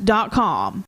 DrMix1041.com.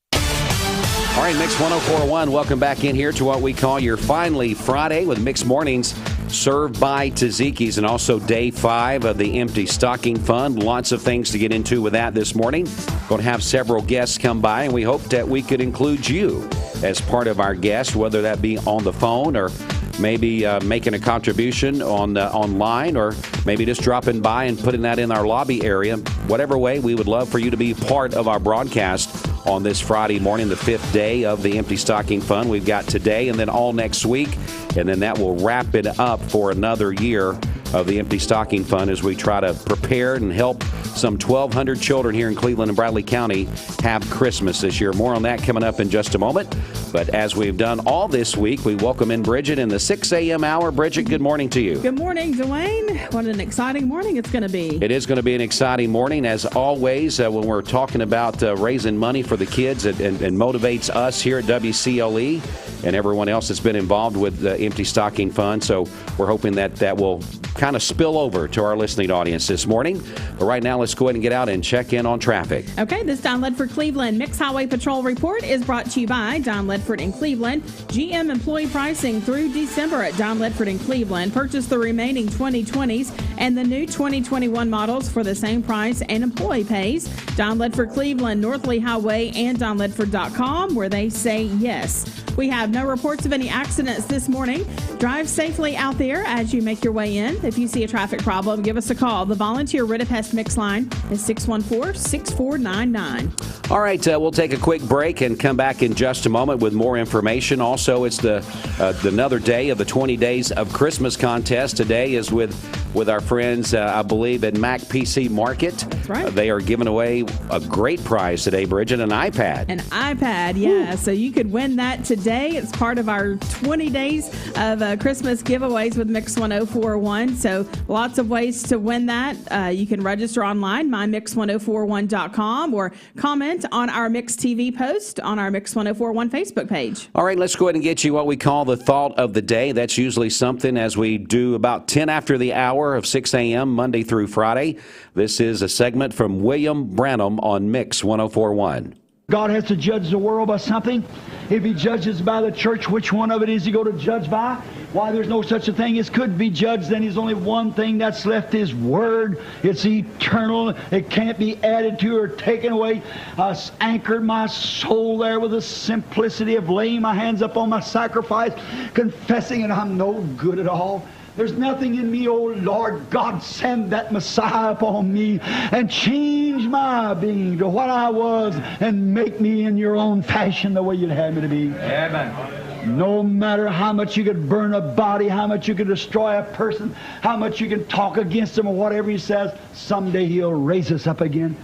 All right, Mix 1041, welcome back in here to what we call your Finally Friday with Mix Mornings, served by Tzatziki's, and also day 5 of the Empty Stocking Fund. Lots of things to get into with that this morning. Going to have several guests come by, and we hope that we could include you as part of our guest, whether that be on the phone or maybe making a contribution online, or maybe just dropping by and putting that in our lobby area. Whatever way, we would love for you to be part of our broadcast on this Friday morning, the 5th day of the Empty Stocking Fund. We've got today and then all next week, and then that will wrap it up for another year of the Empty Stocking Fund as we try to prepare and help some 1,200 children here in Cleveland and Bradley County have Christmas this year. More on that coming up in just a moment. But as we've done all this week, we welcome in Bridget in the 6 a.m. hour. Bridget, good morning to you. Good morning, Dwayne. What an exciting morning it's going to be. It is going to be an exciting morning, as always, when we're talking about raising money for the kids. And motivates us here at WCLE and everyone else that's been involved with the Empty Stocking Fund. So we're hoping that will kind of spill over to our listening audience this morning. But right now, let's go ahead and get out and check in on traffic. Okay, this Don Ledford Cleveland Mix Highway Patrol report is brought to you by Don Ledford in Cleveland. GM employee pricing through December at Don Ledford in Cleveland. Purchase the remaining 2020s and the new 2021 models for the same price and employee pays. Don Ledford Cleveland, North Lee Highway, and DonLedford.com, where they say yes. We have no reports of any accidents this morning. Drive safely out there as you make your way in. If you see a traffic problem, give us a call. The volunteer Ridipest Mix line is 614-6499. All right, we'll take a quick break and come back in just a moment with more information. Also, it's another day of the 20 Days of Christmas contest. Today is with our friends, I believe, at Mac PC Market. That's right. They are giving away a great prize today, Bridget, an iPad. An iPad, yeah. Ooh. So you could win that today. It's part of our 20 days of Christmas giveaways with Mix 1041. So lots of ways to win that. You can register online, mymix1041.com, or comment on our Mix TV post on our Mix 1041 Facebook page. All right, let's go ahead and get you what we call the thought of the day. That's usually something as we do about 10 after the hour of 6 a.m. Monday through Friday. This is a segment from William Branham on Mix 1041. God has to judge the world by something. If he judges by the church, which one of it is he going to judge by? Why, there's no such a thing as could be judged. Then there's only one thing that's left, his word. It's eternal. It can't be added to or taken away. I anchored my soul there with the simplicity of laying my hands up on my sacrifice, confessing that I'm no good at all. There's nothing in me, oh Lord God, send that Messiah upon me and change my being to what I was and make me in your own fashion the way you'd have me to be. Amen. No matter how much you could burn a body, how much you could destroy a person, how much you can talk against him or whatever he says, someday he'll raise us up again.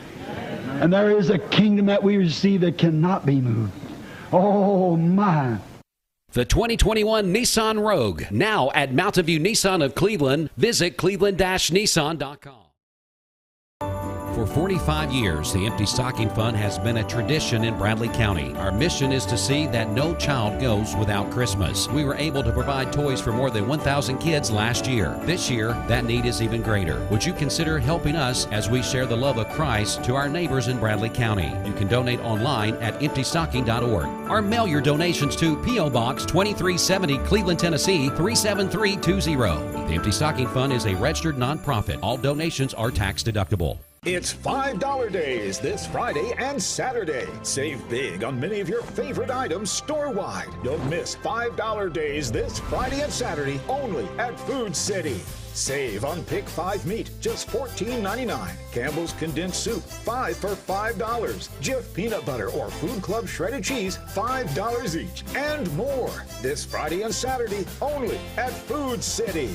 And there is a kingdom that we receive that cannot be moved. Oh my. The 2021 Nissan Rogue, now at Mountain View Nissan of Cleveland. Visit cleveland-nissan.com. For 45 years, the Empty Stocking Fund has been a tradition in Bradley County. Our mission is to see that no child goes without Christmas. We were able to provide toys for more than 1,000 kids last year. This year, that need is even greater. Would you consider helping us as we share the love of Christ to our neighbors in Bradley County? You can donate online at emptystocking.org or mail your donations to P.O. Box 2370, Cleveland, Tennessee 37320. The Empty Stocking Fund is a registered nonprofit. All donations are tax deductible. It's $5 days this Friday and Saturday. Save big on many of your favorite items store-wide. Don't miss $5 days this Friday and Saturday only at Food City. Save on Pick 5 meat, just $14.99. Campbell's condensed soup, 5 for $5. Jif peanut butter or Food Club shredded cheese, $5 each. And more. This Friday and Saturday only at Food City.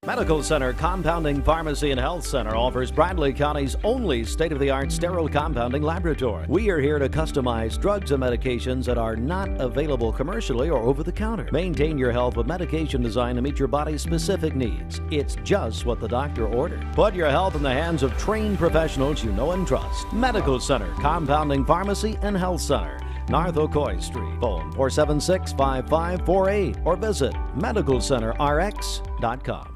Medical Center Compounding Pharmacy and Health Center offers Bradley County's only state-of-the-art sterile compounding laboratory. We are here to customize drugs and medications that are not available commercially or over the counter. Maintain your health with medication designed to meet your body's specific needs. It's just what the doctor ordered. Put your health in the hands of trained professionals you know and trust. Medical Center Compounding Pharmacy and Health Center, North Ocoee Street. Phone 476-5548 or visit medicalcenterrx.com.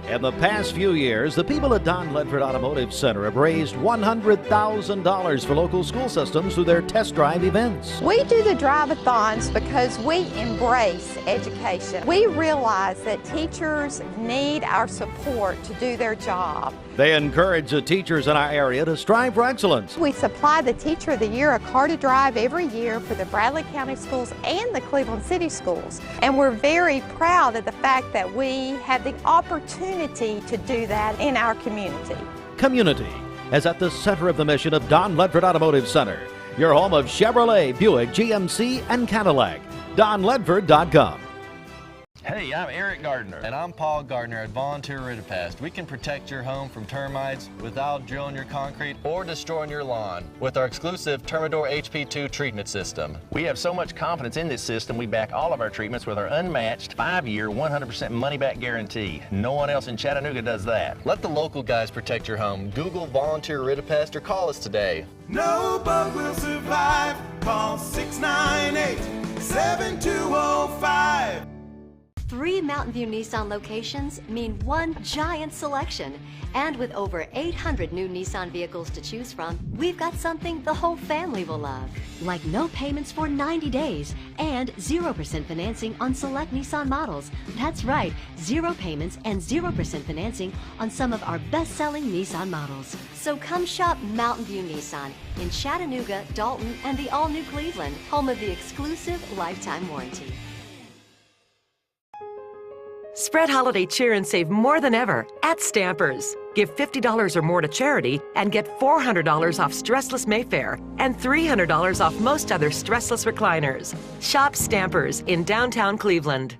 In the past few years, the people at Don Ledford Automotive Center have raised $100,000 for local school systems through their test drive events. We do the drive-a-thons because we embrace education. We realize that teachers need our support to do their job. They encourage the teachers in our area to strive for excellence. We supply the Teacher of the Year a car to drive every year for the Bradley County Schools and the Cleveland City Schools. And we're very proud of the fact that we have the opportunity to do that in our community. Community is at the center of the mission of Don Ledford Automotive Center, your home of Chevrolet, Buick, GMC, and Cadillac. DonLedford.com. Hey, I'm Eric Gardner. And I'm Paul Gardner at Volunteer Ridipast. We can protect your home from termites without drilling your concrete or destroying your lawn with our exclusive Termador HP2 treatment system. We have so much confidence in this system, we back all of our treatments with our unmatched 5-year, 100% money-back guarantee. No one else in Chattanooga does that. Let the local guys protect your home. Google Volunteer Ridipast or call us today. No bug will survive. Call 698-7205. 3 Mountain View Nissan locations mean one giant selection. And with over 800 new Nissan vehicles to choose from, we've got something the whole family will love. Like no payments for 90 days and 0% financing on select Nissan models. That's right, 0 payments and 0% financing on some of our best-selling Nissan models. So come shop Mountain View Nissan in Chattanooga, Dalton, and the all-new Cleveland, home of the exclusive lifetime warranty. Spread holiday cheer and save more than ever at Stampers. Give $50 or more to charity and get $400 off Stressless Mayfair and $300 off most other Stressless recliners. Shop Stampers in downtown Cleveland.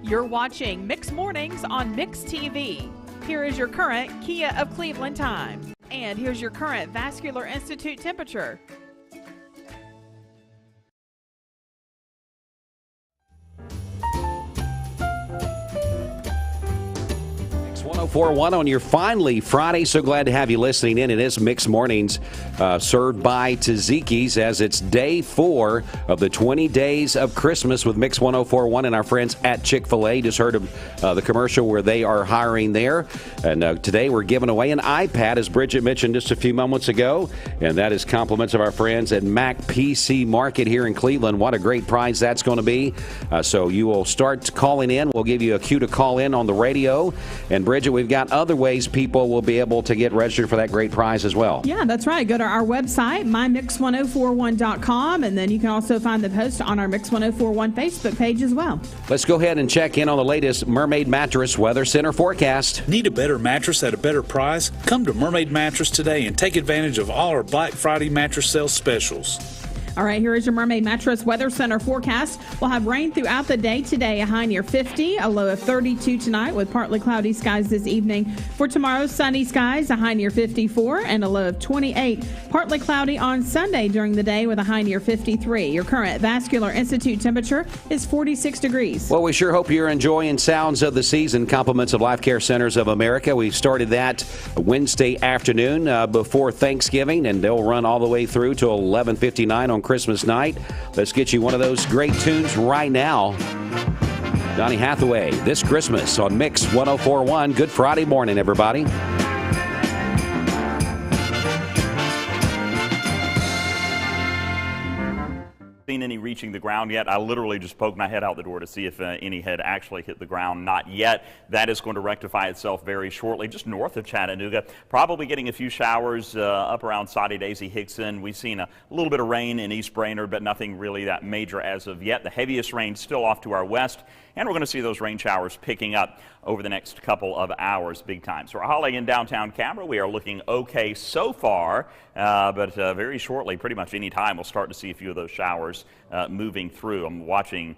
You're watching Mix Mornings on Mix TV. Here is your current Kia of Cleveland time. And here's your current Vascular Institute temperature. 1041 on your finally Friday. So glad to have you listening in. It is Mixed Mornings served by Tzatziki's as it's day 4 of the 20 days of Christmas with Mix 1041 and our friends at Chick-fil-A. Just heard of the commercial where they are hiring there. And today we're giving away an iPad, as Bridget mentioned just a few moments ago. And that is compliments of our friends at Mac PC Market here in Cleveland. What a great prize that's going to be. So you will start calling in. We'll give you a cue to call in on the radio. And Bridget, we've got other ways people will be able to get registered for that great prize as well. Yeah, that's right. Go to our website, mymix1041.com, and then you can also find the post on our Mix 1041 Facebook page as well. Let's go ahead and check in on the latest Mermaid Mattress Weather Center forecast. Need a better mattress at a better price? Come to Mermaid Mattress today and take advantage of all our Black Friday mattress sale specials. All right, here is your Mermaid Mattress Weather Center forecast. We'll have rain throughout the day today, a high near 50, a low of 32 tonight with partly cloudy skies this evening. For tomorrow, sunny skies, a high near 54 and a low of 28. Partly cloudy on Sunday during the day with a high near 53. Your current Vascular Institute temperature is 46 degrees. Well, we sure hope you're enjoying Sounds of the Season, compliments of Life Care Centers of America. We started that Wednesday afternoon before Thanksgiving, and they'll run all the way through to 11:59 on Christmas night. Let's get you one of those great tunes right now. Donny Hathaway, This Christmas on Mix 1041. Good Friday morning, everybody. Seen any reaching the ground yet. I literally just poked my head out the door to see if any had actually hit the ground. Not yet. That is going to rectify itself very shortly, just north of Chattanooga. Probably getting a few showers up around Soddy Daisy Hickson. We've seen a little bit of rain in East Brainerd, but nothing really that major as of yet. The heaviest rain still off to our west, and we're going to see those rain showers picking up over the next couple of hours big time. So we're hauling in downtown Camera. We are looking okay so far, but very shortly, pretty much any time, we'll start to see a few of those showers moving through. I'm watching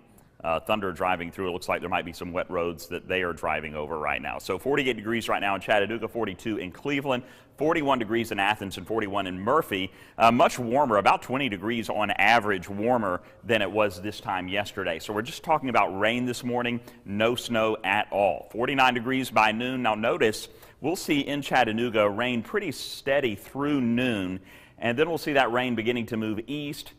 Thunder driving through. It looks like there might be some wet roads that they are driving over right now. So 48 degrees right now in Chattanooga, 42 in Cleveland, 41 degrees in Athens, and 41 in Murphy. Much warmer, about 20 degrees on average warmer than it was this time yesterday. So we're just talking about rain this morning, no snow at all. 49 degrees by noon. Now notice, we'll see in Chattanooga rain pretty steady through noon, and then we'll see that rain beginning to move east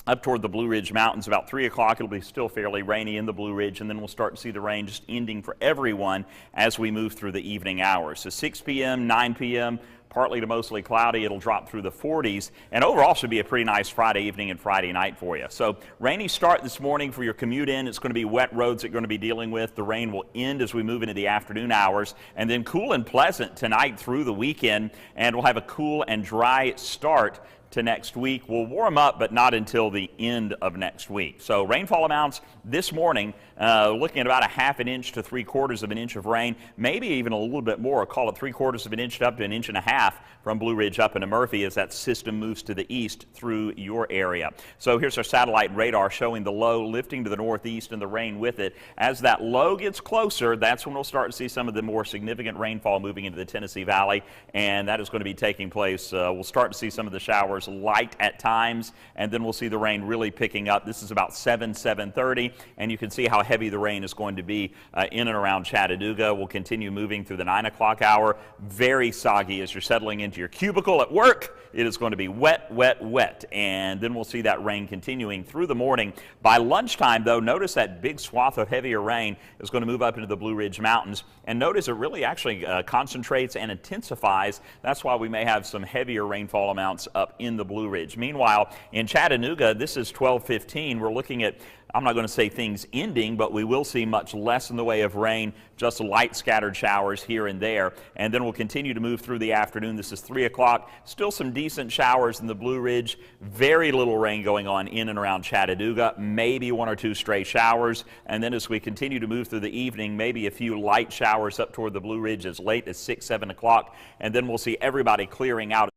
up toward the Blue Ridge Mountains. About 3 o'clock, it'll be still fairly rainy in the Blue Ridge, and then we'll start to see the rain just ending for everyone as we move through the evening hours. So 6 p.m., 9 p.m., partly to mostly cloudy. It'll drop through the 40s, and overall should be a pretty nice Friday evening and Friday night for you. So rainy start this morning for your commute in. It's going to be wet roads that you're going to be dealing with. The rain will end as we move into the afternoon hours, and then cool and pleasant tonight through the weekend, and we'll have a cool and dry start to next week. We'll warm up, but not until the end of next week. So rainfall amounts this morning, looking at about a half an inch to 3/4 of an inch of rain, maybe even a little bit more. Call it 3/4 of an inch up to an inch and a half from Blue Ridge up into Murphy as that system moves to the east through your area. So here's our satellite radar showing the low lifting to the northeast and the rain with it. As that low gets closer, that's when we'll start to see some of the more significant rainfall moving into the Tennessee Valley, and that is going to be taking place. We'll start to see some of the showers light at times, and then we'll see the rain really picking up. This is about 7:30, and you can see how heavy the rain is going to be in and around Chattanooga. We'll continue moving through the 9 o'clock hour. Very soggy as you're settling into your cubicle at work. It is going to be wet, wet, wet, and then we'll see that rain continuing through the morning. By lunchtime, though, notice that big swath of heavier rain is going to move up into the Blue Ridge Mountains, and notice it really actually concentrates and intensifies. That's why we may have some heavier rainfall amounts up in the Blue Ridge. Meanwhile, in Chattanooga, this is 12:15. We're looking at, I'm not going to say things ending, but we will see much less in the way of rain, just light scattered showers here and there. And then we'll continue to move through the afternoon. This is 3 o'clock. Still some decent showers in the Blue Ridge. Very little rain going on in and around Chattanooga. Maybe 1 or 2 stray showers. And then as we continue to move through the evening, maybe a few light showers up toward the Blue Ridge as late as 6, 7 o'clock. And then we'll see everybody clearing out.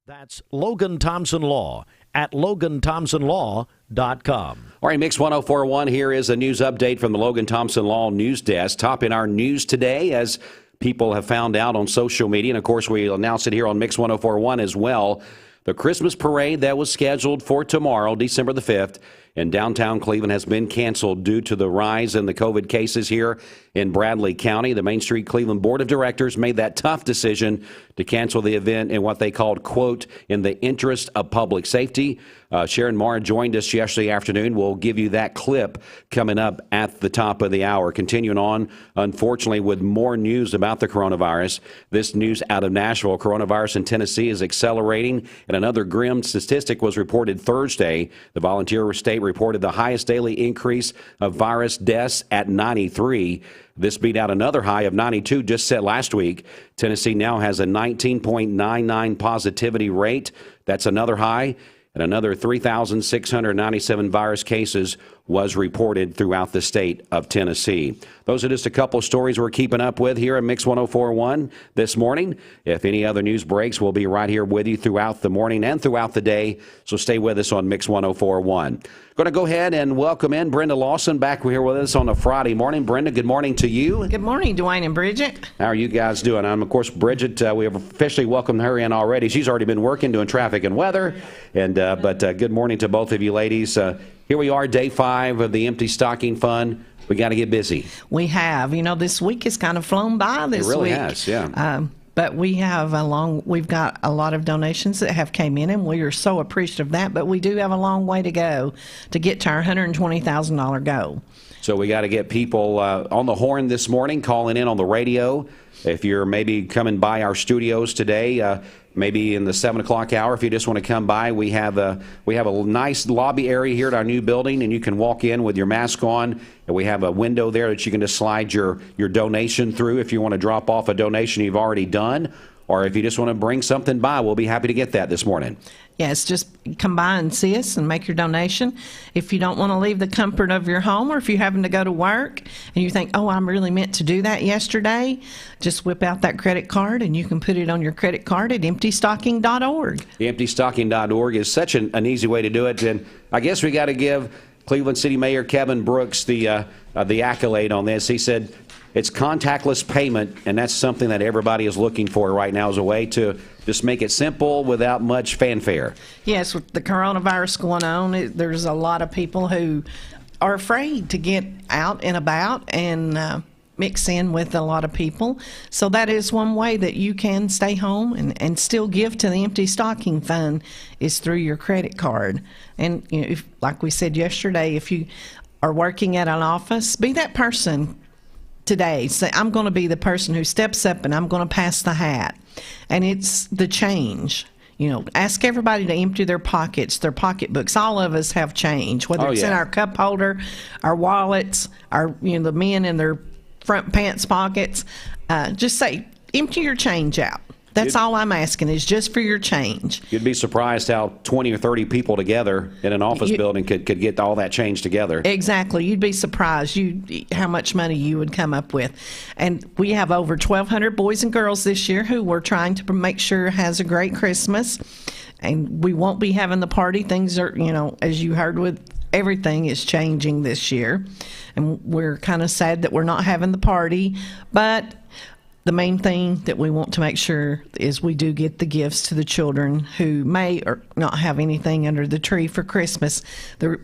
That's Logan Thompson Law at LoganThompsonLaw.com. All right, Mix 104.1, here is a news update from the Logan Thompson Law News Desk. Top in our news today, as people have found out on social media, and of course we announced it here on Mix 104.1 as well, the Christmas parade that was scheduled for tomorrow, December the 5th, in downtown Cleveland has been canceled due to the rise in the COVID cases here in Bradley County. The Main Street Cleveland Board of Directors made that tough decision to cancel the event in what they called, quote, in the interest of public safety. Sharon Marr joined us yesterday afternoon. We'll give you that clip coming up at the top of the hour. Continuing on, unfortunately, with more news about the coronavirus. This news out of Nashville, coronavirus in Tennessee is accelerating, and another grim statistic was reported Thursday. The Volunteer State reported the highest daily increase of virus deaths at 93. This beat out another high of 92 just set last week. Tennessee now has a 19.99 positivity rate. That's another high. And another 3,697 virus cases was reported throughout the state of Tennessee. Those are just a couple of stories we're keeping up with here at Mix 104.1 this morning. If any other news breaks, we'll be right here with you throughout the morning and throughout the day. So stay with us on Mix 104.1. Going to go ahead and welcome in Brenda Lawson back here with us on a Friday morning. Brenda, good morning to you. Good morning, Dwayne and Bridget. How are you guys doing? Of course, Bridget, we have officially welcomed her in already. She's already been working, doing traffic and weather. But good morning to both of you ladies. Here we are, day 5 of the Empty Stocking Fund. We got to get busy. We have. You know, this week has kind of flown by this week. It really has, yeah. But we've got a lot of donations that have came in, and we are so appreciative of that. But we do have a long way to go to get to our $120,000 goal. So we got to get people on the horn this morning, calling in on the radio. If you're maybe coming by our studios today, maybe in the 7 o'clock hour, if you just want to come by, we have a nice lobby area here at our new building, and you can walk in with your mask on, and we have a window there that you can just slide your donation through if you want to drop off a donation you've already done, or if you just want to bring something by, we'll be happy to get that this morning. Yes, just come by and see us and make your donation. If you don't want to leave the comfort of your home, or if you're having to go to work and you think, oh, I'm really meant to do that yesterday, just whip out that credit card and you can put it on your credit card at emptystocking.org. The emptystocking.org is such an easy way to do it. And I guess we got to give Cleveland City Mayor Kevin Brooks the accolade on this. He said it's contactless payment, and that's something that everybody is looking for right now as a way to just make it simple without much fanfare. Yes, with the coronavirus going on, there's a lot of people who are afraid to get out and about, and mix in with a lot of people. So that is one way that you can stay home and still give to the Empty Stocking Fund is through your credit card. And if, like we said yesterday, if you are working at an office, be that person today. Say, I'm going to be the person who steps up and I'm going to pass the hat. And it's the change. Ask everybody to empty their pockets, their pocketbooks. All of us have change, whether it's in our cup holder, our wallets, the men in their front pants pockets. Just say, empty your change out. That's all I'm asking is just for your change. You'd be surprised how 20 or 30 people together in an office building could get all that change together. Exactly. You'd be surprised how much money you would come up with. And we have over 1,200 boys and girls this year who we're trying to make sure has a great Christmas. And we won't be having the party. Things are, as you heard with everything is changing this year. And we're kind of sad that we're not having the party. But the main thing that we want to make sure is we do get the gifts to the children who may or not have anything under the tree for Christmas.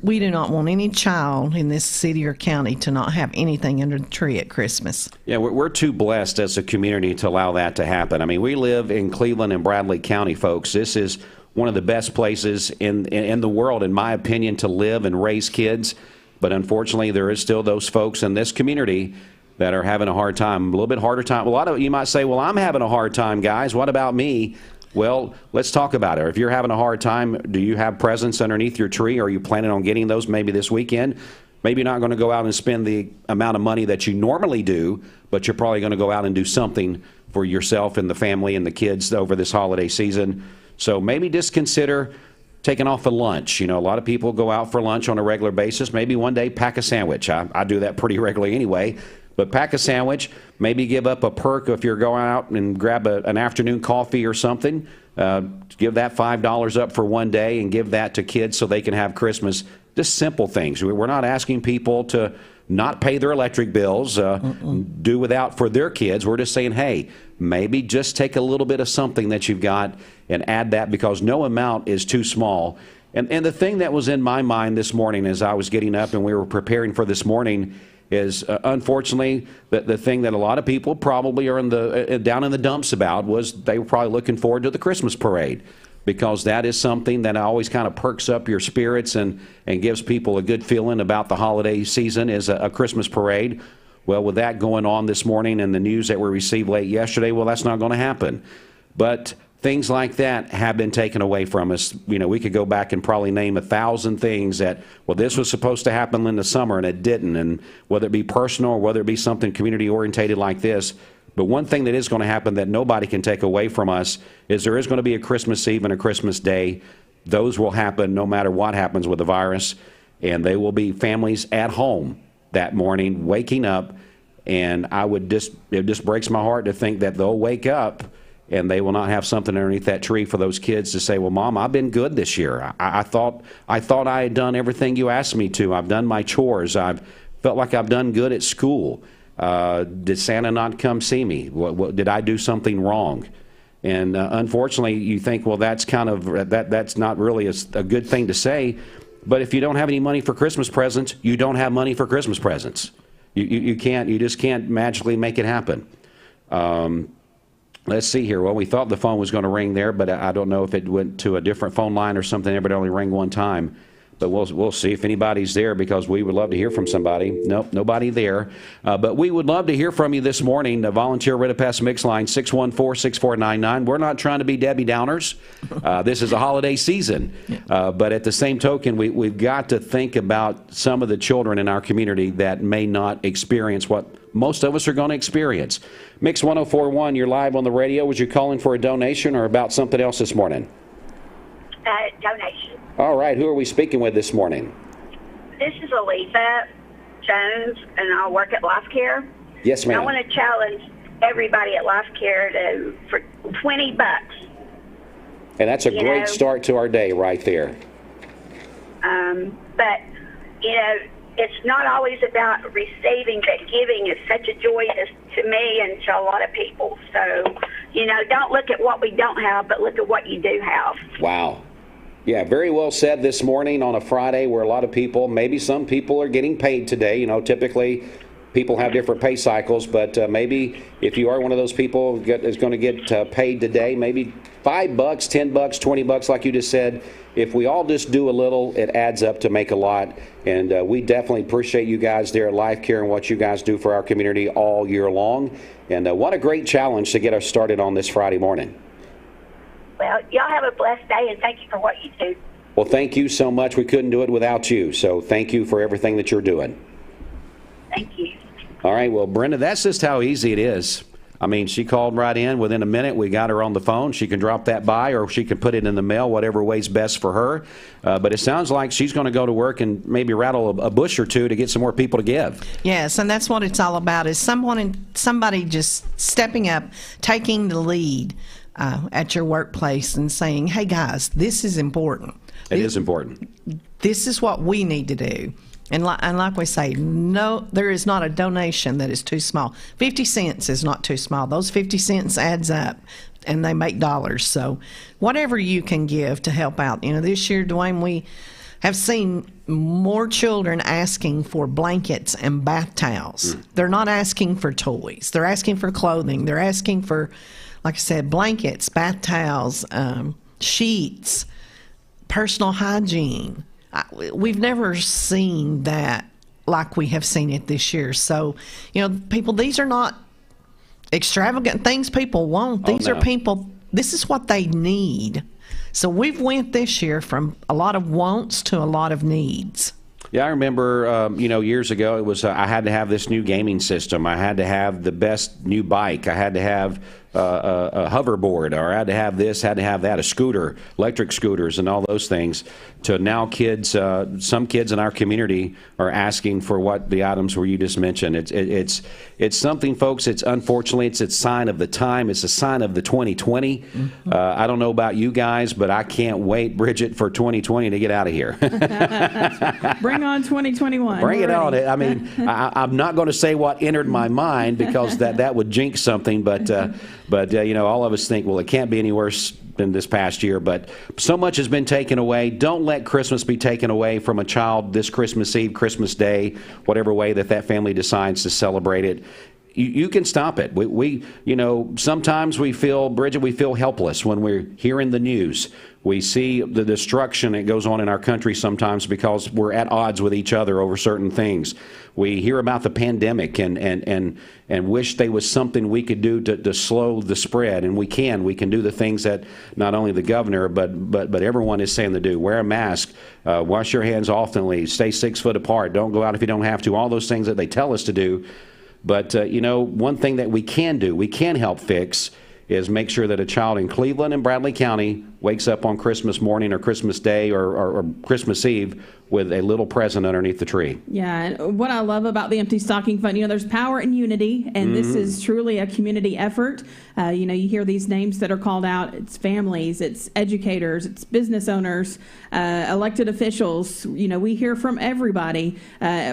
We do not want any child in this city or county to not have anything under the tree at Christmas. Yeah, we're too blessed as a community to allow that to happen. I mean, we live in Cleveland and Bradley County, folks. This is one of the best places in the world, in my opinion, to live and raise kids. But unfortunately, there is still those folks in this community that are having a hard time, a little bit harder time. A lot of you might say, well, I'm having a hard time, guys. What about me? Well, let's talk about it. If you're having a hard time, do you have presents underneath your tree? Are you planning on getting those maybe this weekend? Maybe you're not going to go out and spend the amount of money that you normally do, but you're probably going to go out and do something for yourself and the family and the kids over this holiday season. So maybe just consider taking off a lunch. A lot of people go out for lunch on a regular basis. Maybe one day pack a sandwich. I do that pretty regularly anyway. But pack a sandwich, maybe give up a perk if you're going out and grab an afternoon coffee or something. Give that $5 up for one day and give that to kids so they can have Christmas. Just simple things. We're not asking people to not pay their electric bills, do without for their kids. We're just saying, hey, maybe just take a little bit of something that you've got and add that because no amount is too small. And the thing that was in my mind this morning as I was getting up and we were preparing for this morning is unfortunately the thing that a lot of people probably are down in the dumps about was they were probably looking forward to the Christmas parade because that is something that always kind of perks up your spirits and gives people a good feeling about the holiday season is a Christmas parade. Well, with that going on this morning and the news that we received late yesterday, well, that's not going to happen. But things like that have been taken away from us. We could go back and probably name 1,000 things that, well, this was supposed to happen in the summer and it didn't. And whether it be personal or whether it be something community orientated like this. But one thing that is going to happen that nobody can take away from us is there is going to be a Christmas Eve and a Christmas Day. Those will happen no matter what happens with the virus. And they will be families at home that morning waking up. And it just breaks my heart to think that they'll wake up and they will not have something underneath that tree for those kids to say, well, Mom, I've been good this year. I thought I had done everything you asked me to. I've done my chores. I've felt like I've done good at school. Did Santa not come see me? Did I do something wrong? And unfortunately, you think, well, that's that's not really a good thing to say. But if you don't have any money for Christmas presents, you don't have money for Christmas presents. You just can't magically make it happen. Let's see here. Well, we thought the phone was going to ring there, but I don't know if it went to a different phone line or something. Everybody only rang one time. But we'll see if anybody's there because we would love to hear from somebody. Nope, nobody there. But we would love to hear from you this morning. The Volunteer Rid of Pest Mix line, 614-6499. We're not trying to be Debbie Downers. This is a holiday season. But at the same token, we've got to think about some of the children in our community that may not experience what most of us are going to experience. Mix 104.1, you're live on the radio. Was you calling for a donation or about something else this morning? Donation. All right. Who are we speaking with this morning? This is Elisa Jones, and I work at Life Care. Yes, ma'am. I want to challenge everybody at Life Care for $20. And that's a great start to our day right there. But, it's not always about receiving, but giving is such a joy to me and to a lot of people. So, don't look at what we don't have, but look at what you do have. Wow. Yeah, very well said this morning on a Friday where a lot of people, maybe some people are getting paid today. Typically people have different pay cycles, but maybe if you are one of those people that is going to get paid today, maybe $5, $10, $20, like you just said. If we all just do a little, it adds up to make a lot. And we definitely appreciate you guys there at Life Care and what you guys do for our community all year long. And what a great challenge to get us started on this Friday morning. Well, y'all have a blessed day, and thank you for what you do. Well, thank you so much. We couldn't do it without you. So thank you for everything that you're doing. Thank you. All right. Well, Brenda, that's just how easy it is. I mean, she called right in. Within a minute, we got her on the phone. She can drop that by, or she can put it in the mail, whatever way's best for her. But it sounds like she's going to go to work and maybe rattle a bush or two to get some more people to give. Yes, and that's what it's all about, is somebody just stepping up, taking the lead at your workplace and saying, hey, guys, this is important. It is important. This is what we need to do. And like we say, no, there is not a donation that is too small. 50 cents is not too small. Those 50 cents adds up, and they make dollars. So whatever you can give to help out. You know, this year, Dwayne, we have seen more children asking for blankets and bath towels. They're not asking for toys. They're asking for clothing. They're asking for, like I said, blankets, bath towels, sheets, personal hygiene. We've never seen that like we have seen it this year. So, you know, people, these are not extravagant things people want. These are people, this is what they need. So we've went this year from a lot of wants to a lot of needs. Yeah, I remember, years ago, it was I had to have this new gaming system. I had to have the best new bike. I had to have a hoverboard, or I had to have this, had to have that, a scooter, electric scooters, and all those things. To now, kids, some kids in our community are asking for what the items were you just mentioned. It's something, folks. It's unfortunately it's a sign of the time. It's a sign of the 2020. Mm-hmm. I don't know about you guys, but I can't wait, Bridget, for 2020 to get out of here. Bring on 2021. Bring it on. I mean, I'm not going to say what entered my mind, because that would jinx something, but all of us think, well, it can't be any worse than this past year. But so much has been taken away. Don't let Christmas be taken away from a child this Christmas Eve, Christmas Day, whatever way that family decides to celebrate it. You can stop it. We sometimes we feel, Bridget, we feel helpless when we're hearing the news. We see the destruction that goes on in our country sometimes because we're at odds with each other over certain things. We hear about the pandemic and wish there was something we could do to slow the spread, and we can. We can do the things that not only the governor but everyone is saying to do. Wear a mask, wash your hands oftenly, stay 6 foot apart, don't go out if you don't have to. All those things that they tell us to do. But, one thing that we can do, we can help fix, is make sure that a child in Cleveland and Bradley County wakes up on Christmas morning or Christmas Day or Christmas Eve with a little present underneath the tree. Yeah, and what I love about the Empty Stocking Fund, there's power in unity, and this is truly a community effort. You hear these names that are called out. It's families, it's educators, it's business owners, elected officials. We hear from everybody,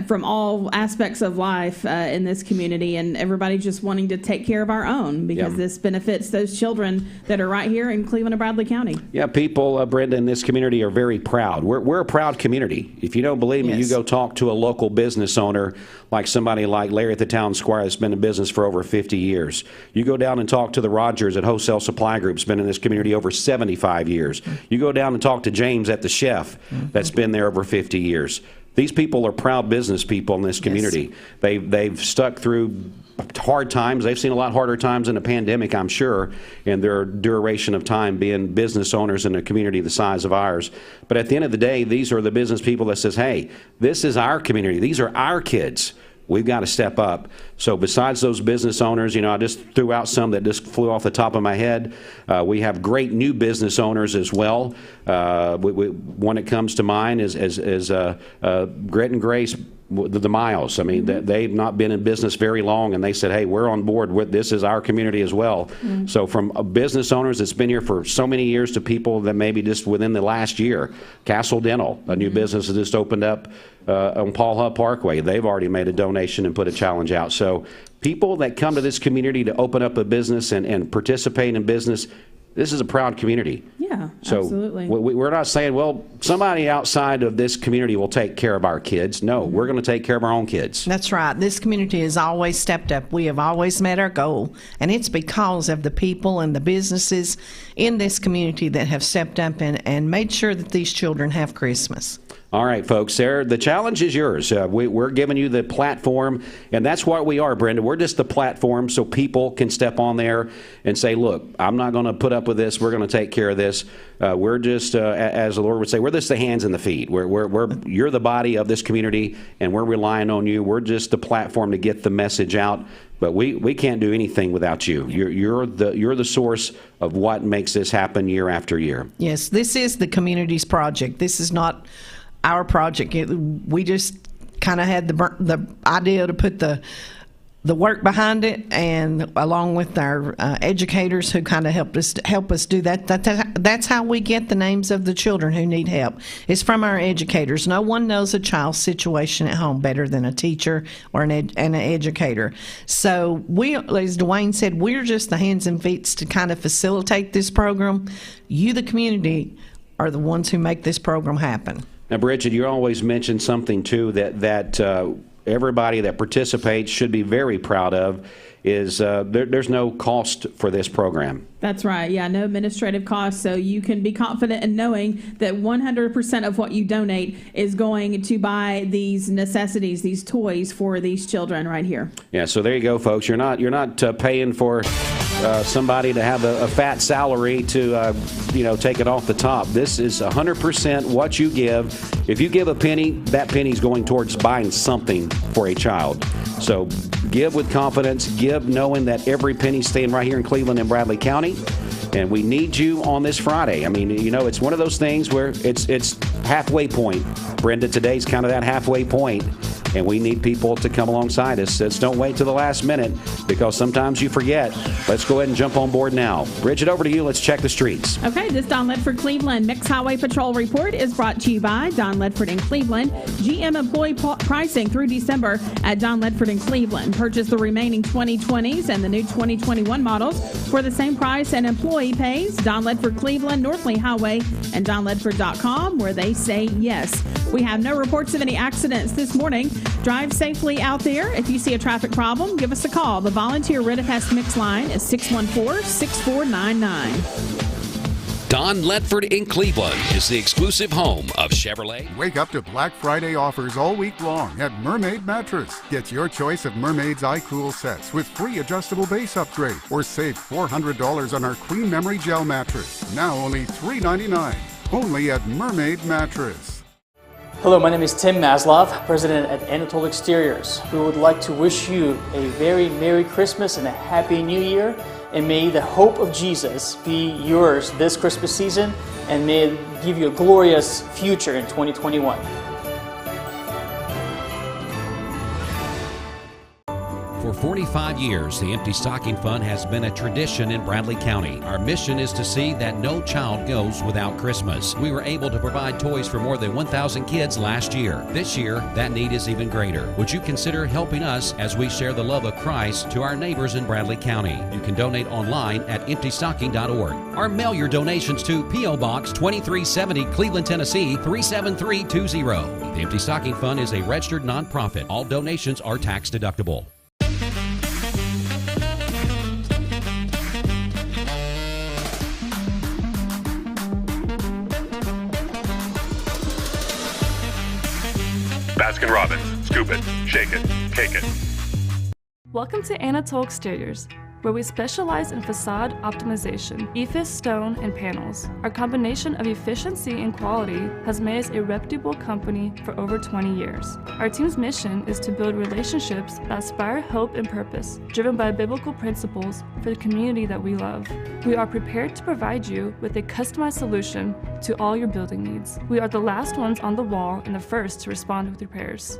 from all aspects of life in this community, and everybody just wanting to take care of our own, because this benefits those children that are right here in Cleveland and Bradley County. Yeah, people, Brenda, in this community are very proud. We're a proud community. If you don't believe me, you go talk to a local business owner, like somebody like Larry at the Town Square that's been in business for over 50 years. You go down and talk to the Rogers at Wholesale Supply Group, that's been in this community over 75 years. You go down and talk to James at the Chef, that's been there over 50 years. These people are proud business people in this community. Yes. They've stuck through hard times. They've seen a lot harder times in the pandemic, I'm sure, in their duration of time being business owners in a community the size of ours. But at the end of the day, these are the business people that says, hey, this is our community. These are our kids. We've got to step up. So besides those business owners, I just threw out some that just flew off the top of my head. We have great new business owners as well. One that comes to mind is Grit and Grace, the Miles. I mean, they've not been in business very long, and they said, hey, we're on board with this. Is our community as well. So from business owners that's been here for so many years to people that maybe just within the last year, Castle Dental, a new business that just opened up on Paul Hutt Parkway. They've already made a donation and put a challenge out. So people that come to this community to open up a business and participate in business, this is a proud community. Yeah. Yeah, so absolutely. We're not saying, well, somebody outside of this community will take care of our kids. No, we're going to take care of our own kids. That's right. This community has always stepped up. We have always met our goal, and it's because of the people and the businesses in this community that have stepped up and made sure that these children have Christmas. All right, folks, the challenge is yours. We're giving you the platform, and that's what we are, Brenda. We're just the platform so people can step on there and say, look, I'm not going to put up with this. We're going to take care of this. We're just, as the Lord would say, we're just the hands and the feet. You're the body of this community, and we're relying on you. We're just the platform to get the message out. But we can't do anything without you. You're the source of what makes this happen year after year. Yes, this is the community's project. This is not our project. We just kind of had the idea to put the work behind it, and along with our educators who kind of help us do that. That's how we get the names of the children who need help. It's from our educators. No one knows a child's situation at home better than a teacher or an educator. So we, as Dwayne said, we're just the hands and feet to kind of facilitate this program. You, the community, are the ones who make this program happen. Now, Bridget, you always mention something, too, that everybody that participates should be very proud of, is there's no cost for this program. That's right. Yeah, no administrative costs. So you can be confident in knowing that 100% of what you donate is going to buy these necessities, these toys for these children right here. Yeah, so there you go, folks. You're not paying for somebody to have a fat salary to take it off the top. This is 100% what you give. If you give a penny, that penny's going towards buying something for a child. So give with confidence. Give knowing that every penny's staying right here in Cleveland and Bradley County. And we need you on this Friday. I mean, it's one of those things where it's halfway point. Brenda, today's kind of that halfway point. And we need people to come alongside us. Just don't wait till the last minute, because sometimes you forget. Let's go ahead and jump on board now. Bridget, over to you. Let's check the streets. Okay, this Don Ledford Cleveland Mixed Highway Patrol report is brought to you by Don Ledford in Cleveland. GM employee pricing through December at Don Ledford in Cleveland. Purchase the remaining 2020s and the new 2021 models for the same price an employee pays. Don Ledford Cleveland, North Lee Highway, and donledford.com, where they say yes. We have no reports of any accidents this morning. Drive safely out there. If you see a traffic problem, give us a call. The volunteer Ridipest Mix line is 614-6499. Don Ledford in Cleveland is the exclusive home of Chevrolet. Wake up to Black Friday offers all week long at Mermaid Mattress. Get your choice of Mermaid's iCool sets with free adjustable base upgrade, or save $400 on our Queen Memory Gel mattress. Now only $399. Only at Mermaid Mattress. Hello, my name is Tim Maslov, president at Anatole Exteriors. We would like to wish you a very Merry Christmas and a Happy New Year, and may the hope of Jesus be yours this Christmas season, and may it give you a glorious future in 2021. For 45 years, the Empty Stocking Fund has been a tradition in Bradley County. Our mission is to see that no child goes without Christmas. We were able to provide toys for more than 1,000 kids last year. This year, that need is even greater. Would you consider helping us as we share the love of Christ to our neighbors in Bradley County? You can donate online at emptystocking.org or mail your donations to P.O. Box 2370, Cleveland, Tennessee 37320. The Empty Stocking Fund is a registered nonprofit. All donations are tax deductible. Baskin-Robbins. Scoop it, shake it, cake it. Welcome to Anatole Exteriors, where we specialize in facade optimization, EIFS stone, and panels. Our combination of efficiency and quality has made us a reputable company for over 20 years. Our team's mission is to build relationships that inspire hope and purpose, driven by biblical principles for the community that we love. We are prepared to provide you with a customized solution to all your building needs. We are the last ones on the wall and the first to respond with repairs.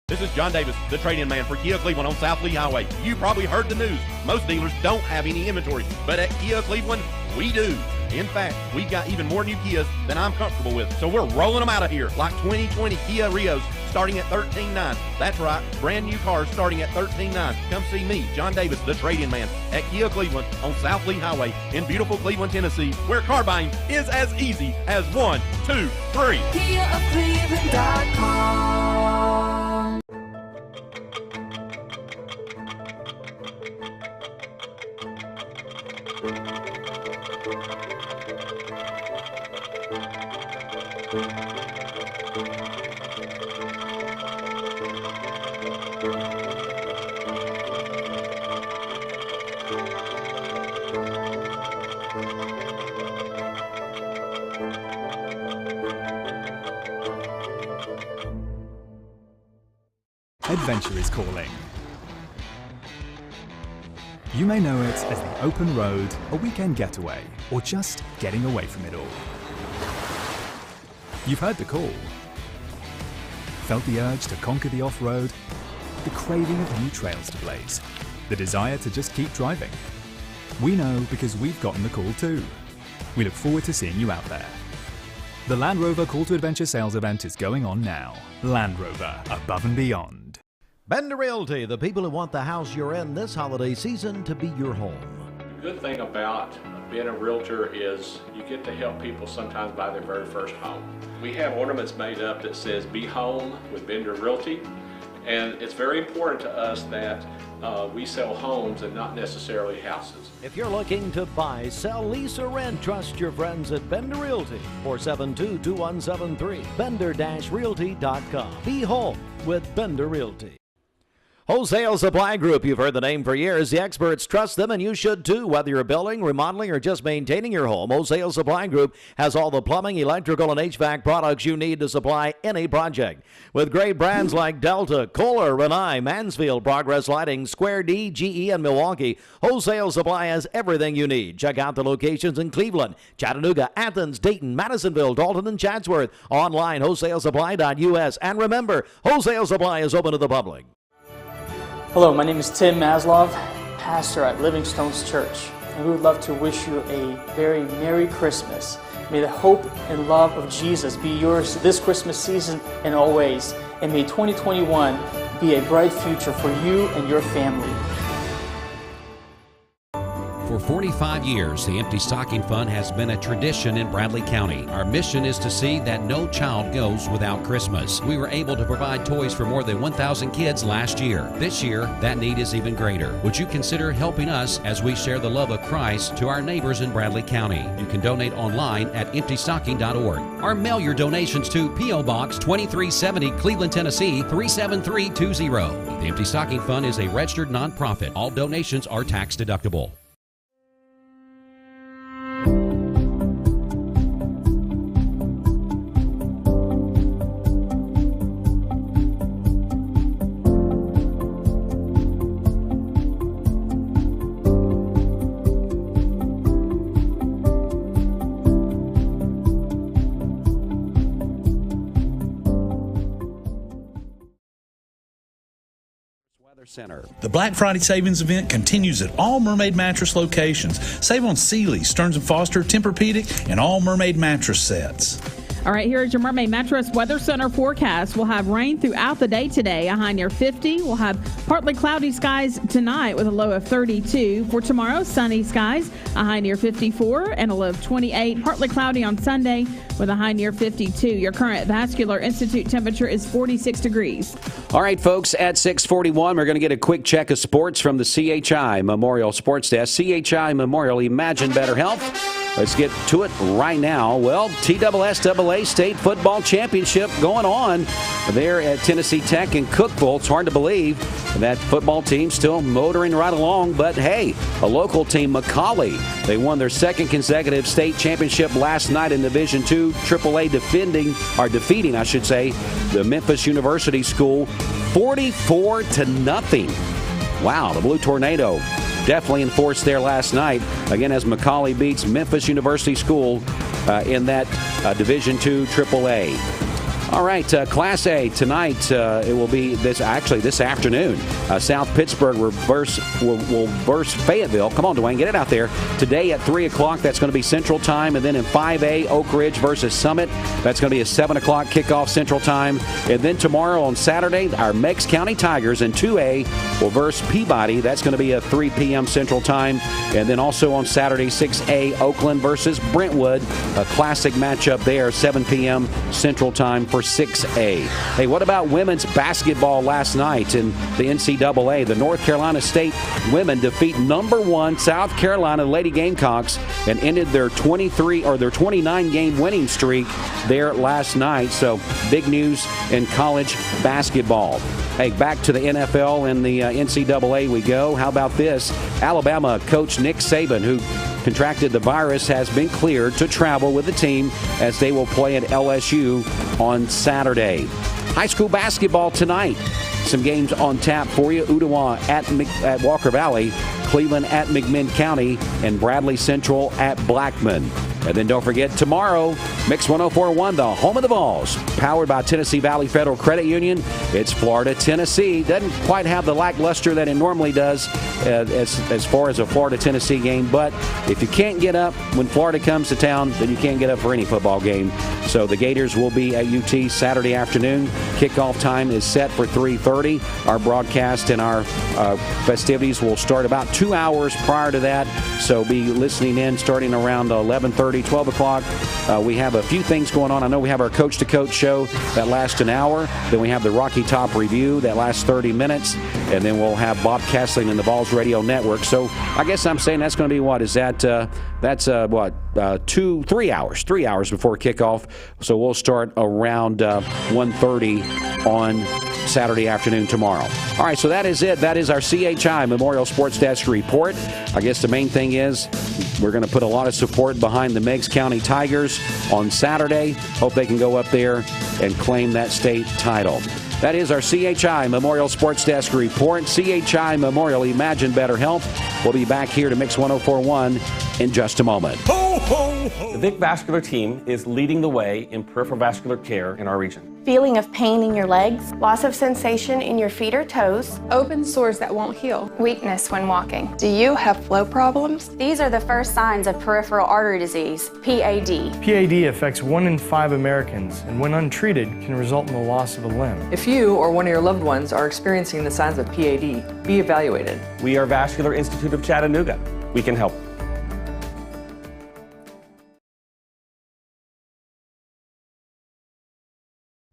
This is John Davis, the trade-in man for Kia Cleveland on South Lee Highway. You probably heard the news. Most dealers don't have any inventory, but at Kia Cleveland, we do. In fact, we've got even more new Kias than I'm comfortable with, so we're rolling them out of here, like 2020 Kia Rios, starting at $13,900. That's right, brand new cars starting at $13,900. Come see me, John Davis, the trade-in man, at Kia Cleveland on South Lee Highway in beautiful Cleveland, Tennessee, where car buying is as easy as 1, 2, 3. KiaofCleveland.com. Adventure is calling. You may know it as the open road, a weekend getaway, or just getting away from it all. You've heard the call. Felt the urge to conquer the off-road, the craving of new trails to blaze, the desire to just keep driving. We know because we've gotten the call too. We look forward to seeing you out there. The Land Rover Call to Adventure sales event is going on now. Land Rover, above and beyond. Bender Realty, the people who want the house you're in this holiday season to be your home. The good thing about being a realtor is you get to help people sometimes buy their very first home. We have ornaments made up that says "Be Home with Bender Realty," and it's very important to us that we sell homes and not necessarily houses. If you're looking to buy, sell, lease, or rent, trust your friends at Bender Realty. 472-2173. Bender-Realty.com. Be home with Bender Realty. Wholesale Supply Group, you've heard the name for years. The experts trust them, and you should too. Whether you're building, remodeling, or just maintaining your home, Wholesale Supply Group has all the plumbing, electrical, and HVAC products you need to supply any project. With great brands like Delta, Kohler, Rinnai, Mansfield, Progress Lighting, Square D, GE, and Milwaukee, Wholesale Supply has everything you need. Check out the locations in Cleveland, Chattanooga, Athens, Dayton, Madisonville, Dalton, and Chatsworth. Online, wholesalesupply.us. And remember, Wholesale Supply is open to the public. Hello, my name is Tim Maslov, pastor at Livingstone's Church, and we would love to wish you a very Merry Christmas. May the hope and love of Jesus be yours this Christmas season and always, and may 2021 be a bright future for you and your family. For 45 years, the Empty Stocking Fund has been a tradition in Bradley County. Our mission is to see that no child goes without Christmas. We were able to provide toys for more than 1,000 kids last year. This year, that need is even greater. Would you consider helping us as we share the love of Christ to our neighbors in Bradley County? You can donate online at emptystocking.org or mail your donations to P.O. Box 2370, Cleveland, Tennessee 37320. The Empty Stocking Fund is a registered nonprofit. All donations are tax deductible. Center. The Black Friday Savings Event continues at all Mermaid Mattress locations. Save on Sealy, Stearns & Foster, Tempur-Pedic, and all Mermaid mattress sets. All right, here is your Mermaid Mattress Weather Center forecast. We'll have rain throughout the day today, a high near 50. We'll have partly cloudy skies tonight with a low of 32. For tomorrow, sunny skies, a high near 54 and a low of 28. Partly cloudy on Sunday with a high near 52. Your current Vascular Institute temperature is 46 degrees. All right, folks, at 6:41, we're going to get a quick check of sports from the CHI Memorial Sports Desk. CHI Memorial, imagine better health. Let's get to it right now. Well, TSSAA State Football Championship going on there at Tennessee Tech in Cookeville. It's hard to believe that football team still motoring right along, but hey, a local team, McCallie, they won their second consecutive state championship last night in Division II AAA defeating, the Memphis University School 44-0. Wow, the Blue Tornado definitely enforced there last night, again, as McCallie beats Memphis University School in that Division II AAA. All right, Class A tonight. It will be this afternoon. South Pittsburgh will verse Fayetteville. Come on, Dwayne, get it out there. Today at 3 o'clock. That's going to be Central Time, and then in 5A, Oak Ridge versus Summit. That's going to be a 7 o'clock kickoff Central Time, and then tomorrow on Saturday, our Meigs County Tigers in 2A will verse Peabody. That's going to be a 3 p.m. Central Time, and then also on Saturday, 6A, Oakland versus Brentwood, a classic matchup there, 7 p.m. Central Time for 6A. Hey, what about women's basketball last night in the NCAA? The North Carolina State women defeat number 1 South Carolina Lady Gamecocks and ended their 29-game winning streak there last night. So big news in college basketball. Hey, back to the NFL and the NCAA we go. How about this? Alabama coach Nick Saban, who contracted the virus, has been cleared to travel with the team as they will play at LSU on Saturday. High school basketball tonight. Some games on tap for you. Ottawa at Walker Valley, Cleveland at McMinn County, and Bradley Central at Blackman. And then don't forget, tomorrow, Mix 104.1, the home of the Vols, powered by Tennessee Valley Federal Credit Union. It's Florida-Tennessee. Doesn't quite have the lackluster that it normally does as far as a Florida-Tennessee game. But if you can't get up when Florida comes to town, then you can't get up for any football game. So the Gators will be at UT Saturday afternoon. Kickoff time is set for 3:30. Our broadcast and our festivities will start about 2 hours prior to that. So be listening in starting around 11:30, 12 o'clock. We have a few things going on. I know we have our Coach to Coach show that lasts an hour. Then we have the Rocky Top Review that lasts 30 minutes. And then we'll have Bob Castling and the Vols Radio Network. So I guess I'm saying that's going to be what? Is that, that's 3 hours. 3 hours before kickoff. So we'll start around 1:30 on Saturday afternoon tomorrow. All right, so that is it. That is our CHI Memorial Sports Desk report. I guess the main thing is we're going to put a lot of support behind the Meigs County Tigers on Saturday. Hope they can go up there and claim that state title. That is our CHI Memorial Sports Desk report. CHI Memorial, imagine better health. We'll be back here to Mix 104.1 in just a moment. Ho, ho, ho. The Vic Vascular team is leading the way in peripheral vascular care in our region. Feeling of pain in your legs, loss of sensation in your feet or toes, open sores that won't heal, weakness when walking. Do you have flow problems? These are the first signs of peripheral artery disease, PAD. PAD affects 1 in 5 Americans, and when untreated, can result in the loss of a limb. If you or one of your loved ones are experiencing the signs of PAD, be evaluated. We are Vascular Institute of Chattanooga. We can help.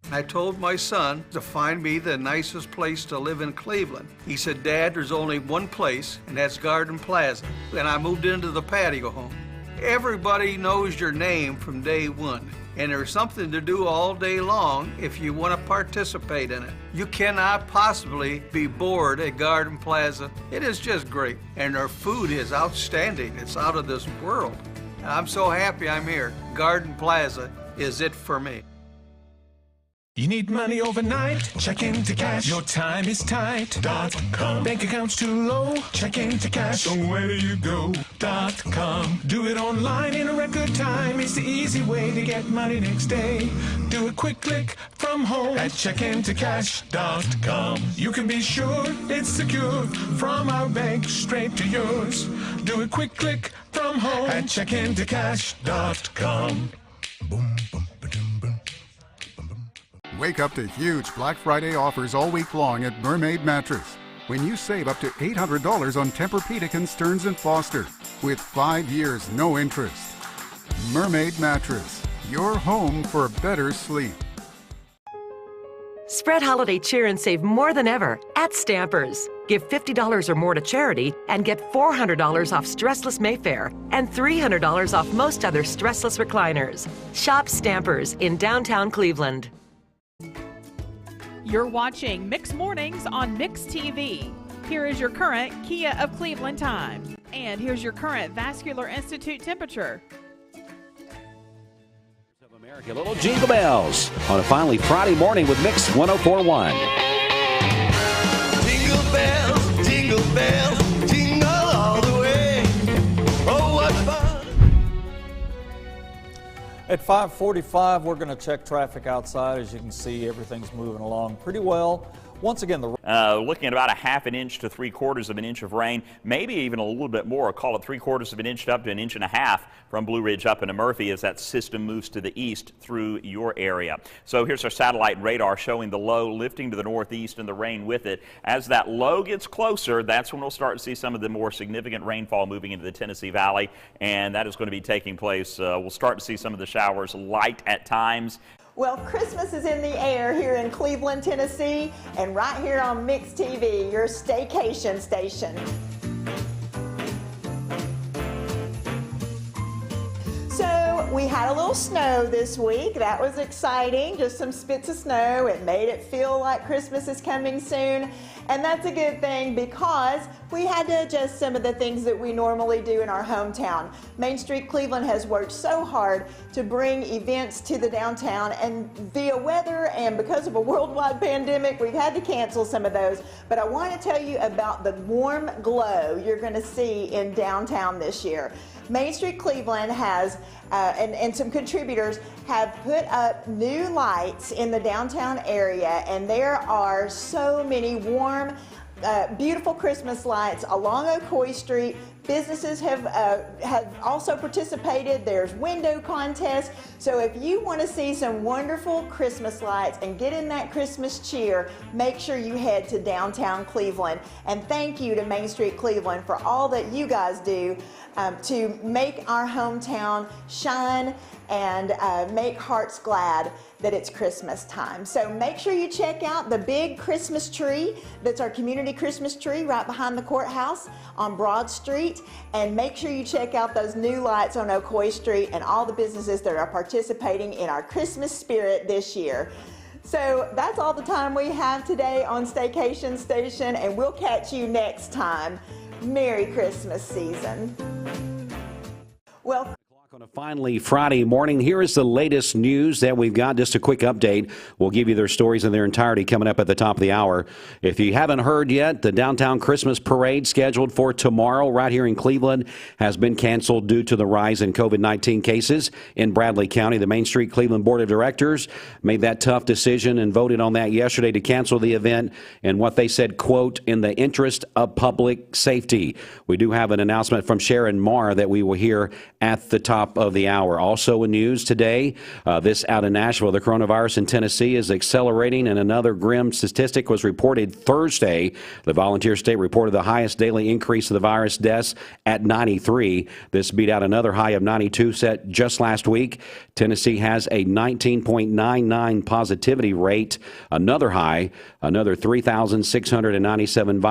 I told my son to find me the nicest place to live in Cleveland. He said, Dad, there's only one place, and that's Garden Plaza. And I moved into the patio home. Everybody knows your name from day one, and there's something to do all day long if you want to participate in it. You cannot possibly be bored at Garden Plaza. It is just great, and their food is outstanding. It's out of this world. And I'm so happy I'm here. Garden Plaza is it for me. You need money overnight? Check into cash. Your time is tight. .com. Bank account's too low? Check into cash. So where do you go? .com. Do it online in a record time. It's the easy way to get money next day. Do a quick click from home at checkintocash.com. You can be sure it's secure from our bank straight to yours. Do a quick click from home at checkintocash.com. Boom, boom. Wake up to huge Black Friday offers all week long at Mermaid Mattress. When you save up to $800 on Tempur-Pedic and Stearns & Foster with 5 years, no interest. Mermaid Mattress, your home for better sleep. Spread holiday cheer and save more than ever at Stampers. Give $50 or more to charity and get $400 off Stressless Mayfair and $300 off most other stressless recliners. Shop Stampers in downtown Cleveland. You're watching Mix Mornings on Mix TV. Here is your current Kia of Cleveland time. And here's your current Vascular Institute temperature. Of America, little jingle bells on a finally Friday morning with Mix 104.1. Jingle bells, jingle all the way. Oh, what fun. At 5:45, we're going to check traffic outside. As you can see, everything's moving along pretty well. Once again, looking at about a half an inch to 3/4 of an inch of rain, maybe even a little bit more. Call it 3/4 of an inch up to an inch and a half from Blue Ridge up into Murphy as that system moves to the east through your area. So here's our satellite radar showing the low lifting to the northeast and the rain with it. As that low gets closer, that's when we'll start to see some of the more significant rainfall moving into the Tennessee Valley, and that is going to be taking place. We'll start to see some of the showers light at times. Well, Christmas is in the air here in Cleveland, Tennessee, and right here on Mix TV, your staycation station. So we had a little snow this week. That was exciting, just some spits of snow. It made it feel like Christmas is coming soon. And that's a good thing because we had to adjust some of the things that we normally do in our hometown. Main Street Cleveland has worked so hard to bring events to the downtown, and via weather and because of a worldwide pandemic, we've had to cancel some of those. But I want to tell you about the warm glow you're going to see in downtown this year. Main Street Cleveland has, and some contributors have put up new lights in the downtown area, and there are so many warm, beautiful Christmas lights along Ocoee Street. Businesses have also participated. There's window contests. So if you want to see some wonderful Christmas lights and get in that Christmas cheer, make sure you head to downtown Cleveland. And thank you to Main Street Cleveland for all that you guys do to make our hometown shine and make hearts glad that it's Christmas time. So make sure you check out the big Christmas tree that's our community Christmas tree right behind the courthouse on Broad Street, and make sure you check out those new lights on Ocoee Street and all the businesses that are participating in our Christmas spirit this year. So that's all the time we have today on Staycation Station, and we'll catch you next time. Merry Christmas season. Well, on a finally Friday morning, here is the latest news that we've got. Just a quick update. We'll give you their stories in their entirety coming up at the top of the hour. If you haven't heard yet, the downtown Christmas parade scheduled for tomorrow right here in Cleveland has been canceled due to the rise in COVID-19 cases in Bradley County. The Main Street Cleveland Board of Directors made that tough decision and voted on that yesterday to cancel the event in what they said, quote, in the interest of public safety. We do have an announcement from Sharon Marr that we will hear at the top of the hour. Also in news today, this out of Nashville, the coronavirus in Tennessee is accelerating, and another grim statistic was reported Thursday. The Volunteer State reported the highest daily increase of the virus deaths at 93. This beat out another high of 92 set just last week. Tennessee has a 19.99 positivity rate, another high. Another 3,697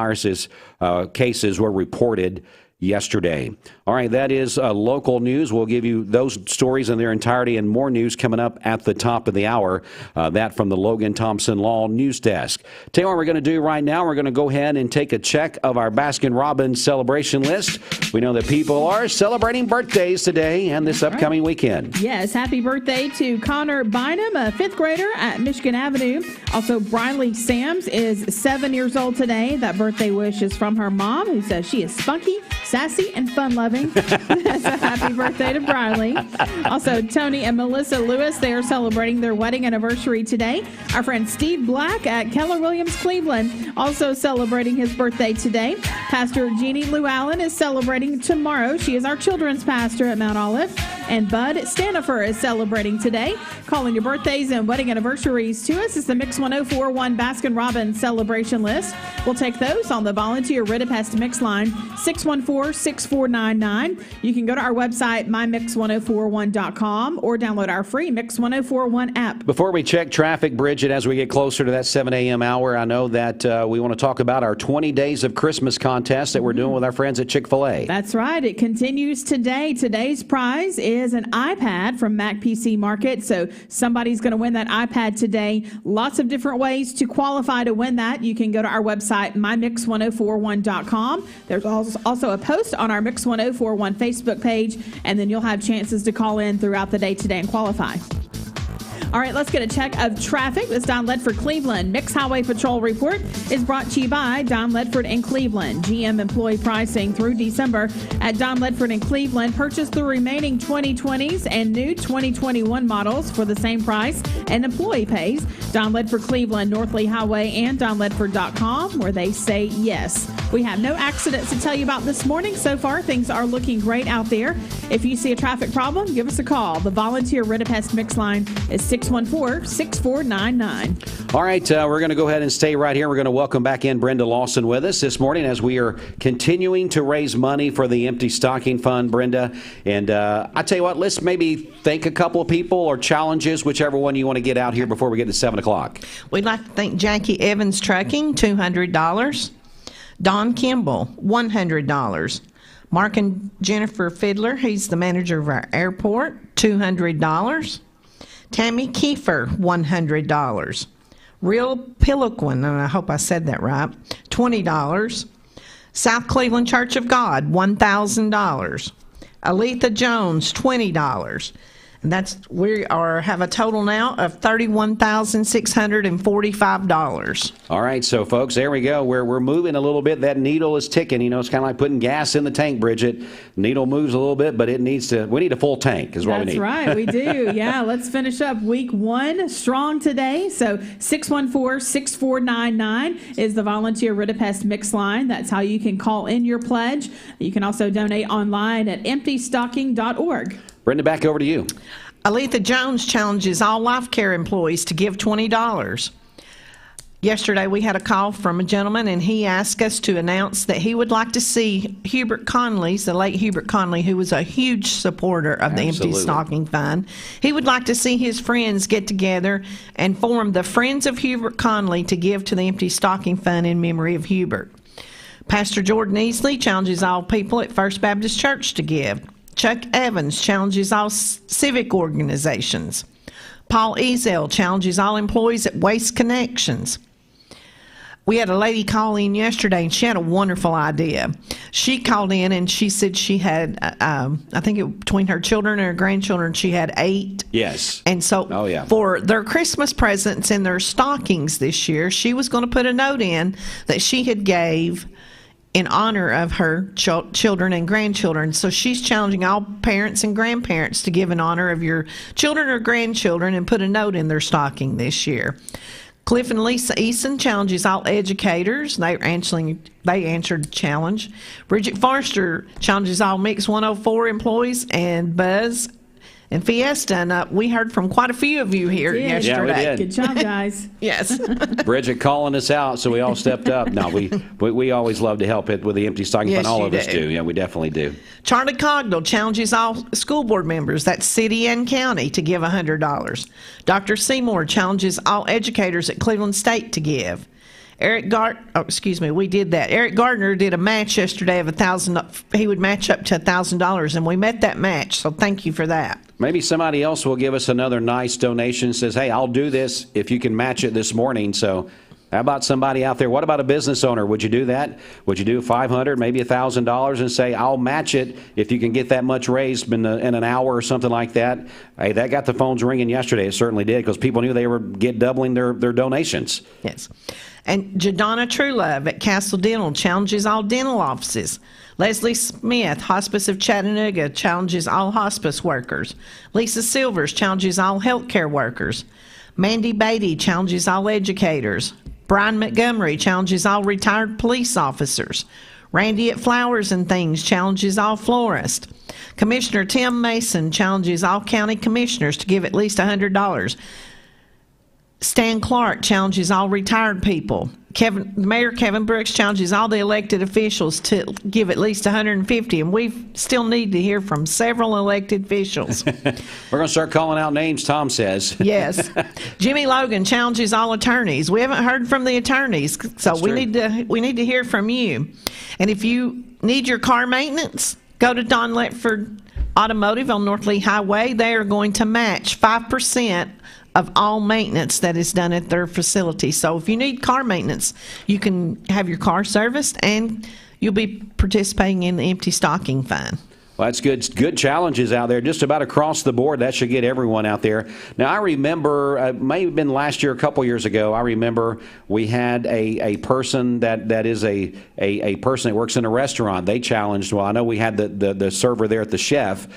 cases were reported yesterday. All right, that is local news. We'll give you those stories in their entirety and more news coming up at the top of the hour. That from the Logan Thompson Law News Desk. Tell you what we're going to do right now. We're going to go ahead and take a check of our Baskin-Robbins celebration list. We know that people are celebrating birthdays today and this upcoming weekend. Yes, happy birthday to Connor Bynum, a fifth grader at Michigan Avenue. Also, Briley Sams is 7 years old today. That birthday wish is from her mom, who says she is spunky, sassy, and fun-loving. So happy birthday to Briley. Also, Tony and Melissa Lewis, they are celebrating their wedding anniversary today. Our friend Steve Black at Keller Williams Cleveland also celebrating his birthday today. Pastor Jeannie Lou Allen is celebrating tomorrow. She is our children's pastor at Mount Olive. And Bud Stanifer is celebrating today. Calling your birthdays and wedding anniversaries to us is the Mix 1041 Baskin-Robbins celebration list. We'll take those on the volunteer Ridipest Mix line, 614-6499. You can go to our website, mymix1041.com, or download our free Mix 1041 app. Before we check traffic, Bridget, as we get closer to that 7 a.m. hour, I know that we want to talk about our 20 Days of Christmas contest that we're doing with our friends at Chick-fil-A. That's right. It continues today. Today's prize is an iPad from Mac PC Market. So somebody's going to win that iPad today. Lots of different ways to qualify to win that. You can go to our website, mymix1041.com. There's also a post on our Mix 1041 Facebook page, and then you'll have chances to call in throughout the day today and qualify. All right, let's get a check of traffic. This Don Ledford Cleveland Mix Highway Patrol report is brought to you by Don Ledford and Cleveland. GM employee pricing through December at Don Ledford and Cleveland. Purchase the remaining 2020s and new 2021 models for the same price, and employee pays. Don Ledford Cleveland, North Lee Highway, and DonLedford.com, where they say yes. We have no accidents to tell you about this morning. So far, things are looking great out there. If you see a traffic problem, give us a call. The volunteer Rid-A-Pest Mix line is 614-6499. All right, we're going to go ahead and stay right here. We're going to welcome back in Brenda Lawson with us this morning as we are continuing to raise money for the Empty Stocking Fund, Brenda. And I tell you what, let's maybe thank a couple of people or challenges, whichever one you want to get out here before we get to 7 o'clock. We'd like to thank Jackie Evans Trucking, $200. Don Kimball, $100. Mark and Jennifer Fiddler, he's the manager of our airport, $200. Tammy Kiefer, $100. Real Pilloquin, and I hope I said that right, $20. South Cleveland Church of God, $1,000. Aletha Jones, $20. And have a total now of $31,645. All right, so folks, there we go. We're moving a little bit. That needle is ticking. You know, it's kind of like putting gas in the tank, Bridget. Needle moves a little bit, but we need a full tank is what we need. That's right, we do. Yeah, let's finish up week 1 strong today. So 614-6499 is the volunteer Rid-A-Pest Mix line. That's how you can call in your pledge. You can also donate online at emptystocking.org. Brenda, back over to you. Aletha Jones challenges all life care employees to give $20. Yesterday we had a call from a gentleman, and he asked us to announce that he would like to see Hubert Conley's, the late Hubert Conley, who was a huge supporter of the Empty Stocking Fund. He would like to see his friends get together and form the Friends of Hubert Conley to give to the Empty Stocking Fund in memory of Hubert. Pastor Jordan Easley challenges all people at First Baptist Church to give. Chuck Evans challenges all civic organizations. Paul Ezel challenges all employees at Waste Connections. We had a lady call in yesterday, and she had a wonderful idea. She called in, and she said she had, I think between her children and her grandchildren, she had 8. Yes. And so for their Christmas presents and their stockings this year, she was going to put a note in that she had gave in honor of her children and grandchildren. So she's challenging all parents and grandparents to give in honor of your children or grandchildren and put a note in their stocking this year. Cliff and Lisa Eason challenges all educators. They answered the challenge. Bridget Forrester challenges all Mix 104 employees, and Buzz and Fiesta. And we heard from quite a few of you here yesterday. Yeah, we did. Good job, guys. Yes. Bridget calling us out, so we all stepped up. No, we always love to help it with the Empty Stocking Fund. All of us do. Yeah, we definitely do. Charlie Cogdell challenges all school board members, that's city and county, to give $100. Dr. Seymour challenges all educators at Cleveland State to give. Eric Gardner did a match yesterday of $1,000. He would match up to $1,000, and we met that match. So thank you for that. Maybe somebody else will give us another nice donation. Says, "Hey, I'll do this if you can match it this morning." So, how about somebody out there? What about a business owner? Would you do that? Would you do $500, maybe $1,000, and say, "I'll match it if you can get that much raised in an hour or something like that"? Hey, that got the phones ringing yesterday. It certainly did, because people knew they were doubling their donations. Yes. And Jadonna Truelove at Castle Dental challenges all dental offices. Leslie Smith, Hospice of Chattanooga, challenges all hospice workers. Lisa Silvers challenges all healthcare workers. Mandy Beatty challenges all educators. Brian Montgomery challenges all retired police officers. Randy at Flowers and Things challenges all florists. Commissioner Tim Mason challenges all county commissioners to give at least $100. Stan Clark challenges all retired people. Mayor Kevin Brooks challenges all the elected officials to give at least $150, and we still need to hear from several elected officials. We're going to start calling out names, Tom says. Yes. Jimmy Logan challenges all attorneys. We haven't heard from the attorneys, so we need to hear from you. And if you need your car maintenance, go to Don Ledford Automotive on North Lee Highway. They are going to match 5% of all maintenance that is done at their facility. So if you need car maintenance, you can have your car serviced, and you'll be participating in the Empty Stocking Fund. Well, that's good. Good challenges out there, just about across the board. That should get everyone out there. Now, I remember, may have been last year, a couple years ago. I remember we had a person that is a person that works in a restaurant. They challenged. Well, I know we had the server there at the chef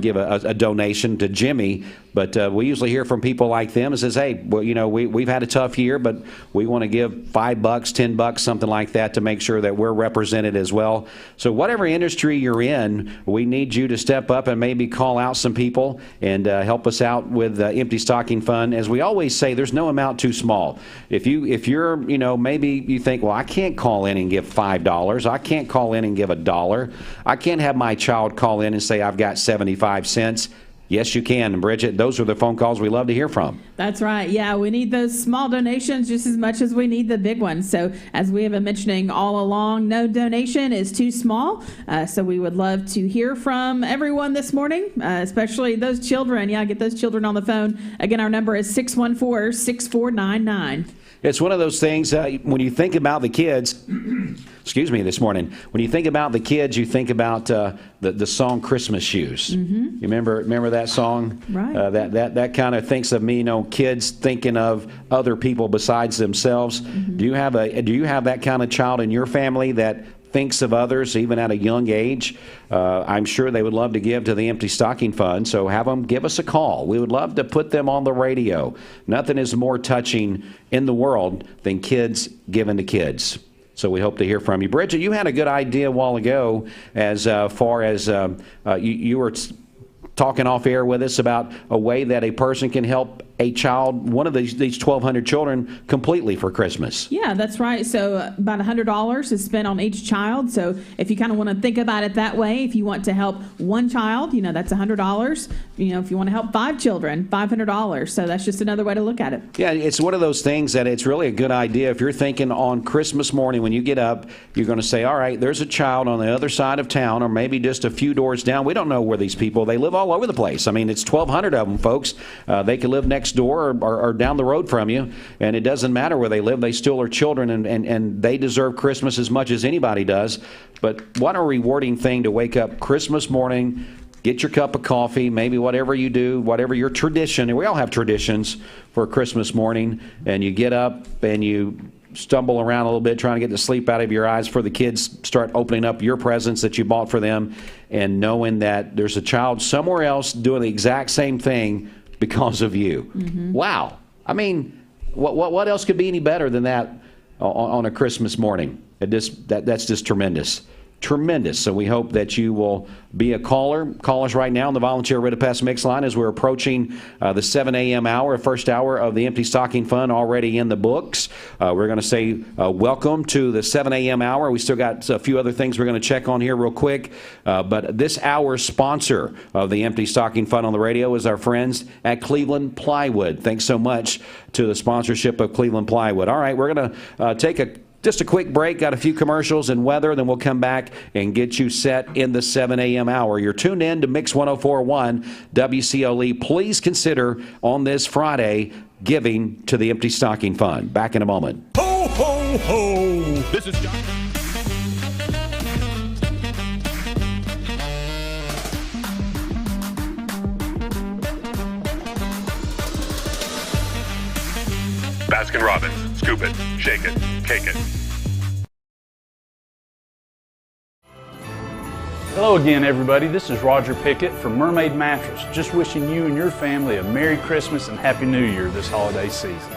give a donation to Jimmy. But we usually hear from people like them and says, hey, well, we've had a tough year, but we want to give $5, $10, something like that to make sure that we're represented as well. So whatever industry you're in, we need you to step up and maybe call out some people and help us out with the Empty Stocking Fund. As we always say, there's no amount too small. If you're, maybe you think, well, I can't call in and give $5. I can't call in and give $1. I can't have my child call in and say, I've got 75 cents. Yes, you can. And Bridget, those are the phone calls we love to hear from. That's right. Yeah, we need those small donations just as much as we need the big ones. So as we have been mentioning all along, no donation is too small. So we would love to hear from everyone this morning, especially those children. Yeah, get those children on the phone. Again, our number is 614-6499. It's one of those things, when you think about the kids, excuse me, this morning, when you think about the kids, you think about the song Christmas Shoes. You remember that song? Right. That kind of thinks of me, kids thinking of other people besides themselves. Do you have that kind of child in your family that thinks of others even at a young age? I'm sure they would love to give to the Empty Stocking Fund, so have them give us a call. We would love to put them on the radio. Nothing is more touching in the world than kids giving to kids. So we hope to hear from you. Bridget, you had a good idea a while ago as far as you were talking off air with us about a way that a person can help a child, one of these 1,200 children, completely for Christmas. Yeah, that's right. So about $100 is spent on each child. So if you kind of want to think about it that way, if you want to help one child, that's $100. If you want to help 5 children, $500. So that's just another way to look at it. Yeah, it's one of those things that it's really a good idea. If you're thinking on Christmas morning when you get up, you're going to say, all right, there's a child on the other side of town, or maybe just a few doors down. We don't know where these people, they live all over the place. I mean, it's 1,200 of them, folks. They could live next door or down the road from you, and it doesn't matter where they live. They still are children, and they deserve Christmas as much as anybody does. But what a rewarding thing to wake up Christmas morning, get your cup of coffee, maybe whatever you do, whatever your tradition, and we all have traditions for Christmas morning, and you get up and you stumble around a little bit trying to get the sleep out of your eyes before the kids start opening up your presents that you bought for them, and knowing that there's a child somewhere else doing the exact same thing because of you. Wow. I mean, what else could be any better than that on a Christmas morning? That's just tremendous. Tremendous. So we hope that you will be a caller. Call us right now on the Volunteer Writ of Pest Mix line as we're approaching the 7 a.m. hour, first hour of the Empty Stocking Fund already in the books. We're going to say welcome to the 7 a.m. hour. We still got a few other things we're going to check on here real quick. But this hour's sponsor of the Empty Stocking Fund on the radio is our friends at Cleveland Plywood. Thanks so much to the sponsorship of Cleveland Plywood. All right, we're going to take just a quick break, got a few commercials and weather, then we'll come back and get you set in the 7 a.m. hour. You're tuned in to Mix 104.1 WCOE. Please consider on this Friday giving to the Empty Stocking Fund. Back in a moment. Ho, ho, ho! This is John. Baskin-Robbins. Scoop it, shake it, cake it. Hello again, everybody. This is Roger Pickett from Mermaid Mattress. Just wishing you and your family a Merry Christmas and Happy New Year this holiday season.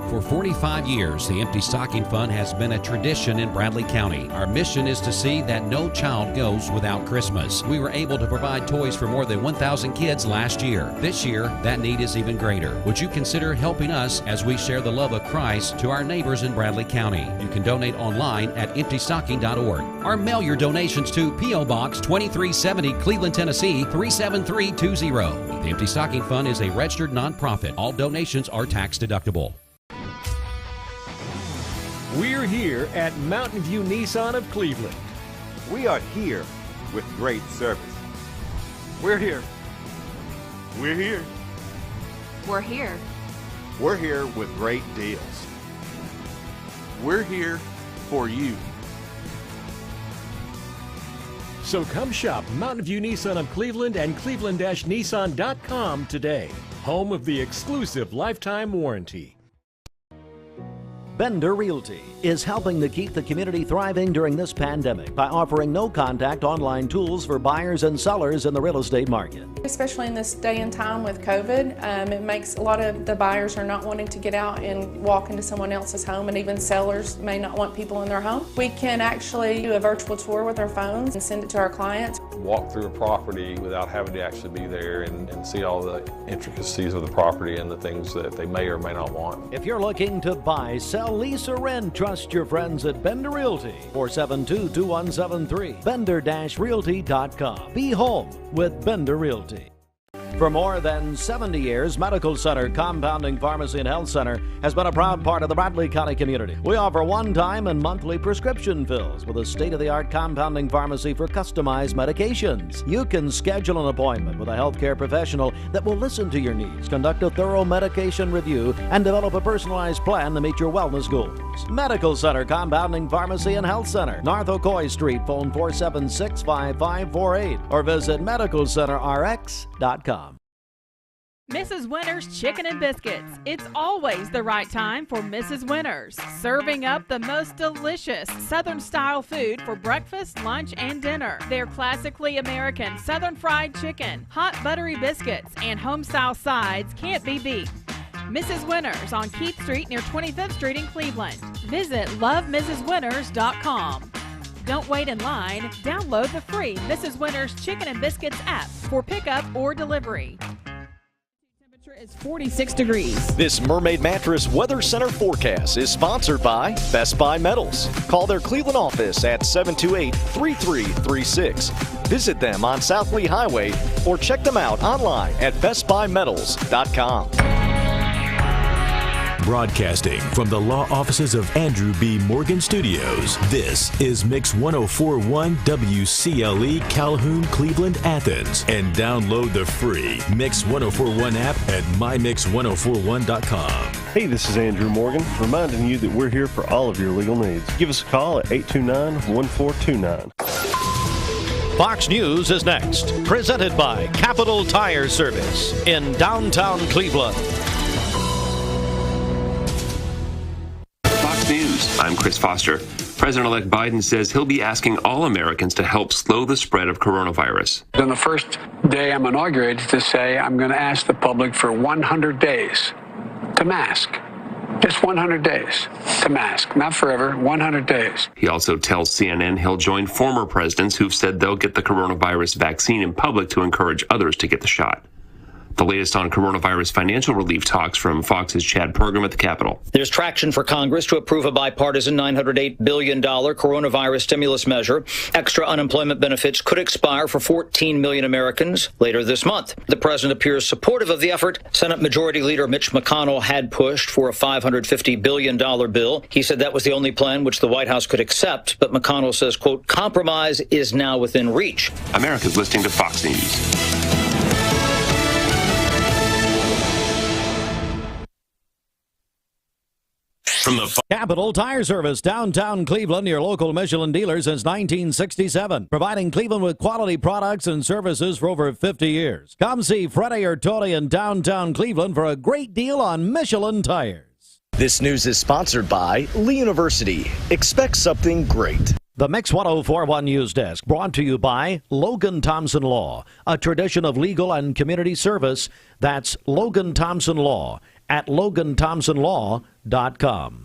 For 45 years, the Empty Stocking Fund has been a tradition in Bradley County. Our mission is to see that no child goes without Christmas. We were able to provide toys for more than 1,000 kids last year. This year, that need is even greater. Would you consider helping us as we share the love of Christ to our neighbors in Bradley County? You can donate online at emptystocking.org or mail your donations to P.O. Box 2370, Cleveland, Tennessee 37320. The Empty Stocking Fund is a registered nonprofit. All donations are tax deductible. We're here at Mountain View Nissan of Cleveland. We are here with great service. We're here. We're here. We're here. We're here with great deals. We're here for you. So come shop Mountain View Nissan of Cleveland and cleveland-nissan.com today. Home of the exclusive lifetime warranty. Bender Realty is helping to keep the community thriving during this pandemic by offering no-contact online tools for buyers and sellers in the real estate market. Especially in this day and time with COVID, it makes a lot of the buyers are not wanting to get out and walk into someone else's home, and even sellers may not want people in their home. We can actually do a virtual tour with our phones and send it to our clients. Walk through a property without having to actually be there and see all the intricacies of the property and the things that they may or may not want. If you're looking to buy, sell, lease, or rent, trust your friends at Bender Realty. 472-2173. Bender-realty.com. Be home with Bender Realty. For more than 70 years, Medical Center Compounding Pharmacy and Health Center has been a proud part of the Bradley County community. We offer one-time and monthly prescription fills with a state-of-the-art compounding pharmacy for customized medications. You can schedule an appointment with a healthcare professional that will listen to your needs, conduct a thorough medication review, and develop a personalized plan to meet your wellness goals. Medical Center Compounding Pharmacy and Health Center, North Ocoee Street, phone 476-5548, or visit medicalcenterrx.com. Mrs. Winter's Chicken and Biscuits. It's always the right time for Mrs. Winter's. Serving up the most delicious Southern-style food for breakfast, lunch, and dinner. Their classically American Southern fried chicken, hot buttery biscuits, and home-style sides can't be beat. Mrs. Winter's on Keith Street near 25th Street in Cleveland. Visit lovemrswinters.com. Don't wait in line. Download the free Mrs. Winter's Chicken and Biscuits app for pickup or delivery. Is 46 degrees. This Mermaid Mattress Weather Center forecast is sponsored by Best Buy Metals. Call their Cleveland office at 728-3336. Visit them on South Lee Highway or check them out online at bestbuymetals.com. Broadcasting from the law offices of Andrew B. Morgan Studios, this is Mix 104.1 WCLE Calhoun, Cleveland, Athens. And download the free Mix 104.1 app at mymix1041.com. Hey, this is Andrew Morgan, reminding you that we're here for all of your legal needs. Give us a call at 829-1429. Fox News is next, presented by Capital Tire Service in downtown Cleveland. News. I'm Chris Foster. President-elect Biden says he'll be asking all Americans to help slow the spread of coronavirus. On the first day I'm inaugurated to say I'm going to ask the public for 100 days to mask. Just 100 days to mask. Not forever, 100 days. He also tells CNN he'll join former presidents who've said they'll get the coronavirus vaccine in public to encourage others to get the shot. The latest on coronavirus financial relief talks from Fox's Chad Pergram at the Capitol. There's traction for Congress to approve a bipartisan $908 billion coronavirus stimulus measure. Extra unemployment benefits could expire for 14 million Americans later this month. The president appears supportive of the effort. Senate Majority Leader Mitch McConnell had pushed for a $550 billion bill. He said that was the only plan which the White House could accept, but McConnell says, quote, compromise is now within reach. America's listening to Fox News. From the Capital Tire Service, downtown Cleveland, your local Michelin dealer since 1967, providing Cleveland with quality products and services for over 50 years. Come see Freddie or Tony in downtown Cleveland for a great deal on Michelin tires. This news is sponsored by Lee University. Expect something great. The Mix 104.1 News Desk brought to you by Logan Thompson Law, a tradition of legal and community service. That's Logan Thompson Law at LoganThompsonLaw.com.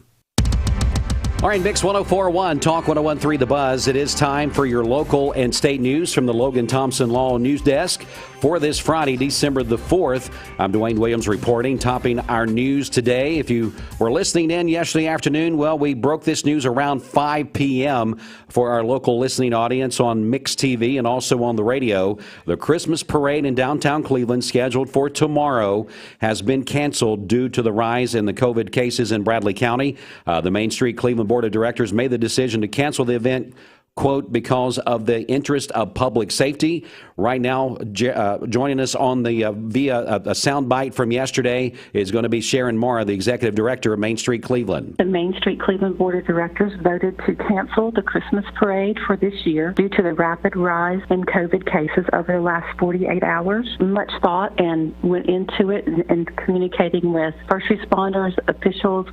All right, Mix 104.1, Talk 101.3 The Buzz. It is time for your local and state news from the Logan Thompson Law News Desk for this Friday, December the 4th. I'm Dwayne Williams reporting, topping our news today. If you were listening in yesterday afternoon, well, we broke this news around 5 p.m. for our local listening audience on Mix TV and also on the radio. The Christmas parade in downtown Cleveland, scheduled for tomorrow, has been canceled due to the rise in the COVID cases in Bradley County. The Main Street Cleveland Board of Directors made the decision to cancel the event, quote, because of the interest of public safety. Right now, joining us on the via a soundbite from yesterday is going to be Sharon Marr, the executive director of Main Street Cleveland. The Main Street Cleveland Board of Directors voted to cancel the Christmas parade for this year due to the rapid rise in COVID cases over the last 48 hours. Much thought and went into it and communicating with first responders, officials,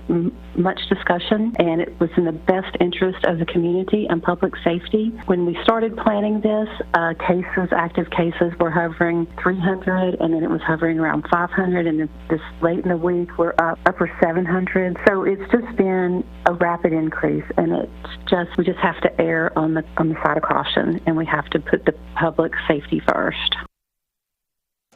much discussion, and it was in the best interest of the community and public safety. When we started planning this, active cases were hovering 300, and then it was hovering around 500, and this late in the week we're up upper 700. So it's just been a rapid increase, and we just have to err on the side of caution, and we have to put the public safety first.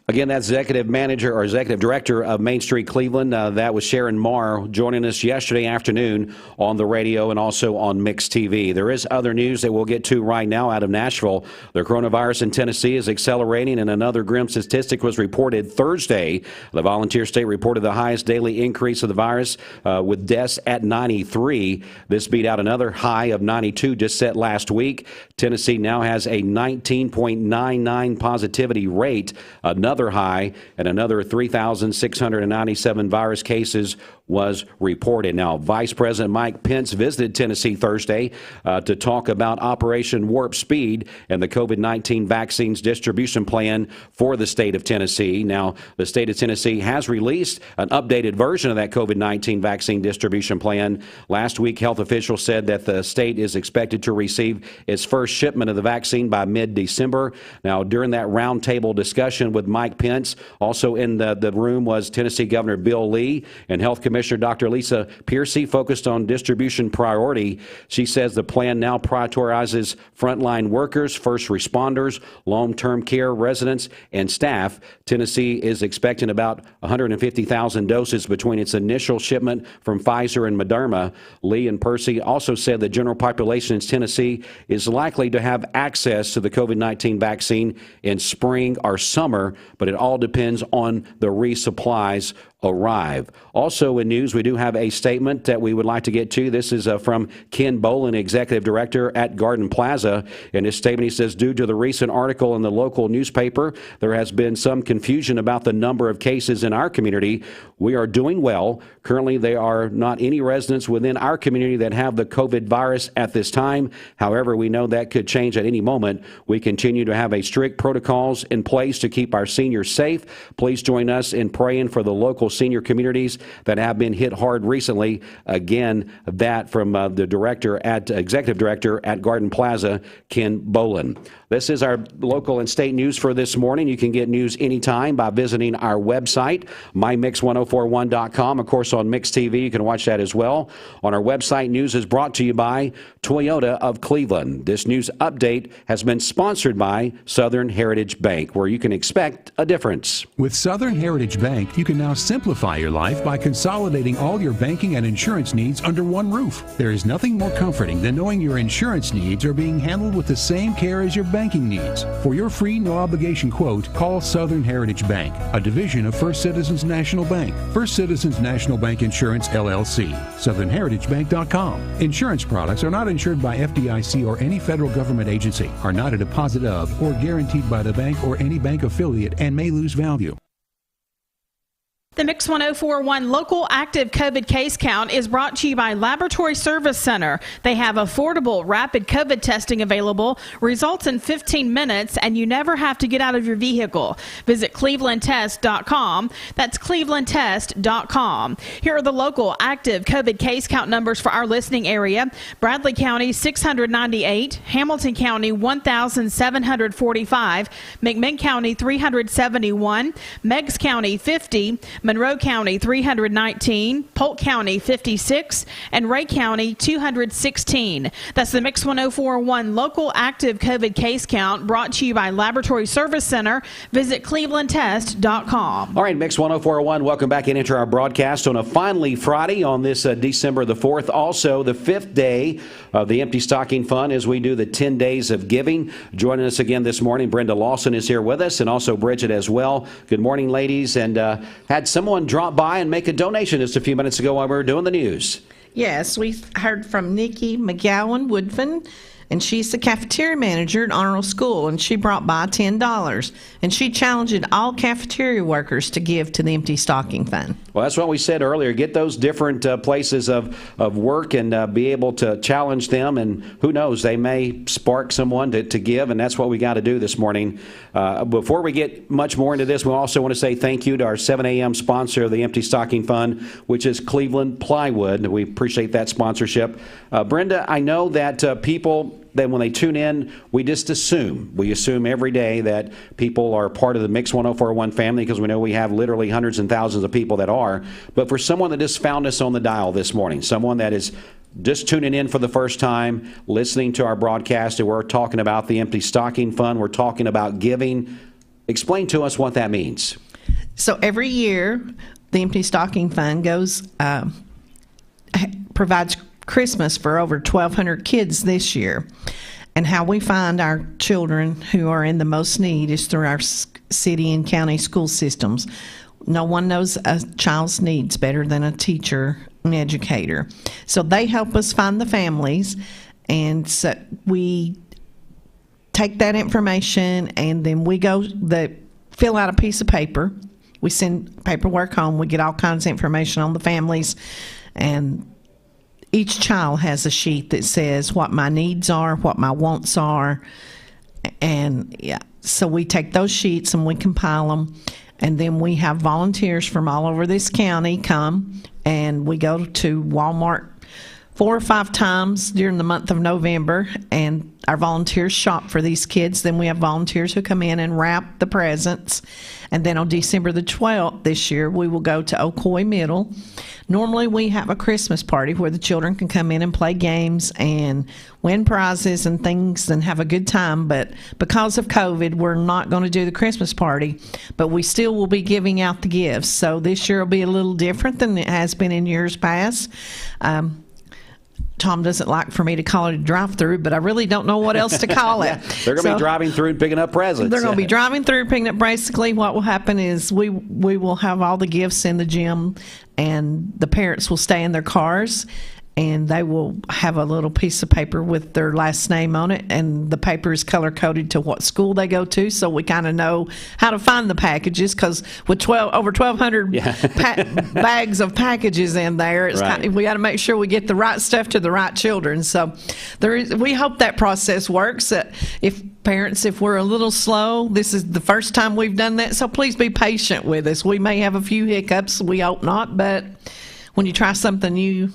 Again, that's executive director of Main Street Cleveland. That was Sharon Marr joining us yesterday afternoon on the radio and also on Mix TV. There is other news that we'll get to right now out of Nashville. The coronavirus in Tennessee is accelerating, and another grim statistic was reported Thursday. The Volunteer State reported the highest daily increase of the virus with deaths at 93. This beat out another high of 92 just set last week. Tennessee now has a 19.99 positivity rate. Another high, and another 3,697 virus cases was reported. Now, Vice President Mike Pence visited Tennessee Thursday to talk about Operation Warp Speed and the COVID-19 vaccines distribution plan for the state of Tennessee. Now, the state of Tennessee has released an updated version of that COVID-19 vaccine distribution plan. Last week, health officials said that the state is expected to receive its first shipment of the vaccine by mid-December. Now, during that roundtable discussion with Mike Pence, also in the room was Tennessee Governor Bill Lee and Health Commissioner Dr. Lisa Piercy, focused on distribution priority. She says the plan now prioritizes frontline workers, first responders, long-term care residents, and staff. Tennessee is expecting about 150,000 doses between its initial shipment from Pfizer and Moderna. Lee and Piercy also said the general population in Tennessee is likely to have access to the COVID-19 vaccine in spring or summer, but it all depends on the resupplies arrive. Also in news, we do have a statement that we would like to get to. This is from Ken Boland, Executive Director at Garden Plaza. In his statement, he says, due to the recent article in the local newspaper, there has been some confusion about the number of cases in our community. We are doing well. Currently, there are not any residents within our community that have the COVID virus at this time. However, we know that could change at any moment. We continue to have strict protocols in place to keep our seniors safe. Please join us in praying for the local senior communities that have been hit hard recently. Again, that from the executive director at Garden Plaza, Ken Boland. This is our local and state news for this morning. You can get news anytime by visiting our website, mymix1041.com. Of course, on Mix TV, you can watch that as well. On our website, news is brought to you by Toyota of Cleveland. This news update has been sponsored by Southern Heritage Bank, where you can expect a difference. With Southern Heritage Bank, you can now simplify your life by consolidating all your banking and insurance needs under one roof. There is nothing more comforting than knowing your insurance needs are being handled with the same care as your banking needs. For your free, no-obligation quote, call Southern Heritage Bank, a division of First Citizens National Bank. First Citizens National Bank Insurance, LLC. SouthernHeritageBank.com. Insurance products are not insured by FDIC or any federal government agency, are not a deposit of or guaranteed by the bank or any bank affiliate, and may lose value. The Mix 1041 local active COVID case count is brought to you by Laboratory Service Center. They have affordable, rapid COVID testing available, results in 15 minutes, and you never have to get out of your vehicle. Visit clevelandtest.com. That's clevelandtest.com. Here are the local active COVID case count numbers for our listening area. Bradley County, 698. Hamilton County, 1,745. McMinn County, 371. Meigs County, 50. Monroe County, 319, Polk County, 56, and Ray County, 216. That's the Mix 1041 local active COVID case count brought to you by Laboratory Service Center. Visit clevelandtest.com. All right, Mix 1041, welcome back into our broadcast on a finally Friday on this December the 4th. Also, the 5th day of the Empty Stocking Fund as we do the 10 days of giving. Joining us again this morning, Brenda Lawson is here with us, and also Bridget as well. Good morning, ladies, and had someone drop by and make a donation just a few minutes ago while we were doing the news. Yes, we heard from Nikki McGowan Woodfin. and she's the cafeteria manager at Arnold School, and she brought by $10, and she challenged all cafeteria workers to give to the Empty Stocking Fund. Well, that's what we said earlier. Get those different places of work and be able to challenge them, and who knows, they may spark someone to give, and that's what we got to do this morning. Before we get much more into this, we also want to say thank you to our 7 a.m. sponsor of the Empty Stocking Fund, which is Cleveland Plywood. We appreciate that sponsorship. Brenda, I know that people, that when they tune in, we assume every day that people are part of the Mix 1041 family, because we know we have literally hundreds and thousands of people that are. But for someone that just found us on the dial this morning, someone that is just tuning in for the first time, listening to our broadcast, and we're talking about the Empty Stocking Fund, we're talking about giving. Explain to us what that means. So every year, the Empty Stocking Fund provides Christmas for over 1,200 kids this year. And how we find our children who are in the most need is through our city and county school systems. No one knows a child's needs better than a teacher, an educator. So they help us find the families, and so we take that information, and then we fill out a piece of paper. We send paperwork home. We get all kinds of information on the families, and each child has a sheet that says what my needs are, what my wants are, and so we take those sheets and we compile them, and then we have volunteers from all over this county come, and we go to Walmart 4 or 5 times during the month of November, and our volunteers shop for these kids. Then we have volunteers who come in and wrap the presents. And then on December the 12th this year, we will go to Ocoee Middle. Normally we have a Christmas party where the children can come in and play games and win prizes and things and have a good time. But because of COVID, we're not going to do the Christmas party, but we still will be giving out the gifts. So this year will be a little different than it has been in years past. Tom doesn't like for me to call it a drive-through, but I really don't know what else to call it. They're going to be driving through and picking up presents. They're going to be driving through, picking up. Basically, what will happen is we will have all the gifts in the gym, and the parents will stay in their cars, and they will have a little piece of paper with their last name on it, and the paper is color-coded to what school they go to, so we kind of know how to find the packages, because with over 1,200 bags of packages in there, it's right. we got to make sure we get the right stuff to the right children. So we hope that process works. If we're a little slow, this is the first time we've done that, so please be patient with us. We may have a few hiccups. We hope not, but when you try something new,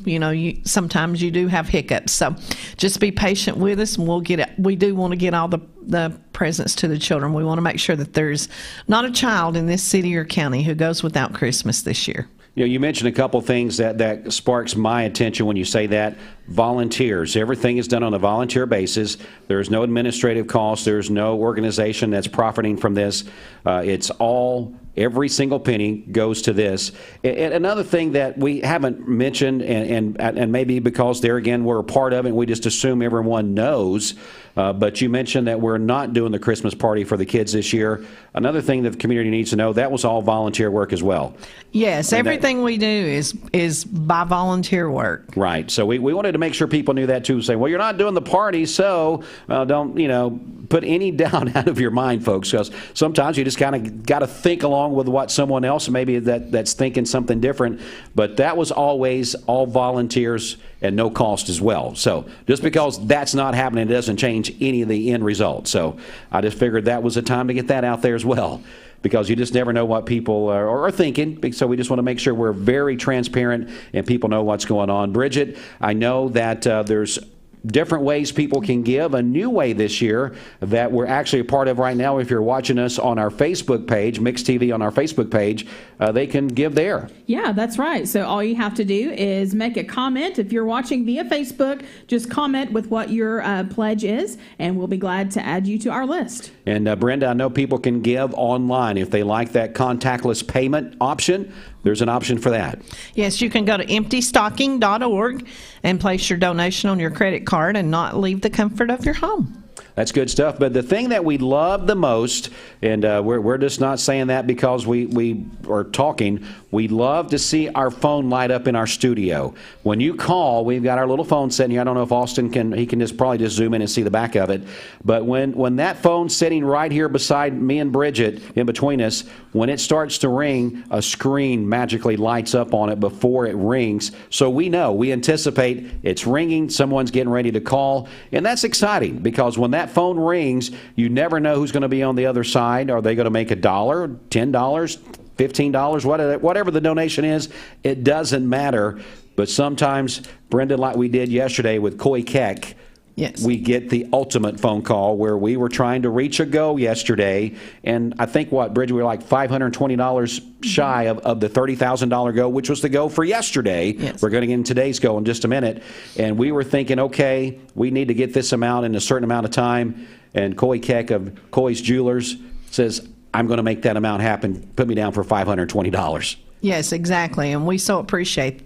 sometimes you do have hiccups. So just be patient with us, and we'll get it. We do want to get all the presents to the children. We want to make sure that there's not a child in this city or county who goes without Christmas this year. You mentioned a couple things that sparks my attention when you say that. Volunteers. Everything is done on a volunteer basis. There's no administrative cost. There's no organization that's profiting from this. It's all, every single penny goes to this. And another thing that we haven't mentioned, and maybe because there again we're a part of it and we just assume everyone knows, but you mentioned that we're not doing the Christmas party for the kids this year. Another thing that the community needs to know, that was all volunteer work as well. Yes, everything we do is by volunteer work. Right. So we wanted to make sure people knew that too. Say, well, you're not doing the party, so don't put any doubt out of your mind, folks, because sometimes you just kind of got to think along with what someone else maybe that's thinking something different. But that was always all volunteers and no cost as well. So just because that's not happening, it doesn't change any of the end result. So I just figured that was a time to get that out there as well, because you just never know what people are thinking. So we just want to make sure we're very transparent and people know what's going on. Bridget, I know that there's different ways people can give. A new way this year that we're actually a part of right now, if you're watching us on our Facebook page, Mix TV on our Facebook page, they can give there. Yeah, that's right. So all you have to do is make a comment. If you're watching via Facebook, just comment with what your pledge is, and we'll be glad to add you to our list. And Brenda, I know people can give online if they like that contactless payment option. There's an option for that. Yes, you can go to emptystocking.org and place your donation on your credit card and not leave the comfort of your home. That's good stuff. But the thing that we love the most, and we're just not saying that because we are talking, we love to see our phone light up in our studio. When you call, we've got our little phone sitting here. I don't know if Austin can probably just zoom in and see the back of it. But when that phone's sitting right here beside me and Bridget, in between us, when it starts to ring, a screen magically lights up on it before it rings. So we anticipate it's ringing, someone's getting ready to call. And that's exciting because when that phone rings, you never know who's going to be on the other side. Are they going to make $1, $10, $15, whatever the donation is? It doesn't matter. But sometimes, Brenda, like we did yesterday with Coy Keck, yes, we get the ultimate phone call where we were trying to reach a goal yesterday. And I think, Bridget, we were like $520 shy of the $30,000 goal, which was the goal for yesterday. Yes. We're going to get in today's goal in just a minute. And we were thinking, okay, we need to get this amount in a certain amount of time. And Coy Keck of Coy's Jewelers says, I'm going to make that amount happen. Put me down for $520. Yes, exactly. And we so appreciate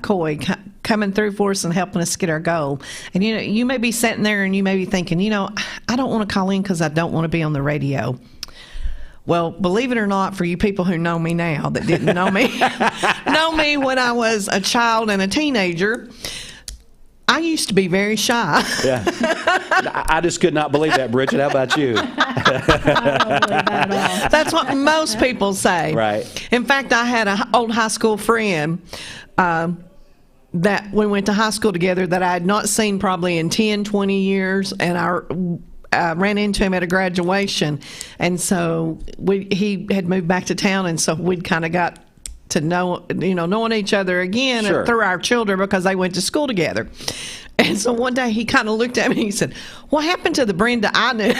Coy coming through for us and helping us get our goal. And you may be sitting there and you may be thinking, I don't want to call in because I don't want to be on the radio. Well, believe it or not, for you people who know me now that didn't know me, know me when I was a child and a teenager, I used to be very shy. Yeah, I just could not believe that, Bridget. How about you? I don't believe that at all. That's what most people say. Right. In fact, I had an old high school friend that we went to high school together that I had not seen probably in 10, 20 years, and I ran into him at a graduation. And so he had moved back to town, and so we'd kind of got to knowing each other again. Sure. Through our children because they went to school together. And so one day he kind of looked at me and he said, what happened to the Brenda I knew?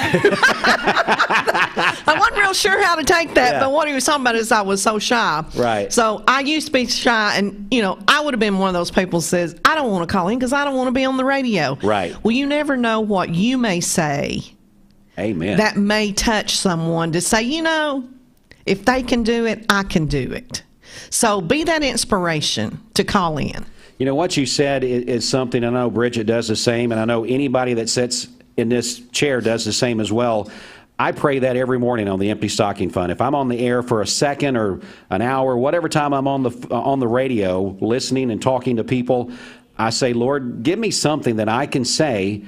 I wasn't real sure how to take that, but what he was talking about is I was so shy. Right. So I used to be shy, and, I would have been one of those people that says, I don't want to call in because I don't want to be on the radio. Right. Well, you never know what you may say. Amen. That may touch someone to say, if they can do it, I can do it. So be that inspiration to call in. What you said is something I know Bridget does the same, and I know anybody that sits in this chair does the same as well. I pray that every morning on the Empty Stocking Fund. If I'm on the air for a second or an hour, whatever time I'm on the radio listening and talking to people, I say, Lord, give me something that I can say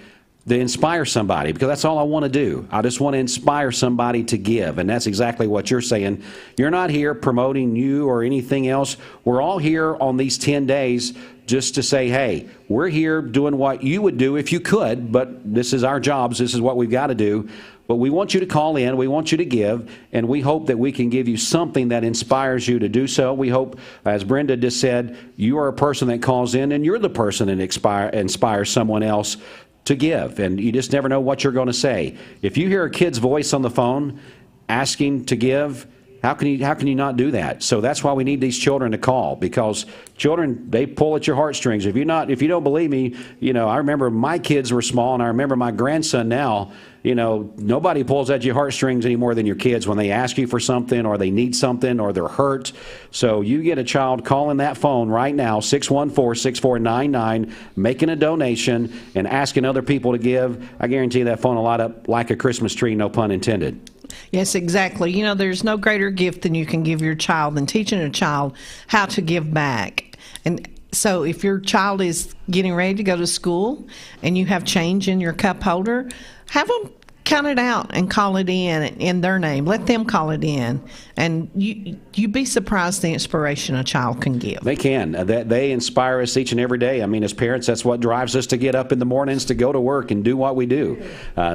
to inspire somebody, because that's all I want to do. I just want to inspire somebody to give, and that's exactly what you're saying. You're not here promoting you or anything else. We're all here on these 10 days just to say, hey, we're here doing what you would do if you could, but this is our jobs. This is what we've got to do. But we want you to call in. We want you to give, and we hope that we can give you something that inspires you to do so. We hope, as Brenda just said, you are a person that calls in, and you're the person that inspires someone else to give, and you just never know what you're going to say. If you hear a kid's voice on the phone asking to give, how can you not do that? So that's why we need these children to call, because children, they pull at your heartstrings. If you don't believe me, I remember my kids were small, and I remember my grandson now. Nobody pulls at your heartstrings any more than your kids when they ask you for something, or they need something, or they're hurt. So you get a child calling that phone right now, 614-6499, making a donation and asking other people to give. I guarantee that phone will light up like a Christmas tree, no pun intended. Yes, exactly. There's no greater gift than you can give your child than teaching a child how to give back. And so if your child is getting ready to go to school and you have change in your cup holder, have them count it out and call it in their name. Let them call it in. And you'd be surprised the inspiration a child can give. They can. They inspire us each and every day. I mean, as parents, that's what drives us to get up in the mornings to go to work and do what we do.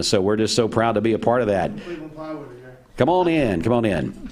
So we're just so proud to be a part of that. Come on in. Come on in.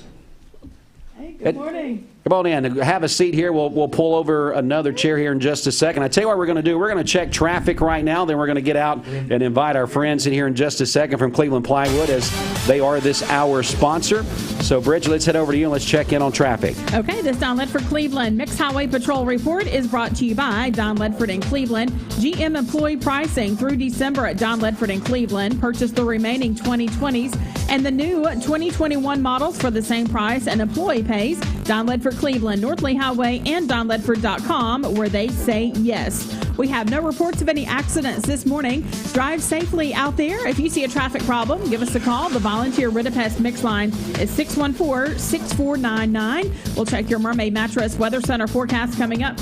Hey, good morning. Come on in. Have a seat here. We'll pull over another chair here in just a second. I tell you what we're going to do. We're going to check traffic right now. Then we're going to get out and invite our friends in here in just a second from Cleveland Plywood, as they are this hour's sponsor. So, Bridget, let's head over to you and let's check in on traffic. Okay, this Don Ledford Cleveland Mixed Highway Patrol report is brought to you by Don Ledford in Cleveland. GM employee pricing through December at Don Ledford in Cleveland. Purchase the remaining 2020s and the new 2021 models for the same price, and employee pays. Don Ledford Cleveland, North Lee Highway, and DonLedford.com, where they say yes. We have no reports of any accidents this morning. Drive safely out there. If you see a traffic problem, give us a call. The Volunteer Rid-A-Pest Mix line is 614-6499. We'll check your Mermaid Mattress Weather Center forecast coming up.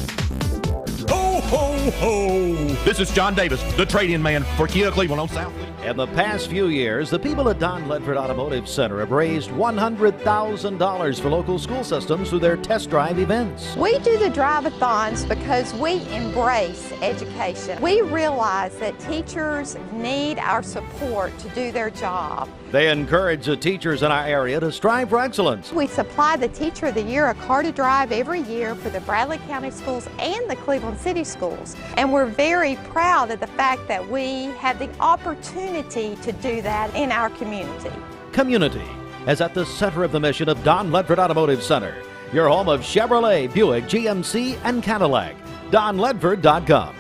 Ho, ho, ho! This is John Davis, the trade-in man for Kia Cleveland on South. In the past few years, the people at Don Ledford Automotive Center have raised $100,000 for local school systems through their test drive events. We do the drive-a-thons because we embrace education. We realize that teachers need our support to do their job. They encourage the teachers in our area to strive for excellence. We supply the Teacher of the Year a car to drive every year for the Bradley County Schools and the Cleveland City Schools. And we're very proud of the fact that we have the opportunity to do that in our community. Community is at the center of the mission of Don Ledford Automotive Center, your home of Chevrolet, Buick, GMC, and Cadillac. DonLedford.com.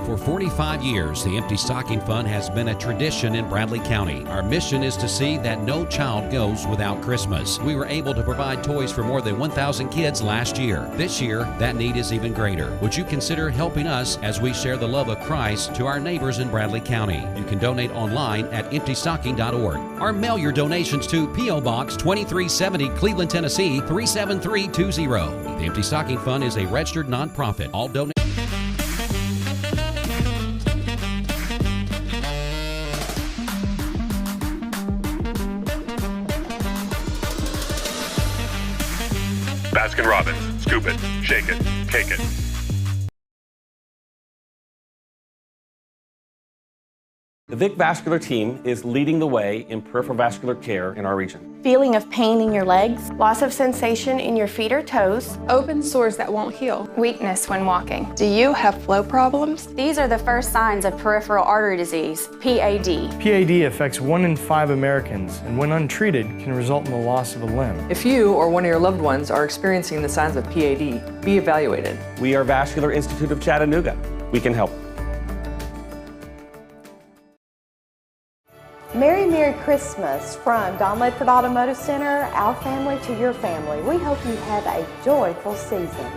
For 45 years, the Empty Stocking Fund has been a tradition in Bradley County. Our mission is to see that no child goes without Christmas. We were able to provide toys for more than 1,000 kids last year. This year, that need is even greater. Would you consider helping us as we share the love of Christ to our neighbors in Bradley County? You can donate online at emptystocking.org or mail your donations to P.O. Box 2370, Cleveland, Tennessee 37320. The Empty Stocking Fund is a registered nonprofit. All donations. Baskin-Robbins. Scoop it, shake it, cake it. The Vic Vascular team is leading the way in peripheral vascular care in our region. Feeling of pain in your legs, loss of sensation in your feet or toes, open sores that won't heal, weakness when walking. Do you have flow problems? These are the first signs of peripheral artery disease, PAD. PAD affects 1 in 5 Americans, and when untreated, can result in the loss of a limb. If you or one of your loved ones are experiencing the signs of PAD, be evaluated. We are Vascular Institute of Chattanooga. We can help. Merry, Merry Christmas from Don Ledford Automotive Center, our family to your family. We hope you have a joyful season.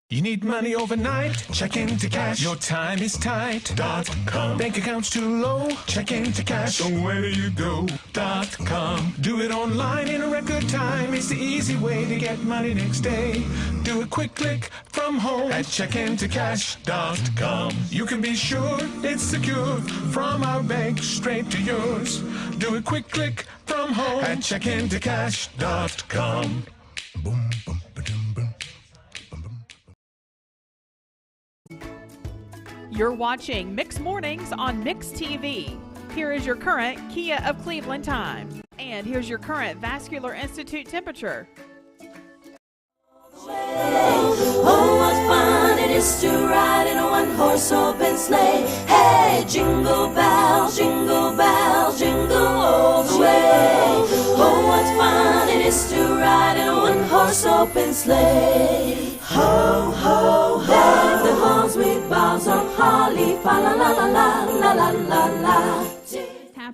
You need money overnight? Check into cash. Your time is tight. .com. Bank account's too low? Check into cash. So where do you go? .com. Do it online in a record time. It's the easy way to get money next day. Do a quick click from home at checkintocash.com. You can be sure it's secure from our bank straight to yours. Do a quick click from home at checkintocash.com. Boom, boom, ba-dum, boom. You're watching Mix Mornings on Mix TV. Here is your current Kia of Cleveland time. And here's your current Vascular Institute temperature. Oh, what fun it is to ride in a one-horse open sleigh. Hey, jingle bells, jingle bells, jingle all the way. Oh, what fun it is to ride in a one-horse open sleigh. Ho, ho, ho. Deck the halls with boughs of holly. Fa la la la la la la la la.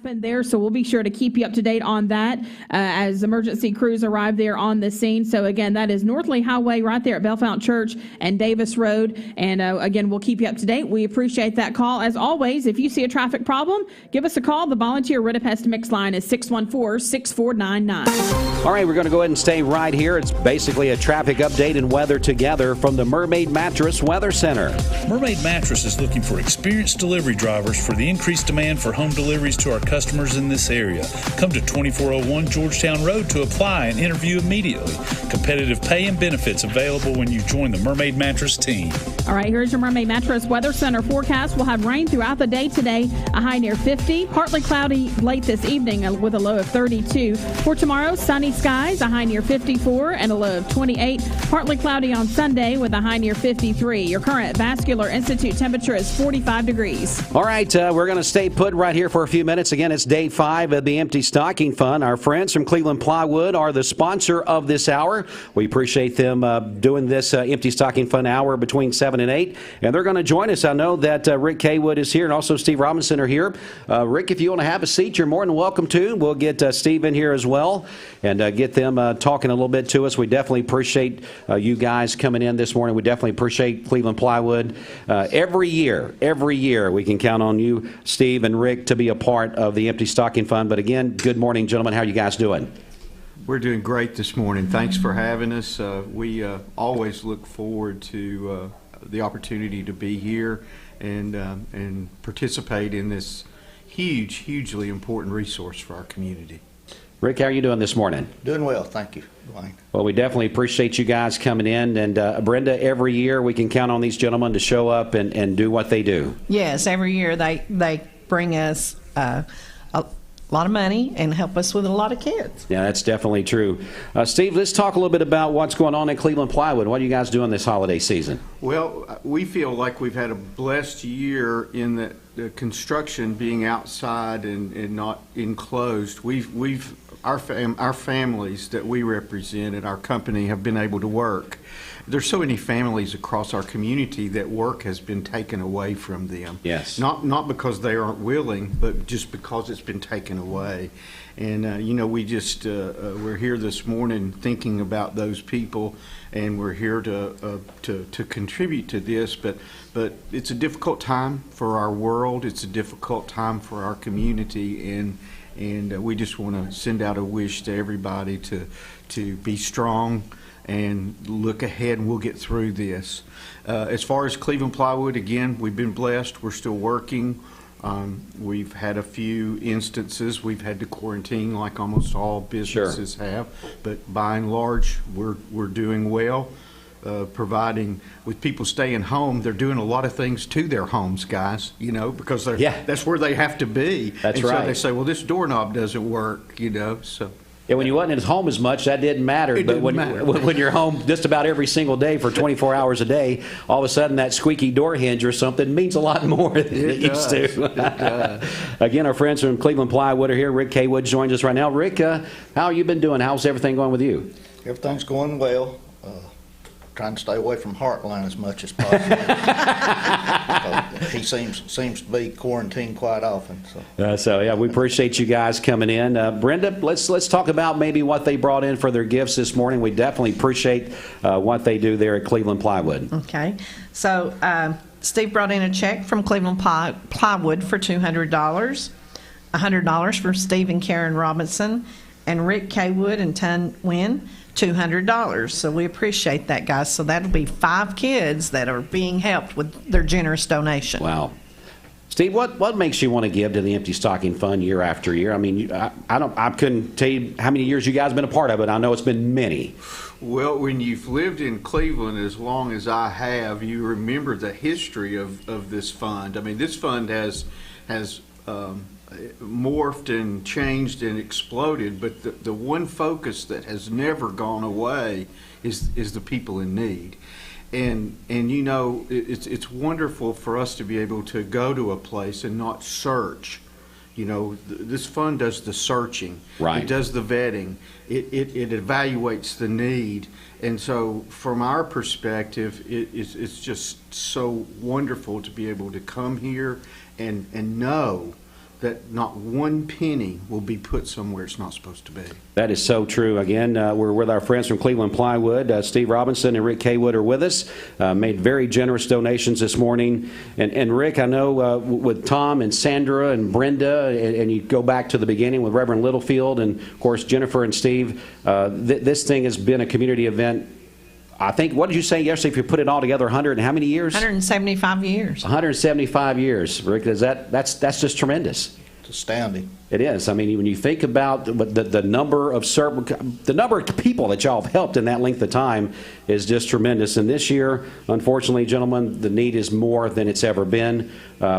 happened there, so we'll be sure to keep you up to date on that as emergency crews arrive there on the scene. So again, that is North Lee Highway right there at Bellfountain Church and Davis Road. And again, we'll keep you up to date. We appreciate that call. As always, if you see a traffic problem, give us a call. The volunteer Ridipest Mix line is 614-6499. All right, we're going to go ahead and stay right here. It's basically a traffic update and weather together from the Mermaid Mattress Weather Center. Mermaid Mattress is looking for experienced delivery drivers for the increased demand for home deliveries to our customers in this area. Come to 2401 Georgetown Road to apply and interview immediately. Competitive pay and benefits available when you join the Mermaid Mattress team. All right, here's your Mermaid Mattress Weather Center forecast. We'll have rain throughout the day today, a high near 50. Partly cloudy late this evening with a low of 32. For tomorrow, sunny skies, a high near 54 and a low of 28. Partly cloudy on Sunday with a high near 53. Your current Vascular Institute temperature is 45 degrees. All right, we're going to stay put right here for a few minutes. Again, it's day 5 of the Empty Stocking Fund. Our friends from Cleveland Plywood are the sponsor of this hour. We appreciate them doing this Empty Stocking Fund hour between 7 and 8. And they're going to join us. I know that Rick Kaywood is here and also Steve Robinson are here. Rick, if you want to have a seat, you're more than welcome to. We'll get Steve in here as well and get them talking a little bit to us. We definitely appreciate you guys coming in this morning. We definitely appreciate Cleveland Plywood. Every year, we can count on you, Steve and Rick, to be a part of the Empty Stocking Fund. But again, good morning, gentlemen. How are you guys doing? We're doing great this morning. Thanks for having us. We always look forward to the opportunity to be here and participate in this hugely important resource for our community. Rick, how are you doing this morning? Doing well, thank you, Dwayne. Well, we definitely appreciate you guys coming in. And Brenda, every year we can count on these gentlemen to show up and do what they do. Yes, every year they bring us a lot of money and help us with a lot of kids. Yeah, that's definitely true. Steve, let's talk a little bit about what's going on at Cleveland Plywood. What are you guys doing this holiday season? Well, we feel like we've had a blessed year in that the construction being outside and not enclosed. Our families that we represent at our company have been able to work. There's so many families across our community that work has been taken away from them. Yes. Not because they aren't willing, but just because it's been taken away. And we just we're here this morning thinking about those people, and we're here to contribute to this. But it's a difficult time for our world. It's a difficult time for our community, and we just want to send out a wish to everybody to be strong and look ahead, and we'll get through this. As far as Cleveland Plywood, again, we've been blessed. We're still working. We've had a few instances. We've had to quarantine like almost all businesses have, but by and large, we're doing well. Providing with people staying home, they're doing a lot of things to their homes, guys, because that's where they have to be. That's right. So they say, well, this doorknob doesn't work, so. Yeah, when you wasn't at home as much, that didn't matter. But when you're home just about every single day for 24 hours a day, all of a sudden that squeaky door hinge or something means a lot more than it used to. It does. Again, our friends from Cleveland Plywood are here. Rick Kaywood joins us right now. Rick, how have you been doing? How's everything going with you? Everything's going well. Trying to stay away from Heartline as much as possible. He seems to be quarantined quite often. So yeah, we appreciate you guys coming in. Brenda, let's talk about maybe what they brought in for their gifts this morning. We definitely appreciate what they do there at Cleveland Plywood. Okay, so Steve brought in a check from Cleveland Plywood for $200, $100 for Steve and Karen Robinson, and Rick Kaywood and Ton Wynn, $200. So we appreciate that, guys. So that'll be 5 kids that are being helped with their generous donation. Wow. Steve, what makes you want to give to the Empty Stocking Fund year after year? I mean, I couldn't tell you how many years you guys have been a part of it. I know it's been many. Well, when you've lived in Cleveland as long as I have, you remember the history of this fund. I mean, this fund has morphed and changed and exploded, but the one focus that has never gone away is the people in need. And it's wonderful for us to be able to go to a place and not search. This fund does the searching. Right. It does the vetting. It evaluates the need. And so from our perspective, it's just so wonderful to be able to come here and know that not one penny will be put somewhere it's not supposed to be. That is so true. Again, we're with our friends from Cleveland Plywood. Steve Robinson and Rick Haywood are with us. Made very generous donations this morning. And Rick, I know with Tom and Sandra and Brenda, and you go back to the beginning with Reverend Littlefield and, of course, Jennifer and Steve, this thing has been a community event. I think, what did you say yesterday, if you put it all together, 100 and how many years? 175 years. 175 years. Rick, that's just tremendous. It's astounding. It is. I mean, when you think about the number of people that y'all have helped in that length of time is just tremendous. And this year, unfortunately, gentlemen, the need is more than it's ever been.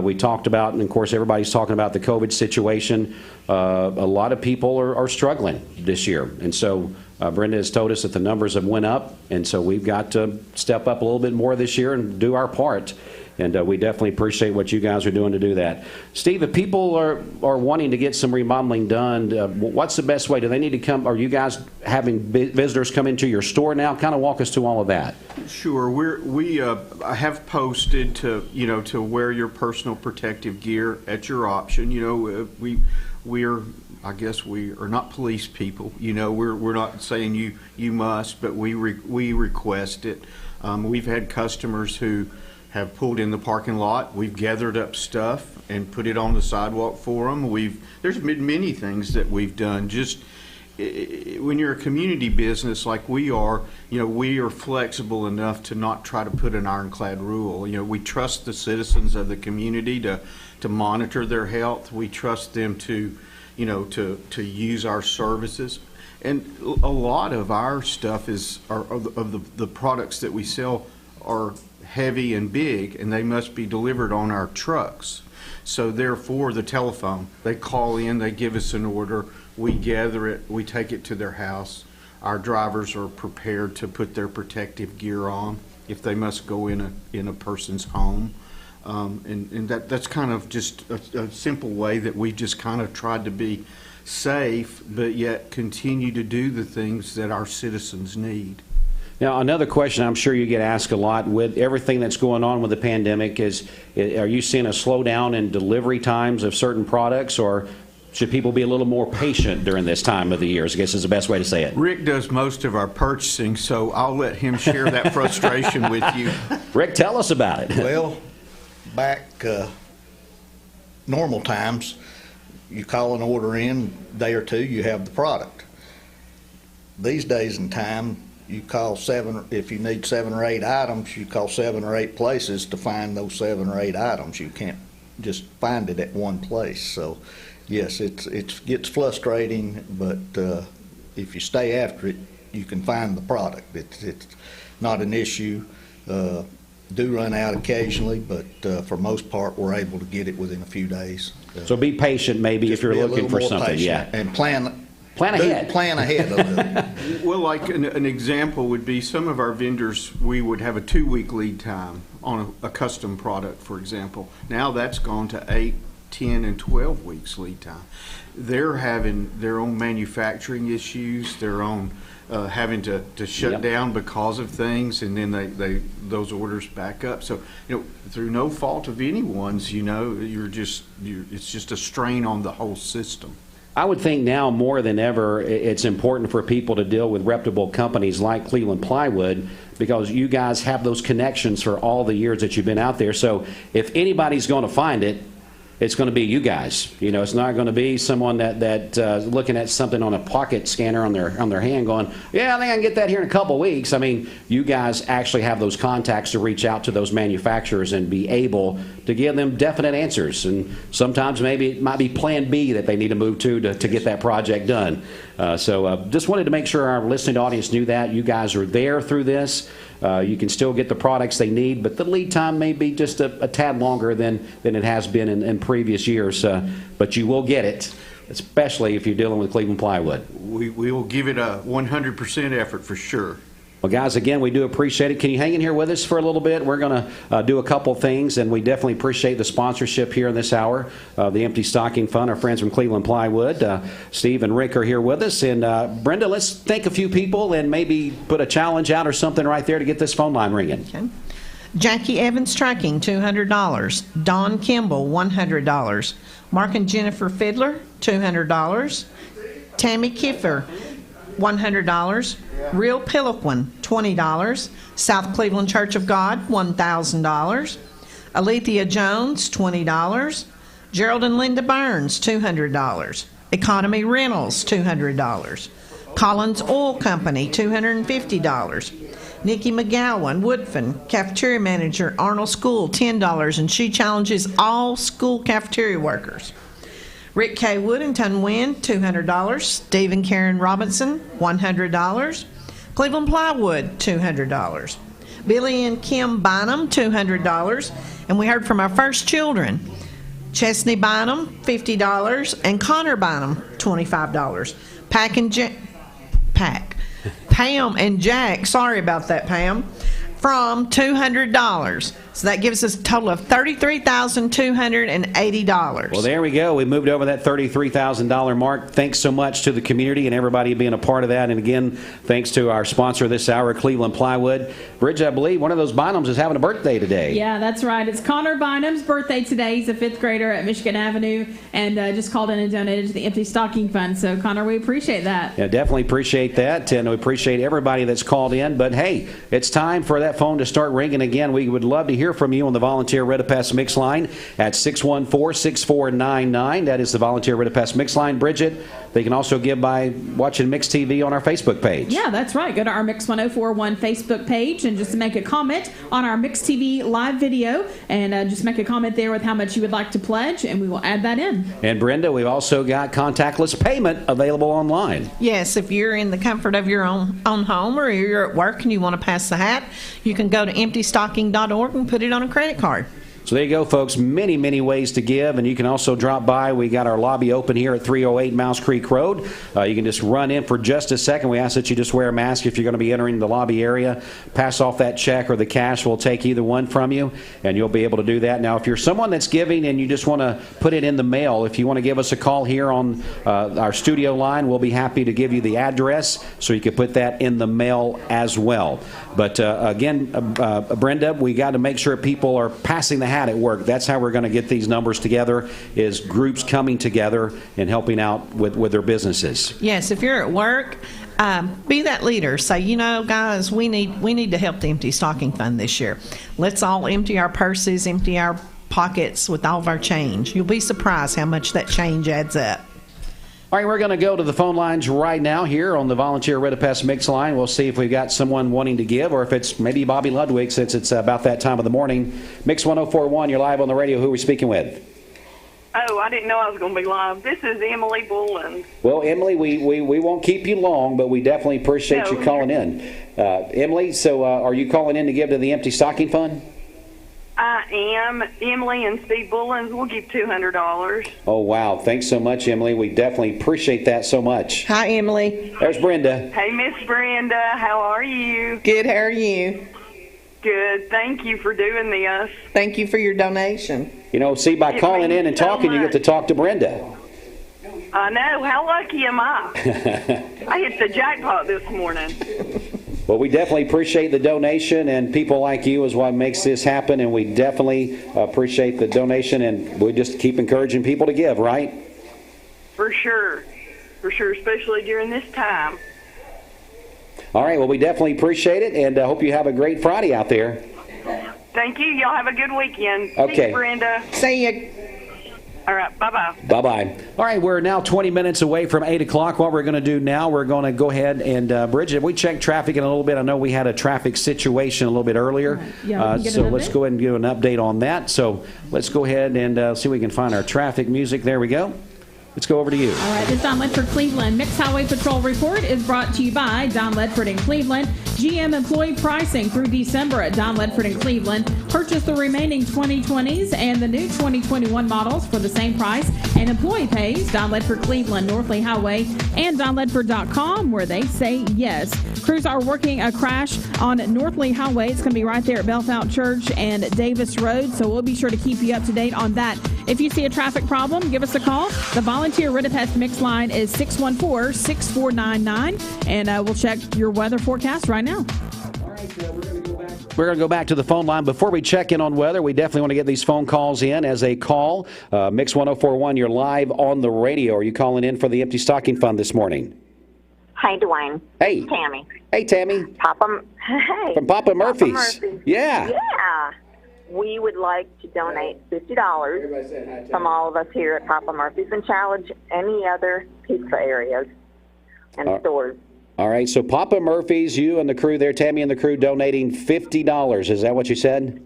We talked about, and of course, everybody's talking about the COVID situation. A lot of people are struggling this year. And so Brenda has told us that the numbers have went up. And so we've got to step up a little bit more this year and do our part. And we definitely appreciate what you guys are doing to do that. Steve, if people are wanting to get some remodeling done, what's the best way? Do they need to come? Are you guys having visitors come into your store now? Kind of walk us through all of that. Sure. We have posted to wear your personal protective gear at your option. We're I guess we are not police people. We're not saying you must, but we request it. We've had customers who have pulled in the parking lot. We've gathered up stuff and put it on the sidewalk for them. There's been many things that we've done. Just when you're a community business like we are flexible enough to not try to put an ironclad rule. We trust the citizens of the community to monitor their health. We trust them to use our services. And a lot of our stuff of the products that we sell are heavy and big, and they must be delivered on our trucks. So therefore, the telephone, they call in, they give us an order, we gather it, we take it to their house. Our drivers are prepared to put their protective gear on if they must go in a person's home. And that's kind of just a simple way that we just kind of tried to be safe, but yet continue to do the things that our citizens need. Now, another question I'm sure you get asked a lot with everything that's going on with the pandemic is, are you seeing a slowdown in delivery times of certain products, or should people be a little more patient during this time of the year, I guess is the best way to say it? Rick does most of our purchasing, so I'll let him share that frustration with you. Rick, tell us about it. Well, back normal times, you call an order in, a day or two, you have the product. These days and time, you call if you need 7 or 8 items, you call 7 or 8 places to find those 7 or 8 items. You can't just find it at one place. So, yes, it gets frustrating, but if you stay after it, you can find the product. It's not an issue. Do run out occasionally, but for most part, we're able to get it within a few days. So be patient, maybe, if you're looking for something. Yeah, and plan ahead. Plan ahead a little. Well, like an example would be some of our vendors, we would have a 2-week lead time on a custom product, for example. Now that's gone to 8, 10, and 12 weeks lead time. They're having their own manufacturing issues, their own having to shut down because of things, and then those orders back up. So through no fault of anyone's, it's just a strain on the whole system. I would think now more than ever it's important for people to deal with reputable companies like Cleveland Plywood, because you guys have those connections for all the years that you've been out there. So if anybody's going to find it, it's going to be you guys. It's not going to be someone that looking at something on a pocket scanner on their hand going, yeah, I think I can get that here in a couple of weeks. I mean, you guys actually have those contacts to reach out to those manufacturers and be able to give them definite answers. And sometimes maybe it might be plan B that they need to move to get that project done. So just wanted to make sure our listening audience knew that. You guys are there through this. You can still get the products they need, but the lead time may be just a tad longer than it has been in previous years. But you will get it, especially if you're dealing with Cleveland Plywood. We will give it a 100% effort for sure. Well, guys, again, we do appreciate it. Can you hang in here with us for a little bit? We're going to do a couple things, and we definitely appreciate the sponsorship here in this hour of the Empty Stocking Fund. Our friends from Cleveland Plywood, Steve and Rick, are here with us. And Brenda, let's thank a few people and maybe put a challenge out or something right there to get this phone line ringing. Okay. Jackie Evans Trucking, $200. Don Kimball, $100. Mark and Jennifer Fiddler, $200. Tammy Kiffer, $100. Real Pilloquin, $20. South Cleveland Church of God, $1,000. Alethea Jones, $20. Gerald and Linda Burns, $200. Economy Rentals, $200. Collins Oil Company, $250. Nikki McGowan, Woodfin, Cafeteria Manager, Arnold School, $10, and she challenges all school cafeteria workers. Rick K. Wood and Tunwin, $200. Steve and Karen Robinson, $100. Cleveland Plywood, $200. Billy and Kim Bynum, $200. And we heard from our first children. Chesney Bynum, $50, and Connor Bynum, $25. Pam and Jack, sorry about that, Pam, from $200. So that gives us a total of $33,280. Well, there we go. We moved over that $33,000 mark. Thanks so much to the community and everybody being a part of that. And again, thanks to our sponsor this hour, Cleveland Plywood. Bridget, I believe one of those Bynums is having a birthday today. Yeah, that's right. It's Connor Bynum's birthday today. He's a 5th grader at Michigan Avenue and just called in and donated to the Empty Stocking Fund. So, Connor, we appreciate that. Yeah, definitely appreciate that. And we appreciate everybody that's called in. But, hey, it's time for that phone to start ringing again. We would love to hear from you on the Volunteer Redapass Mix line at 614-6499. That is the Volunteer Redapass Mix line. Bridget, they can also give by watching Mix TV on our Facebook page. Yeah, that's right. Go to our Mix 1041 Facebook page and just make a comment on our Mix TV live video and just make a comment there with how much you would like to pledge, and we will add that in. And Brenda, we've also got contactless payment available online. Yes, if you're in the comfort of your own home or you're at work and you want to pass the hat, you can go to emptystocking.org and put it on a credit card. So there you go, folks. Many, many ways to give, and you can also drop by. We got our lobby open here at 308 Mouse Creek Road. You can just run in for just a second. We ask that you just wear a mask if you're going to be entering the lobby area. Pass off that check or the cash. We'll take either one from you, and you'll be able to do that. Now, if you're someone that's giving and you just want to put it in the mail, if you want to give us a call here on our studio line, we'll be happy to give you the address so you can put that in the mail as well. But again, Brenda, we got to make sure people are passing the hat at work. That's how we're going to get these numbers together, is groups coming together and helping out with their businesses. Yes, if you're at work, be that leader. Say, you know, guys, we need to help the Empty Stocking Fund this year. Let's all empty our purses, empty our pockets with all of our change. You'll be surprised how much that change adds up. All right, we're going to go to the phone lines right now here on the Volunteer Redapass Mix line. We'll see if we've got someone wanting to give or if it's maybe Bobby Ludwig, since it's about that time of the morning. Mix 1041, you're live on the radio. Who are we speaking with? Oh, I didn't know I was going to be live. This is Emily Bullen. Well, Emily, we won't keep you long, but we definitely appreciate you calling in. Emily, so are you calling in to give to the Empty Stocking Fund? I am. Emily and Steve Bullens will give $200. Oh, wow. Thanks so much, Emily. We definitely appreciate that so much. Hi, Emily. There's Brenda. Hey, Miss Brenda. How are you? Good. How are you? Good. Thank you for doing this. Thank you for your donation. You know, see, by calling in and talking, you get to talk to Brenda. I know. How lucky am I? I hit the jackpot this morning. Well, we definitely appreciate the donation, and people like you is what makes this happen, and we definitely appreciate the donation, and we just keep encouraging people to give, right? For sure, especially during this time. All right, well, we definitely appreciate it, and hope you have a great Friday out there. Thank you. Y'all have a good weekend. Okay. See you, Brenda. See you. All right, bye-bye. Bye-bye. All right, we're now 20 minutes away from 8 o'clock. What we're going to do now, we're going to go ahead and, Bridget, we checked traffic in a little bit. I know we had a traffic situation a little bit earlier. Right. Yeah, so let's go ahead and give an update on that. So let's go ahead and see if we can find our traffic music. There we go. Let's go over to you. All right, this Don Ledford Cleveland Mixed Highway Patrol Report is brought to you by Don Ledford in Cleveland. GM employee pricing through December at Don Ledford in Cleveland. Purchase the remaining 2020s and the new 2021 models for the same price. And employee pays Don Ledford Cleveland, Northley Highway, and DonLedford.com, where they say yes. Crews are working a crash on Northley Highway. It's going to be right there at Bellefonte Church and Davis Road, so we'll be sure to keep you up to date on that. If you see a traffic problem, give us a call. The Volunteer Redapass Mix line is 614-6499, and we'll check your weather forecast right now. All right, we're going to go back. We're going to go back to the phone line. Before we check in on weather, we definitely want to get these phone calls in as a call. Mix 1041, you're live on the radio. Are you calling in for the Empty Stocking Fund this morning? Hi, Dwayne. Hey. Tammy. Hey, Tammy. Hey. From Papa Murphy's. Papa Murphy's. Yeah. Yeah. We would like to donate $50 from all of us here at Papa Murphy's and challenge any other pizza areas and stores. All right, so Papa Murphy's, you and the crew there, Tammy and the crew, donating $50. Is that what you said?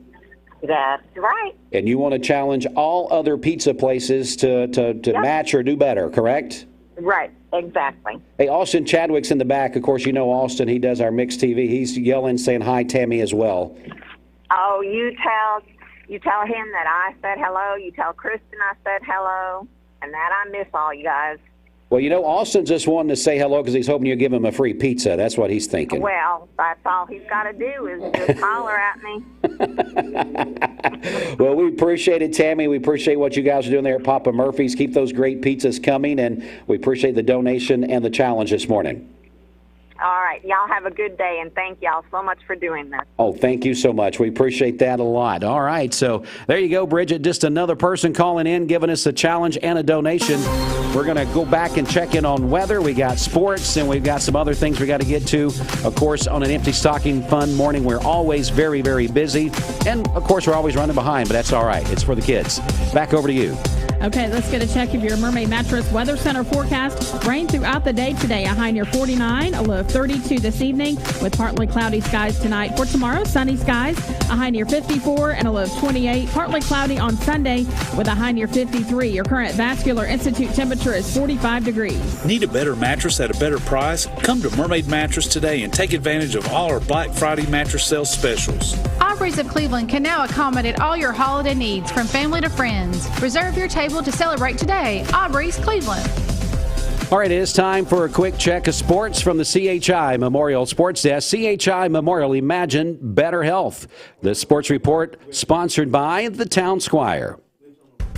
That's right. And you want to challenge all other pizza places to match or do better, correct? Right, exactly. Hey, Austin Chadwick's in the back. Of course, you know Austin. He does our Mix TV. He's yelling, saying hi, Tammy, as well. Oh, you tell him that I said hello. You tell Kristen I said hello, and that I miss all you guys. Well, you know, Austin just wanted to say hello because he's hoping you give him a free pizza. That's what he's thinking. Well, that's all he's got to do is just holler at me. Well, we appreciate it, Tammy. We appreciate what you guys are doing there at Papa Murphy's. Keep those great pizzas coming, and we appreciate the donation and the challenge this morning. All right. Y'all have a good day, and thank y'all so much for doing this. Oh, thank you so much. We appreciate that a lot. All right, so there you go, Bridget. Just another person calling in, giving us a challenge and a donation. We're going to go back and check in on weather. We got sports, and we've got some other things we got to get to. Of course, on an Empty Stocking Fund morning, we're always very, very busy. And, of course, we're always running behind, but that's all right. It's for the kids. Back over to you. Okay, let's get a check of your Mermaid Mattress Weather Center forecast. Rain throughout the day today, a high near 49, a low of 32 this evening with partly cloudy skies tonight. For tomorrow, sunny skies, a high near 54 and a low of 28. Partly cloudy on Sunday with a high near 53. Your current Vascular Institute temperature is 45 degrees. Need a better mattress at a better price? Come to Mermaid Mattress today and take advantage of all our Black Friday mattress sales specials. Aubrey's of Cleveland can now accommodate all your holiday needs from family to friends. Reserve your table to celebrate today. Aubrey's Cleveland. All right, it is time for a quick check of sports from the CHI Memorial Sports Desk. CHI Memorial, imagine better health. The sports report sponsored by the Town Squire.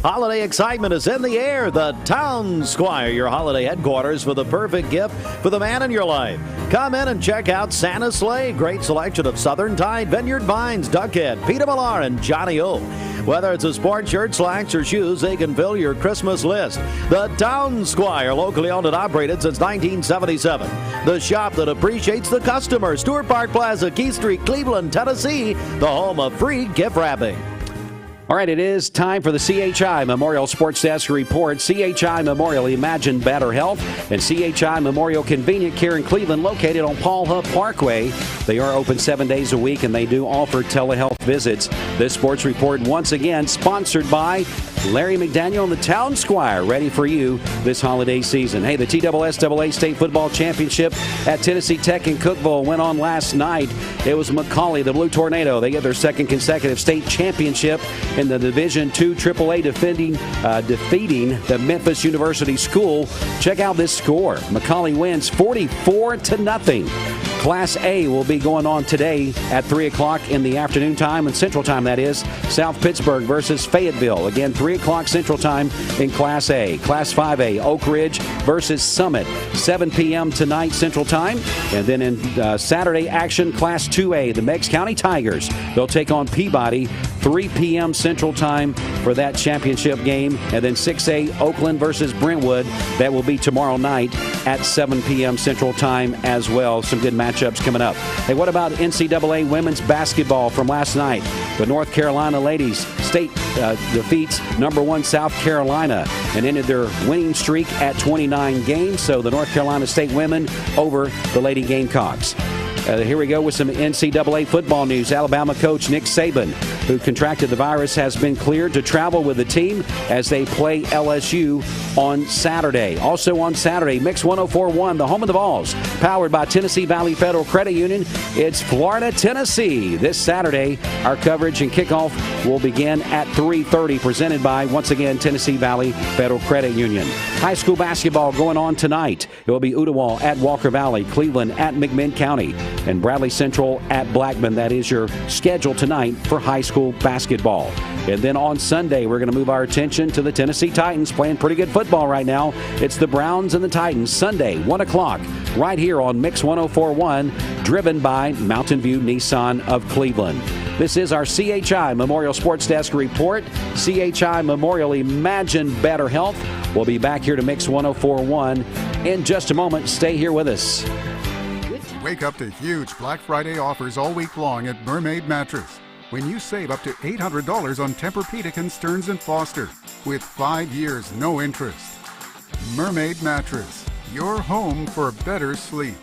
Holiday excitement is in the air. The Town Squire, your holiday headquarters for the perfect gift for the man in your life. Come in and check out Santa's Sleigh. Great selection of Southern Tide, Vineyard Vines, Duckhead, Peter Millar, and Johnny O. Whether it's a sport shirt, slacks, or shoes, they can fill your Christmas list. The Town Squire, locally owned and operated since 1977. The shop that appreciates the customer. Stewart Park Plaza, Key Street, Cleveland, Tennessee, the home of free gift wrapping. All right, it is time for the CHI Memorial Sports Desk report. CHI Memorial, imagine better health. And CHI Memorial Convenient Care in Cleveland, located on Paul Huff Parkway. They are open 7 days a week, and they do offer telehealth visits. This sports report, once again, sponsored by Larry McDaniel and the Town Squire, ready for you this holiday season. Hey, the TSSAA State Football Championship at Tennessee Tech in Cookeville went on last night. It was McCallie, the Blue Tornado. They get their second consecutive state championship in the Division II AAA, defeating the Memphis University School. Check out this score. McCallie wins 44-0. Class A will be going on today at 3 o'clock in the afternoon time, and Central Time, that is. South Pittsburgh versus Fayetteville. Again, 3 o'clock Central Time in Class A. Class 5A, Oak Ridge versus Summit. 7 p.m. tonight Central Time. And then in Saturday action, Class 2A, the Meigs County Tigers. They'll take on Peabody, 3 p.m. Central Time for that championship game. And then 6A, Oakland versus Brentwood. That will be tomorrow night at 7 p.m. Central Time as well. Some good matchups coming up. Hey, what about NCAA women's basketball from last night? The North Carolina ladies state defeats number 1 South Carolina and ended their winning streak at 29 games. So the North Carolina State women over the Lady Gamecocks. Here we go with some NCAA football news. Alabama coach Nick Saban, who contracted the virus, has been cleared to travel with the team as they play LSU on Saturday. Also on Saturday, Mix 1041, the home of the Vols, powered by Tennessee Valley Federal Credit Union. It's Florida, Tennessee. This Saturday, our coverage and kickoff will begin at 3:30, presented by, once again, Tennessee Valley Federal Credit Union. High school basketball going on tonight. It will be Ooltewah at Walker Valley, Cleveland at McMinn County, and Bradley Central at Blackman. That is your schedule tonight for high school school basketball. And then on Sunday, we're going to move our attention to the Tennessee Titans playing pretty good football right now. It's the Browns and the Titans, Sunday, 1 o'clock, right here on Mix 104.1, driven by Mountain View Nissan of Cleveland. This is our CHI Memorial Sports Desk report. CHI Memorial, imagine better health. We'll be back here to Mix 104.1 in just a moment. Stay here with us. Wake up to huge Black Friday offers all week long at Mermaid Mattress. When you save up to $800 on Tempur-Pedic and Stearns & Foster with 5 years, no interest. Mermaid Mattress, your home for better sleep.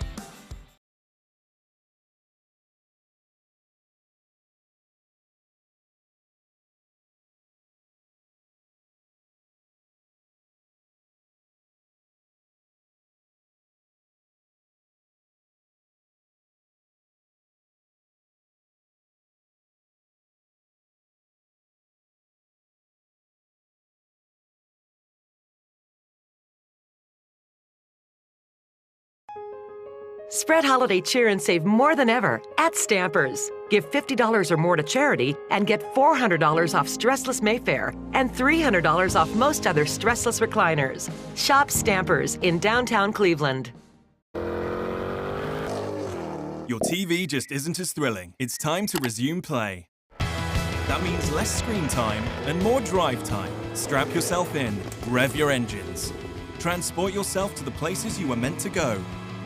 Spread holiday cheer and save more than ever at Stampers. Give $50 or more to charity and get $400 off Stressless Mayfair and $300 off most other Stressless recliners. Shop Stampers in downtown Cleveland. Your TV just isn't as thrilling. It's time to resume play. That means less screen time and more drive time. Strap yourself in, rev your engines. Transport yourself to the places you were meant to go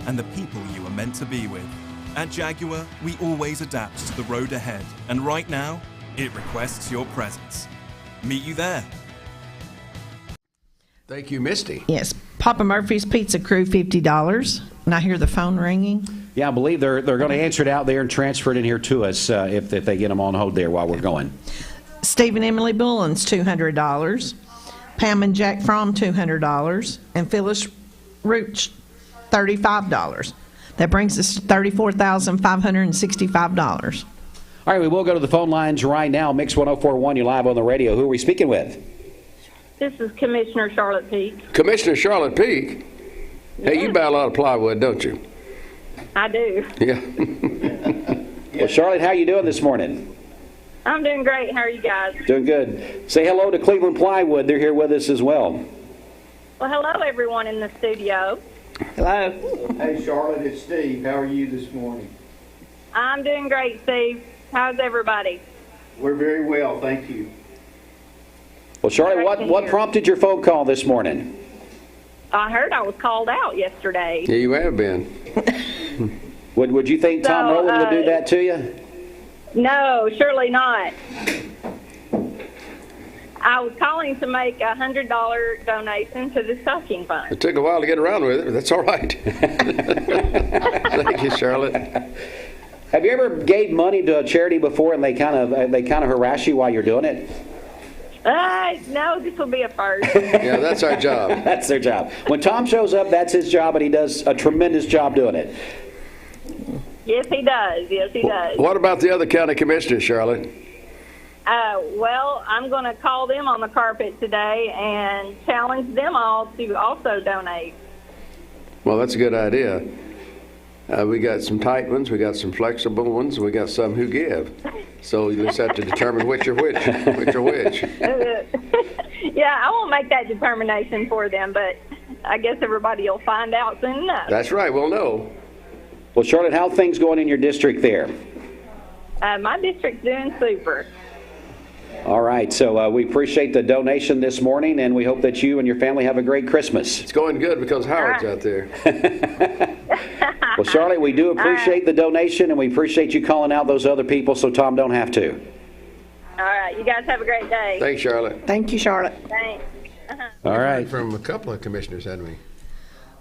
and the people you were meant to be with. At Jaguar, we always adapt to the road ahead, and right now, it requests your presence. Meet you there. Thank you, Misty. Yes, Papa Murphy's Pizza Crew, $50. And I hear the phone ringing. Yeah, I believe they're going to answer it out there and transfer it in here to us if they get them on hold there while we're going. Steve and Emily Bullens, $200. Pam and Jack Fromm, $200. And Phyllis Rooch, $35. That brings us to $34,565. All right, we will go to the phone lines right now. Mix 104.1, you're live on the radio. Who are we speaking with? This is Commissioner Charlotte Peak. Commissioner Charlotte Peak? Hey, you buy a lot of plywood, don't you? I do. Yeah. Well, Charlotte, how you doing this morning? I'm doing great. How are you guys? Doing good. Say hello to Cleveland Plywood. They're here with us as well. Well, hello, everyone in the studio. Hello. Hey, Charlotte, it's Steve. How are you this morning? I'm doing great, Steve. How's everybody? We're very well, thank you. Well, Charlotte, what prompted your phone call this morning? I heard I was called out yesterday. Yeah, you have been. Would you think Tom Rowland would do that to you? No, surely not. I was calling to make a $100 donation to the stocking fund. It took a while to get around with it, but that's all right. Thank you, Charlotte. Have you ever gave money to a charity before and they kind of harass you while you're doing it? No, this will be a first. Yeah, that's our job. That's their job. When Tom shows up, that's his job, and he does a tremendous job doing it. Yes, he does. Yes, he does. What about the other county commissioners, Charlotte? Well, I'm going to call them on the carpet today and challenge them all to also donate. Well, that's a good idea. We got some tight ones, we got some flexible ones, and we got some who give. So you just have to determine which are which. Yeah, I won't make that determination for them, but I guess everybody will find out soon enough. That's right, we'll know. Well, Charlotte, how are things going in your district there? My district's doing super. All right, so we appreciate the donation this morning, and we hope that you and your family have a great Christmas. It's going good because Howard's out there. Well, Charlotte, we do appreciate the donation, and we appreciate you calling out those other people so Tom don't have to. All right, you guys have a great day. Thanks, Charlotte. Thank you, Charlotte. Thanks. All right. From a couple of commissioners, hadn't we?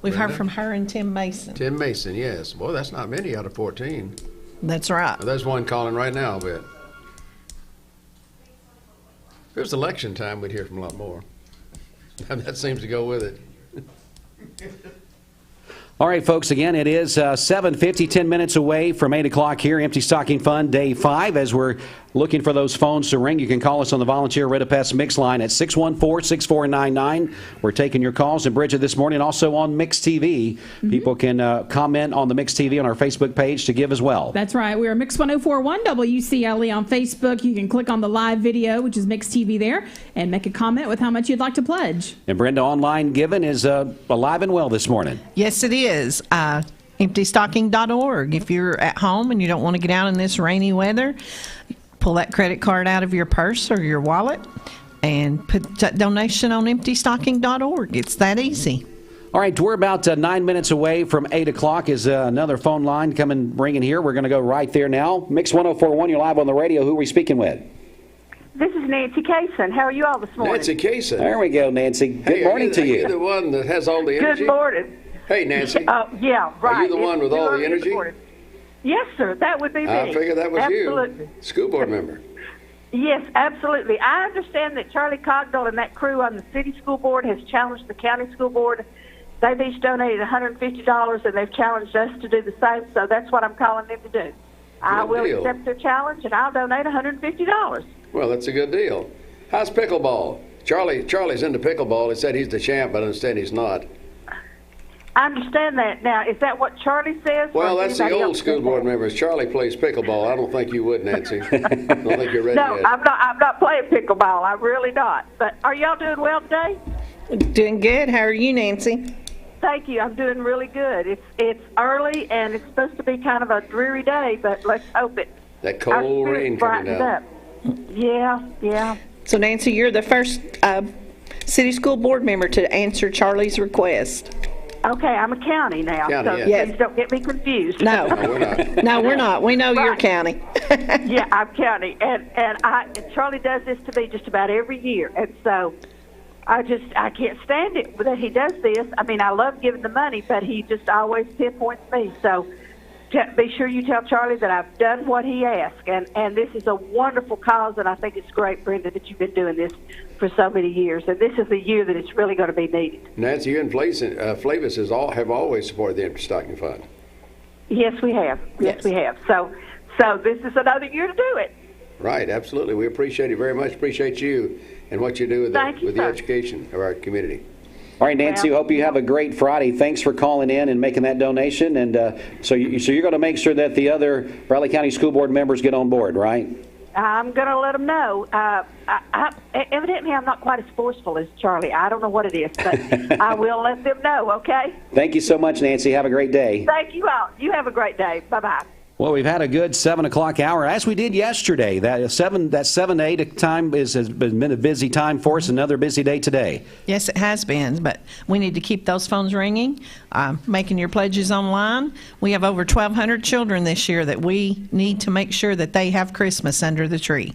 We've heard from her and Tim Mason. Tim Mason, yes. Boy, that's not many out of 14. That's right. There's one calling right now, I'll bet. If it was election time, we'd hear from a lot more. That seems to go with it. All right, folks, again, it is 7:50, 10 minutes away from 8 o'clock here, Empty Stocking Fund, Day 5. As we're looking for those phones to ring, you can call us on the Volunteer Ridipest Mix line at 614-6499. We're taking your calls. And Bridget, this morning also on Mix TV. People can comment on the Mix TV on our Facebook page to give as well. That's right. We are Mix 104.1 WCLE on Facebook. You can click on the live video, which is Mix TV there, and make a comment with how much you'd like to pledge. And Brenda, online giving is alive and well this morning. Yes, it is. EmptyStocking.org. If you're at home and you don't want to get out in this rainy weather, pull that credit card out of your purse or your wallet and put that donation on EmptyStocking.org. It's that easy. All right, we're about 9 minutes away from 8 o'clock. Is another phone line ringing here. We're going to go right there now. Mix 104.1, you're live on the radio. Who are we speaking with? This is Nancy Kaysen. How are you all this morning? Nancy Kaysen. There we go, Nancy. Good morning to you. Are you the one that has all the energy? Good morning. Hey, Nancy. Yeah, right. Are you the one with all the energy? Yes, sir. That would be me. I figured that was absolutely. You. School board member. Yes, absolutely. I understand that Charlie Cogdell and that crew on the city school board has challenged the county school board. They've each donated $150, and they've challenged us to do the same, so that's what I'm calling them to do. I will accept their challenge, and I'll donate $150. Well, that's a good deal. How's pickleball? Charlie's into pickleball. He said he's the champ, but I understand he's not. I understand that. Now, is that what Charlie says? Well, that's the old school board members. Charlie plays pickleball. I don't think you would, Nancy. I don't think you're ready No, yet. I'm not playing pickleball. I'm really not. But are y'all doing well today? Doing good. How are you, Nancy? Thank you. I'm doing really good. It's early, and it's supposed to be kind of a dreary day, but let's hope it. That cold rain coming brightens down. up. Yeah. So, Nancy, you're the first city school board member to answer Charlie's request. Okay, I'm a county now, County, so yes. please don't get me confused. No, we're not. No, we're not. We know you're county. Yeah, I'm county, and Charlie does this to me just about every year, and so I can't stand it that he does this. I mean, I love giving the money, but he just always pinpoints me. So be sure you tell Charlie that I've done what he asked, and this is a wonderful cause, and I think it's great, Brenda, that you've been doing this for so many years, and this is the year that it's really going to be needed. Nancy, you and Flavis have always supported the Empty Stocking Fund. Yes, we have. Yes, we have. So this is another year to do it. Right, absolutely. We appreciate it very much. Appreciate you and what you do with the education of our community. All right, Nancy, hope you have a great Friday. Thanks for calling in and making that donation. And so you're going to make sure that the other Bradley County School Board members get on board, right? I'm going to let them know. Evidently, I'm not quite as forceful as Charlie. I don't know what it is, but I will let them know, okay? Thank you so much, Nancy. Have a great day. Thank you all. You have a great day. Bye-bye. Well, we've had a good 7 o'clock hour, as we did yesterday. That 7 to 8 time has been a busy time for us. Another busy day today. Yes, it has been, but we need to keep those phones ringing, making your pledges online. We have over 1,200 children this year that we need to make sure that they have Christmas under the tree.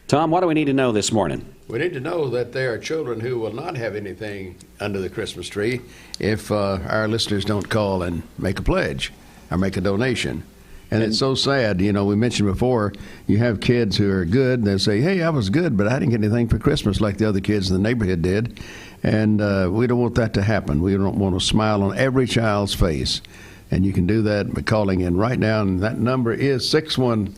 Tom, what do we need to know this morning? We need to know that there are children who will not have anything under the Christmas tree if our listeners don't call and make a pledge or make a donation. And it's so sad, we mentioned before, you have kids who are good, they say, hey, I was good, but I didn't get anything for Christmas like the other kids in the neighborhood did. And we don't want that to happen. We don't want to smile on every child's face. And you can do that by calling in right now, and that number is 614-6499.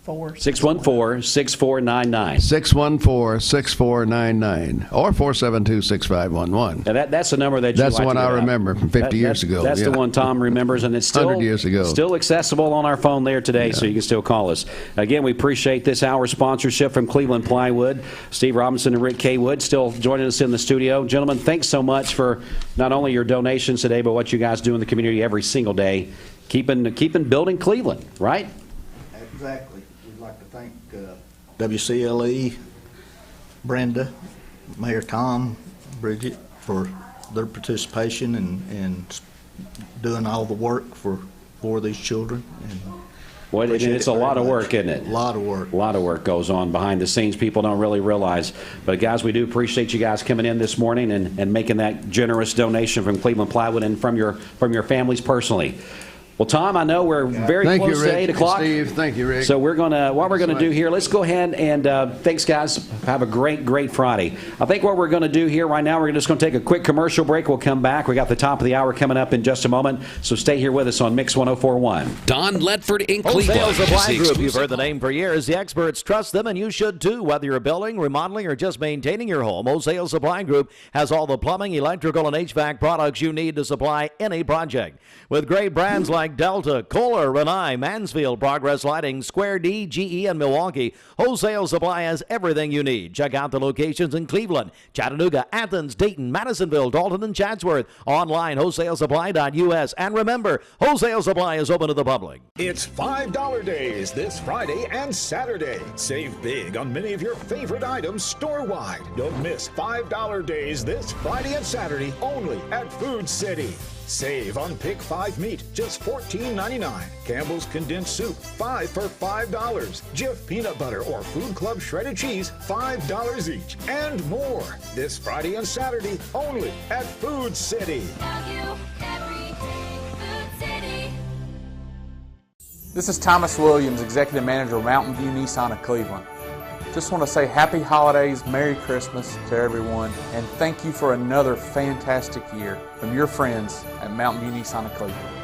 614-6499 or 472-6511. Now that's the number that you That's like the one to I get remember from 50 years ago. That's the one Tom remembers, and it's still 100 years ago. Still accessible on our phone there today, so you can still call us. Again, we appreciate this hour's sponsorship from Cleveland Plywood. Steve Robinson and Rick K. Wood still joining us in the studio. Gentlemen, thanks so much for not only your donations today, but what you guys do in the community every single day, keeping building Cleveland, right? Exactly. We'd like to thank WCLE, Brenda, Mayor Tom, Bridget for their participation and doing all the work for these children. Well, it's a lot of work, isn't it? A lot of work. A lot of work goes on behind the scenes. People don't really realize. But, guys, we do appreciate you guys coming in this morning and making that generous donation from Cleveland Plywood and from your families personally. Well, Tom, I know we're very close to 8 o'clock. Steve, thank you, Rick. So what we're gonna do here, let's go ahead and thanks, guys. Have a great Friday. I think what we're going to do here right now, we're just going to take a quick commercial break. We'll come back. We got the top of the hour coming up in just a moment. So stay here with us on Mix 104.1. Don Ledford in Cleveland. Wholesale Supply Group. You've heard the name for years. The experts trust them, and you should too. Whether you're building, remodeling, or just maintaining your home, Wholesale Supply Group has all the plumbing, electrical, and HVAC products you need to supply any project. With great brands like Delta, Kohler, Rinnai, Mansfield, Progress Lighting, Square D, GE, and Milwaukee, Wholesale Supply has everything you need. Check out the locations in Cleveland, Chattanooga, Athens, Dayton, Madisonville, Dalton, and Chatsworth. Online, wholesalesupply.us. And remember, Wholesale Supply is open to the public. It's $5 days this Friday and Saturday. Save big on many of your favorite items store-wide. Don't miss $5 days this Friday and Saturday only at Food City. Save on Pick 5 meat, just $14.99. Campbell's condensed soup, 5 for $5. Jif peanut butter or Food Club shredded cheese, $5 each. And more. This Friday and Saturday only at Food City. This is Thomas Williams, Executive Manager of Mountain View Nissan of Cleveland. Just want to say happy holidays, Merry Christmas to everyone, and thank you for another fantastic year from your friends at Mountain View Nissan of Cleveland.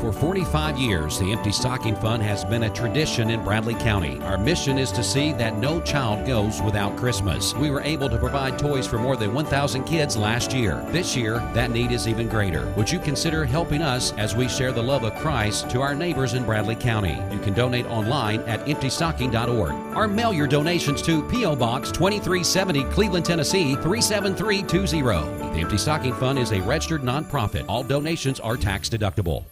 For 45 years, the Empty Stocking Fund has been a tradition in Bradley County. Our mission is to see that no child goes without Christmas. We were able to provide toys for more than 1,000 kids last year. This year, that need is even greater. Would you consider helping us as we share the love of Christ to our neighbors in Bradley County? You can donate online at emptystocking.org or mail your donations to P.O. Box 2370, Cleveland, Tennessee 37320. The Empty Stocking Fund is a registered nonprofit. All donations are tax deductible.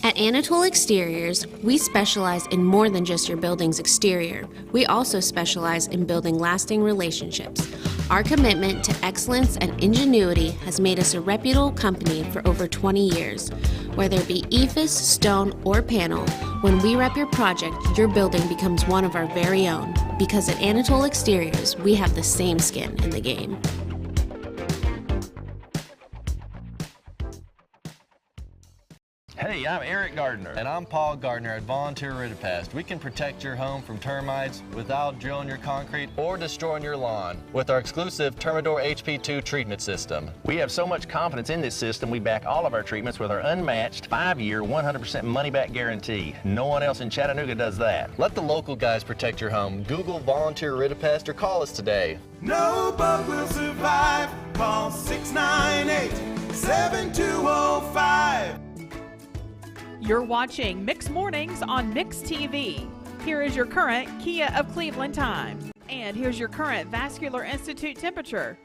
At Anatole Exteriors, we specialize in more than just your building's exterior. We also specialize in building lasting relationships. Our commitment to excellence and ingenuity has made us a reputable company for over 20 years. Whether it be EIFS, stone, or panel, when we rep your project, your building becomes one of our very own. Because at Anatole Exteriors, we have the same skin in the game. Hey, I'm Eric Gardner. And I'm Paul Gardner at Volunteer Ridipast. We can protect your home from termites without drilling your concrete or destroying your lawn with our exclusive Termador HP2 treatment system. We have so much confidence in this system, we back all of our treatments with our unmatched 5-year, 100% money-back guarantee. No one else in Chattanooga does that. Let the local guys protect your home. Google Volunteer Ridipast or call us today. No bug will survive. Call 698-7205. You're watching Mix Mornings on Mix TV. Here is your current Kia of Cleveland time. And here's your current Vascular Institute temperature.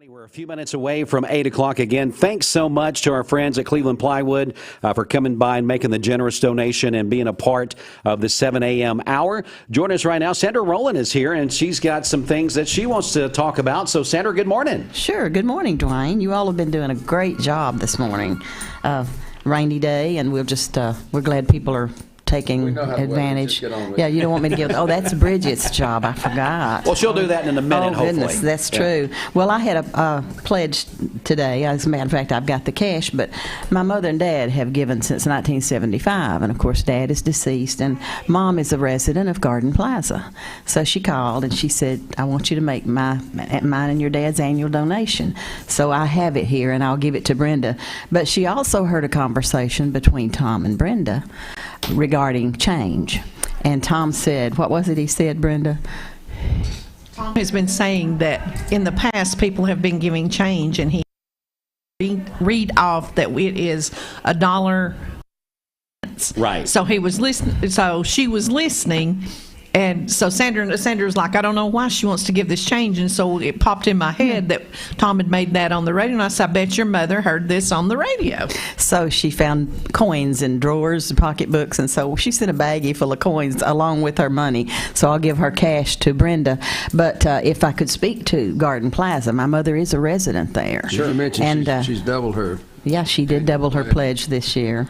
We're a few minutes away from 8 o'clock again. Thanks so much to our friends at Cleveland Plywood for coming by and making the generous donation and being a part of the 7 a.m. hour. Joining us right now, Sandra Rowland is here, and she's got some things that she wants to talk about. So, Sandra, good morning. Sure. Good morning, Dwayne. You all have been doing a great job this morning. Rainy day, and we're glad people are taking advantage. Yeah, you don't want me to give. Oh, that's Bridget's job. I forgot. Well, she'll do that in a minute, hopefully. Goodness, that's true. Well, I had a pledge today. As a matter of fact, I've got the cash, but my mother and dad have given since 1975, and of course, Dad is deceased, and Mom is a resident of Garden Plaza. So she called and she said, "I want you to make mine and your dad's annual donation." So I have it here, and I'll give it to Brenda. But she also heard a conversation between Tom and Brenda regarding change. And Tom said, what was it he said, Brenda? Tom has been saying that in the past people have been giving change, and he read off that it is $1. Right. So he was listening. So she was listening. And so Sandra's like, I don't know why she wants to give this change. And so it popped in my head that Tom had made that on the radio. And I said, I bet your mother heard this on the radio. So she found coins in drawers and pocketbooks. And so she sent a baggie full of coins along with her money. So I'll give her cash to Brenda. But if I could speak to Garden Plaza, my mother is a resident there. Sure. You mentioned she's doubled her. Yeah, she did double her pledge this year.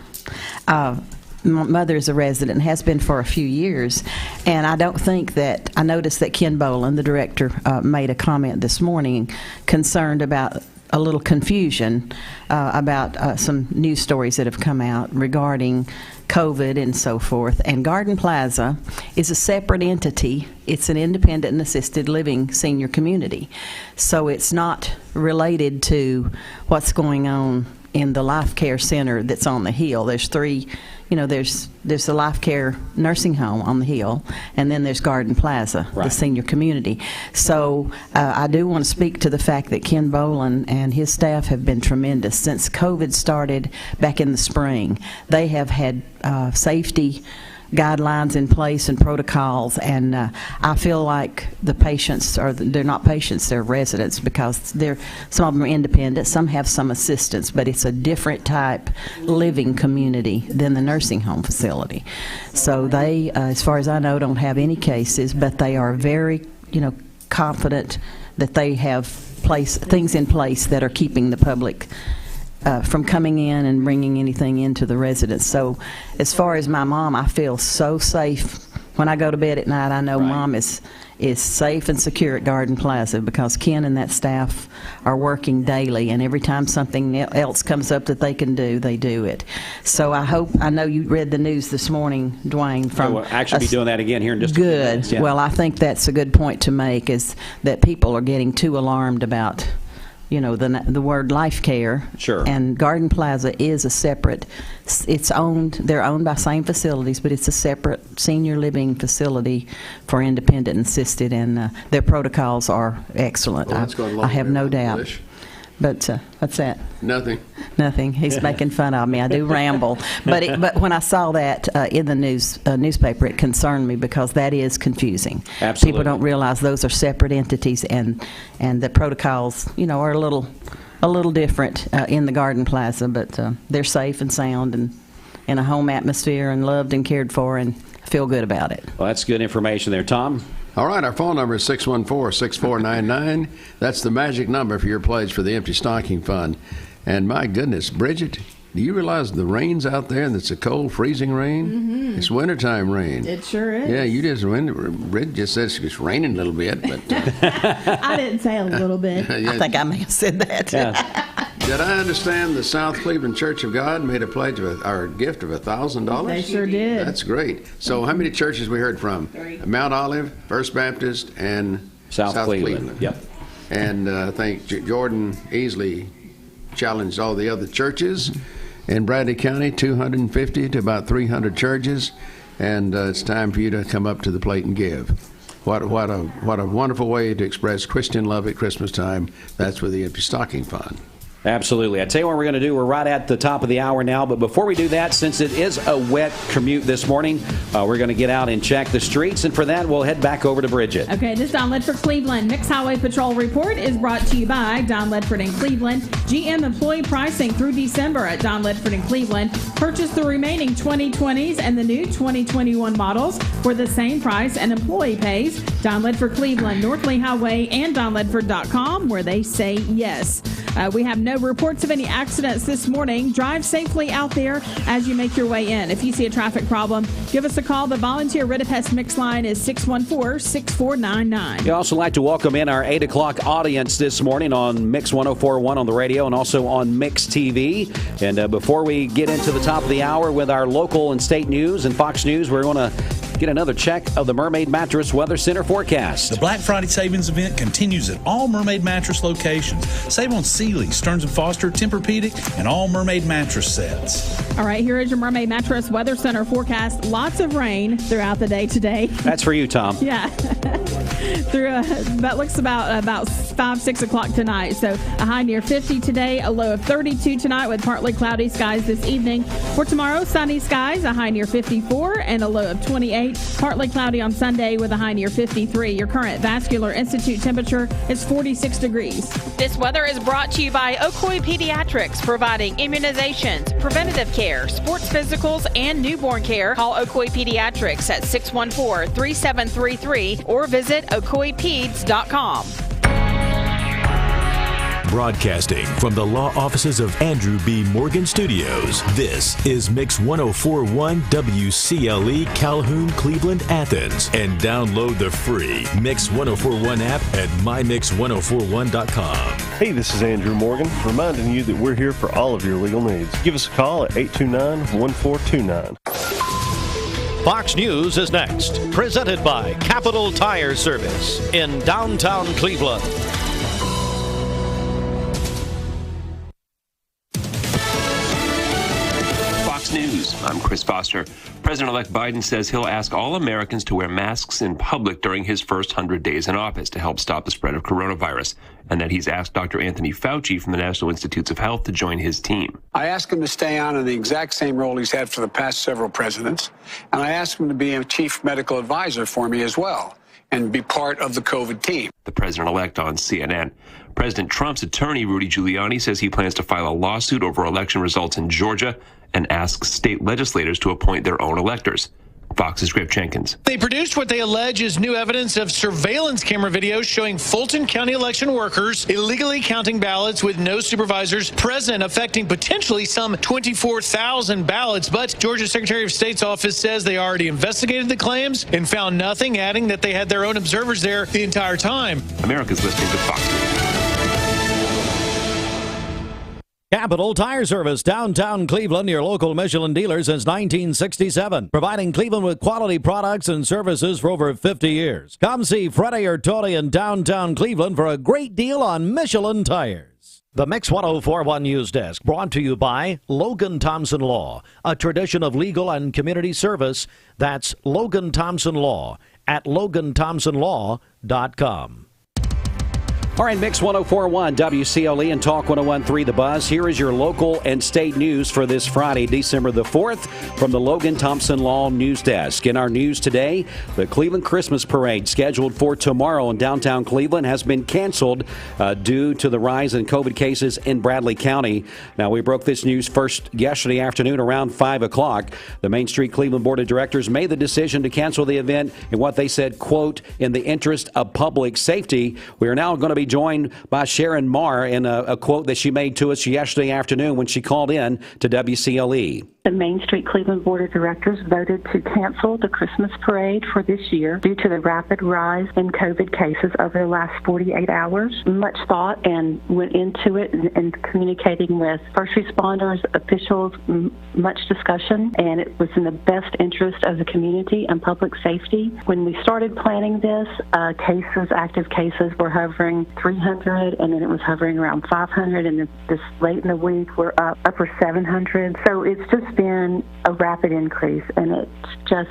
my mother is a resident and has been for a few years, and I noticed that Ken Boland, the director, made a comment this morning concerned about a little confusion about some news stories that have come out regarding COVID and so forth. And Garden Plaza is a separate entity. It's an independent and assisted living senior community. So it's not related to what's going on in the Life Care Center that's on the hill. There's three, there's the Life Care Nursing Home on the hill, and then there's Garden Plaza, the senior community. So I do want to speak to the fact that Ken Boland and his staff have been tremendous. Since COVID started back in the spring, they have had safety guidelines in place and protocols, and I feel like the patients they're not patients, they're residents, because some of them are independent, some have some assistance, but it's a different type living community than the nursing home facility. So they, as far as I know, don't have any cases, but they are very confident that they have things in place that are keeping the public from coming in and bringing anything into the residence. So as far as my mom, I feel so safe. When I go to bed at night, I know Mom is safe and secure at Garden Plaza, because Ken and that staff are working daily, and every time something else comes up that they can do, they do it. So I know you read the news this morning, Dwayne. We'll actually be doing that again here in just a few minutes. Good. Well, I think that's a good point to make, is that people are getting too alarmed about the word life care. Sure. And Garden Plaza is a separate, they're owned by same facilities, but it's a separate senior living facility for independent and assisted, and their protocols are excellent. Well, I have no doubt. But what's that? Nothing. He's making fun of me. I do ramble. But when I saw that in the newspaper, it concerned me, because that is confusing. Absolutely. People don't realize those are separate entities, and the protocols, are a little different in the Garden Plaza, but they're safe and sound and in a home atmosphere and loved and cared for, and feel good about it. Well, that's good information there, Tom. All right, our phone number is 614-6499. That's the magic number for your pledge for the Empty Stocking Fund. And my goodness, Bridget, do you realize the rain's out there and it's a cold, freezing rain? Mm-hmm. It's wintertime rain. It sure is. Yeah, Bridget just says it's raining a little bit, but... I didn't say a little bit. I think I may have said that. Yeah. Did I understand the South Cleveland Church of God made a pledge or a gift of $1,000? They sure did. That's great. So how many churches we heard from? 3. Mount Olive, First Baptist, and South Cleveland. Yep. And I think Jordan easily challenged all the other churches in Bradley County, 250 to about 300 churches, and it's time for you to come up to the plate and give. What a wonderful way to express Christian love at Christmas time. That's with the Empty Stocking Fund. Absolutely. I tell you what we're going to do. We're right at the top of the hour now, but before we do that, since it is a wet commute this morning, we're going to get out and check the streets, and for that, we'll head back over to Bridget. Okay, this Don Ledford Cleveland Mixed Highway Patrol Report is brought to you by Don Ledford in Cleveland. GM employee pricing through December at Don Ledford in Cleveland. Purchase the remaining 2020s and the new 2021 models for the same price and employee pays. Don Ledford Cleveland, North Lee Highway, and DonLedford.com, where they say yes. We have no reports of any accidents this morning. Drive safely out there as you make your way in. If you see a traffic problem, give us a call. The volunteer Ridipest Mix line is 614-6499. We'd also like to welcome in our 8 o'clock audience this morning on Mix 104.1 on the radio and also on Mix TV. And before we get into the top of the hour with our local and state news and Fox News, we're going to get another check of the Mermaid Mattress Weather Center forecast. The Black Friday Savings event continues at all Mermaid Mattress locations. Save on Sealy, Stearns & Foster, Tempur-Pedic, and all Mermaid mattress sets. All right, here is your Mermaid Mattress Weather Center forecast. Lots of rain throughout the day today. That's for you, Tom. Yeah. That looks about 5, 6 o'clock tonight. So a high near 50 today, a low of 32 tonight with partly cloudy skies this evening. For tomorrow, sunny skies, a high near 54 and a low of 28. Partly cloudy on Sunday with a high near 53. Your current Vascular Institute temperature is 46 degrees. This weather is brought to you by Ocoee Pediatrics, providing immunizations, preventative care, sports physicals, and newborn care. Call Ocoee Pediatrics at 614-3733 or visit ocoeepeds.com. Broadcasting from the law offices of Andrew B. Morgan Studios, this is Mix 104.1 WCLE Calhoun, Cleveland, Athens. And download the free Mix 104.1 app at mymix1041.com. Hey, this is Andrew Morgan, reminding you that we're here for all of your legal needs. Give us a call at 829-1429. Fox News is next, presented by Capital Tire Service in downtown Cleveland. Fox News, I'm Chris Foster. President-elect Biden says he'll ask all Americans to wear masks in public during his first 100 days in office to help stop the spread of coronavirus, and that he's asked Dr. Anthony Fauci from the National Institutes of Health to join his team. I asked him to stay on in the exact same role he's had for the past several presidents, and I asked him to be a chief medical advisor for me as well and be part of the COVID team. The president-elect on CNN. President Trump's attorney, Rudy Giuliani, says he plans to file a lawsuit over election results in Georgia and asks state legislators to appoint their own electors. Fox's Griff Jenkins. They produced what they allege is new evidence of surveillance camera videos showing Fulton County election workers illegally counting ballots with no supervisors present, affecting potentially some 24,000 ballots. But Georgia Secretary of State's office says they already investigated the claims and found nothing, adding that they had their own observers there the entire time. America's listening to Fox News. Capital Tire Service, downtown Cleveland, your local Michelin dealer since 1967. Providing Cleveland with quality products and services for over 50 years. Come see Freddie or Tony in downtown Cleveland for a great deal on Michelin tires. The Mix 104.1 News Desk brought to you by Logan Thompson Law, a tradition of legal and community service. That's Logan Thompson Law at loganthompsonlaw.com. All right, Mix 104.1 WCLE and Talk 101.3 The Buzz. Here is your local and state news for this Friday, December the 4th, from the Logan Thompson Law News Desk. In our news today, the Cleveland Christmas Parade scheduled for tomorrow in downtown Cleveland has been canceled due to the rise in COVID cases in Bradley County. Now, we broke this news first yesterday afternoon around 5 o'clock. The Main Street Cleveland Board of Directors made the decision to cancel the event in what they said, quote, in the interest of public safety. We are now going to be joined by Sharon Marr in a quote that she made to us yesterday afternoon when she called in to WCLE. The Main Street Cleveland Board of Directors voted to cancel the Christmas parade for this year due to the rapid rise in COVID cases over the last 48 hours. Much thought and went into it and communicating with first responders, officials, much discussion, and it was in the best interest of the community and public safety. When we started planning this, active cases were hovering 300, and then it was hovering around 500, and this late in the week we're up upper 700. So it's just been a rapid increase, and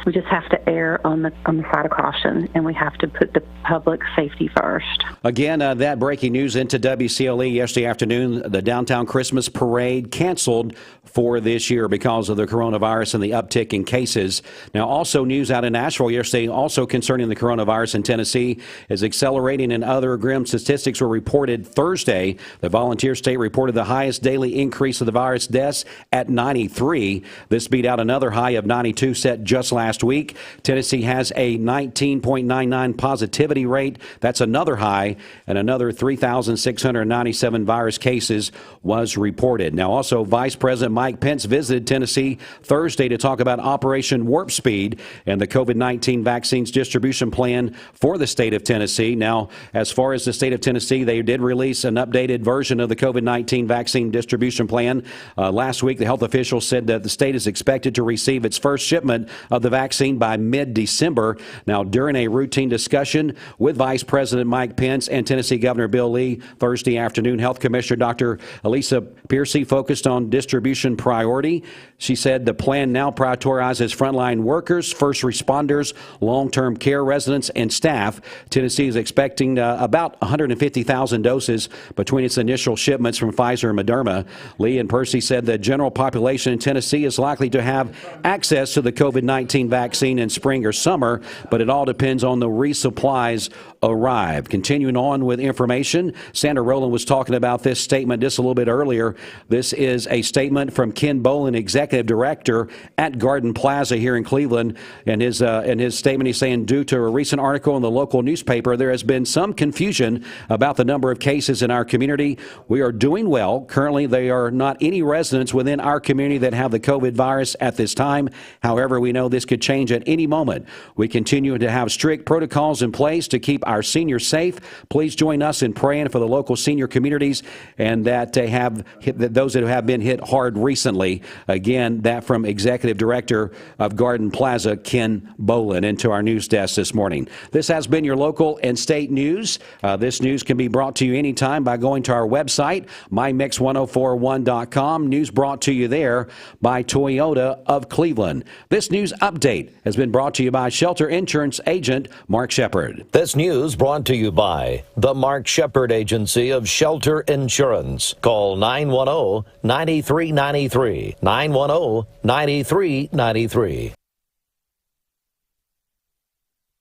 we just have to err on the side of caution, and we have to put the public safety first. Again, that breaking news into WCLE yesterday afternoon. The downtown Christmas parade canceled for this year because of the coronavirus and the uptick in cases. Now, also news out in Nashville yesterday, also concerning the coronavirus in Tennessee, is accelerating, and other grim statistics were reported Thursday. The Volunteer State reported the highest daily increase of the virus deaths at 93. This beat out another high of 92 set just last week. Tennessee has a 19.99 positivity rate. That's another high, and another 3,697 virus cases was reported. Now, also, Vice President Mike Pence visited Tennessee Thursday to talk about Operation Warp Speed and the COVID-19 vaccines distribution plan for the state of Tennessee. Now, as far as the state of Tennessee, they did release an updated version of the COVID-19 vaccine distribution plan. Last week, the health officials said that the state is expected to receive its first shipment of the vaccine by mid-December. Now, during a routine discussion with Vice President Mike Pence and Tennessee Governor Bill Lee Thursday afternoon, Health Commissioner Dr. Elisa Piercy focused on distribution priority. She said the plan now prioritizes frontline workers, first responders, long-term care residents, and staff. Tennessee is expecting about 150,000 doses between its initial shipments from Pfizer and Moderna. Lee and Piercy said the general population in Tennessee is likely to have access to the COVID-19 vaccine in spring or summer, but it all depends on the resupplies arrive. Continuing on with information, Sandra Rowland was talking about this statement just a little bit earlier. This is a statement from Ken Bolin, Executive Director at Garden Plaza here in Cleveland. And in his statement, he's saying, due to a recent article in the local newspaper, there has been some confusion about the number of cases in our community. We are doing well. Currently, there are not any residents within our community that have the COVID virus at this time. However, we know this could change at any moment. We continue to have strict protocols in place to keep our seniors safe. Please join us in praying for the local senior communities and that those that have been hit hard recently. Again, that from Executive Director of Garden Plaza, Ken Bolin, into our news desk this morning. This has been your local and state news. This news can be brought to you anytime by going to our website, mymix1041.com. News brought to you there by Toyota of Cleveland. This news update has been brought to you by Shelter Insurance agent Mark Shepard. This news brought to you by the Mark Shepard Agency of Shelter Insurance. Call 910-9393. 910-9393.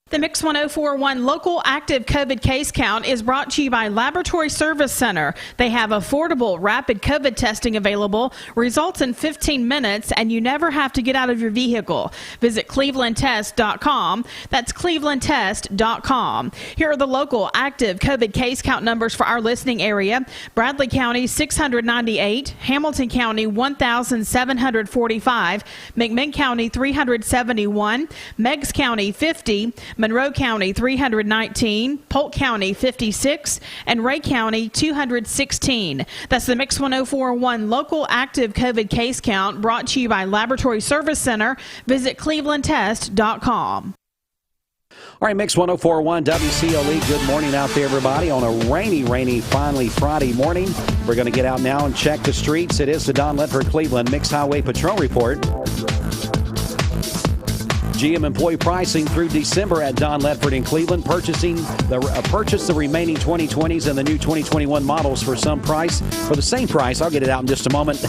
The Mix 1041 local active COVID case count is brought to you by Laboratory Service Center. They have affordable, rapid COVID testing available, results in 15 minutes, and you never have to get out of your vehicle. Visit clevelandtest.com. That's clevelandtest.com. Here are the local active COVID case count numbers for our listening area. Bradley County, 698. Hamilton County, 1,745. McMinn County, 371. Meigs County, 50. Monroe County, 319, Polk County, 56, and Ray County, 216. That's the Mix 1041 local active COVID case count brought to you by Laboratory Service Center. Visit clevelandtest.com. All right, Mix 1041 WCLE. Good morning out there, everybody, on a rainy, finally Friday morning. We're going to get out now and check the streets. It is the Don Ledford Cleveland Mixed Highway Patrol Report. GM employee pricing through December at Don Ledford in Cleveland. Purchase the remaining 2020s and the new 2021 models for the same price. I'll get it out in just a moment.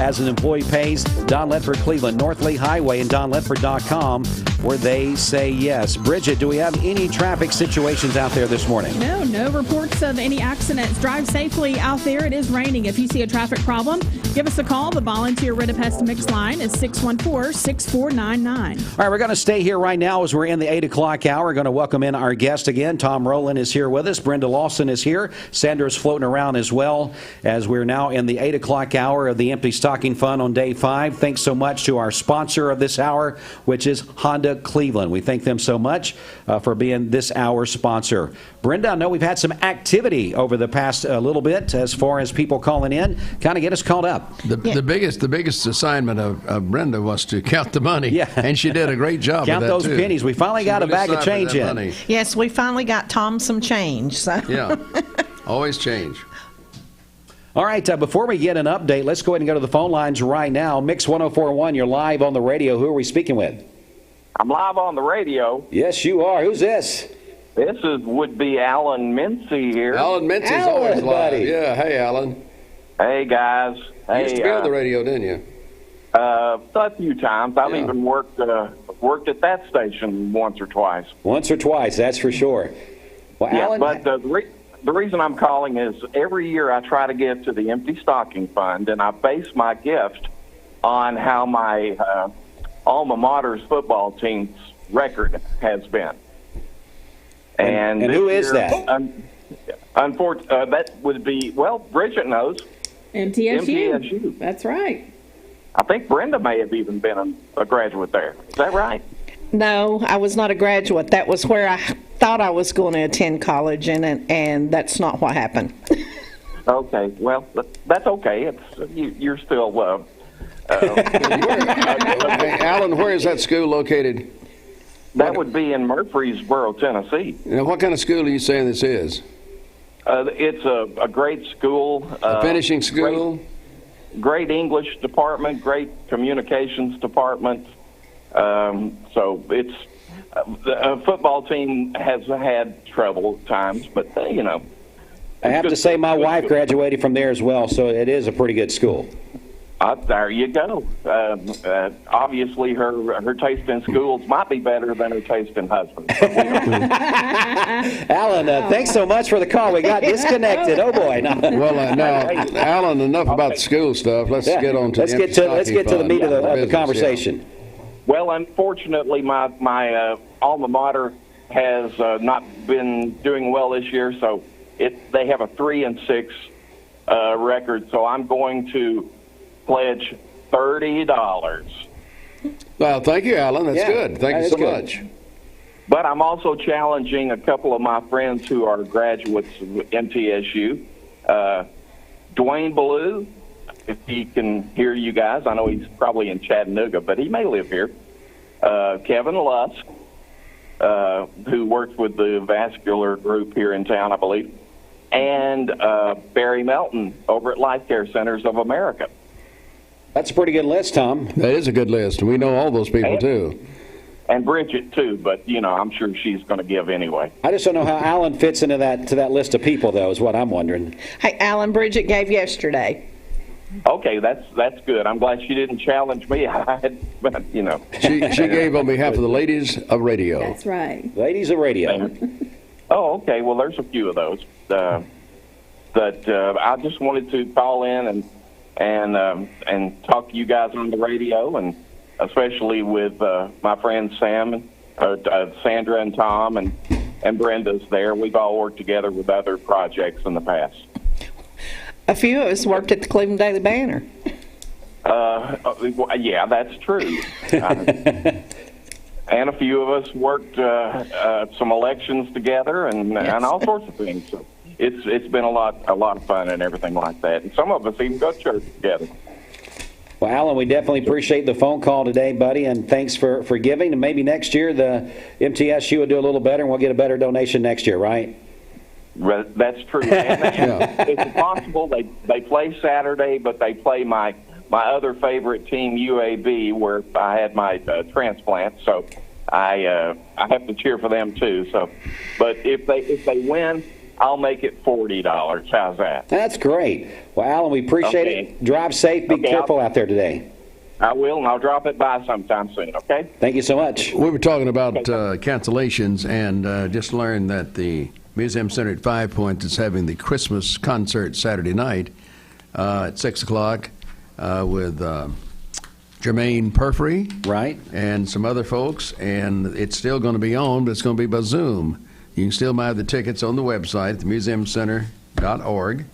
As an employee pays. Don Ledford Cleveland, North Lee Highway, and donledford.com, where they say yes. Bridget, do we have any traffic situations out there this morning? No reports of any accidents. Drive safely out there. It is raining. If you see a traffic problem, give us a call. The volunteer Rid of Pest Mix line is 614-6499. All right, we're going to stay here right now as we're in the 8 o'clock hour. We're going to welcome in our guest again. Tom Rowland is here with us. Brenda Lawson is here. Sandra's floating around as well as we're now in the 8 o'clock hour of the Empty Stocking Fund on day 5. Thanks so much to our sponsor of this hour, which is Honda Cleveland. We thank them so much for being this hour's sponsor. Brenda, I know we've had some activity over the past little bit as far as people calling in. Kind of get us caught up. The biggest assignment of Brenda was to count the money. Yeah. And she did a great job count of that, those too. pennies. We finally got a bag of change in. Money. Yes, we finally got Tom some change. So. Yeah, always change. All right, before we get an update, let's go ahead and go to the phone lines right now. Mix 1041, you're live on the radio. Who are we speaking with? I'm live on the radio. Yes, you are. Who's this? This would be Alan Mincy here. Alan Mincy's always live. Yeah, hey, Alan. Hey, guys. You used to be on the radio, didn't you? A few times. I've even worked at that station once or twice. Once or twice, that's for sure. Well, yeah, Alan, but the reason I'm calling is every year I try to give to the Empty Stocking Fund, and I base my gift on how my alma mater's football team's record has been. And who is that? Unfortunately, that would be, Bridget knows. MTSU. That's right. I think Brenda may have even been a graduate there. Is that right? No, I was not a graduate. That was where I thought I was going to attend college, and that's not what happened. Okay, well, that's okay. You're still. Alan, where is that school located? That would be in Murfreesboro, Tennessee. Now, what kind of school are you saying this is? It's a great school. A finishing school? Great English department, great communications department. So it's the football team has had trouble at times, but I have to say my wife graduated from there as well, so it is a pretty good school. There you go. Obviously, her taste in schools might be better than her taste in husbands. Alan, thanks so much for the call. We got disconnected. Oh boy! No. Well, Alan, enough about the school stuff. Let's get on to let's get to the meat of the conversation. Yeah. Well, unfortunately, my alma mater has not been doing well this year, so they have a 3-6 record, so I'm going to pledge $30. Well, thank you, Alan. That's good. Thank you so much. But I'm also challenging a couple of my friends who are graduates of MTSU. Dwayne Ballou, if he can hear you guys. I know he's probably in Chattanooga, but he may live here. Kevin Lusk, who works with the vascular group here in town, I believe. And Barry Melton over at Life Care Centers of America. That's a pretty good list, Tom. That is a good list. We know all those people, too. And Bridget, too, but, I'm sure she's going to give anyway. I just don't know how Alan fits into that list of people, though, is what I'm wondering. Hey, Alan, Bridget gave yesterday. Okay, that's good. I'm glad she didn't challenge me. She gave on behalf of the Ladies of Radio. That's right. Ladies of Radio. Oh, okay. Well, there's a few of those. But I just wanted to call in and talk to you guys on the radio, and especially with my friends Sandra and Tom and Brenda's there. We've all worked together with other projects in the past. A few of us worked at the Cleveland Daily Banner. Yeah, that's true. And a few of us worked some elections together and all sorts of things. So it's been a lot of fun and everything like that. And some of us even go to church together. Well, Alan, we definitely appreciate the phone call today, buddy, and thanks for giving. And maybe next year the MTSU will do a little better, and we'll get a better donation next year, right? That's true. And it's possible they play Saturday, but they play my other favorite team, UAB, where I had my transplant. So I have to cheer for them too. So, but if they win, I'll make it $40. How's that? That's great. Well, Alan, we appreciate it. Drive safe. Be careful out there today. I will, and I'll drop it by sometime soon, okay? Thank you so much. We were talking about cancellations, and just learned that the Museum Center at 5 Points is having the Christmas concert Saturday night at 6 o'clock with Jermaine Perfrey. Right. And some other folks, and it's still going to be on, but it's going to be by Zoom. You can still buy the tickets on the website at themuseumcenter.org,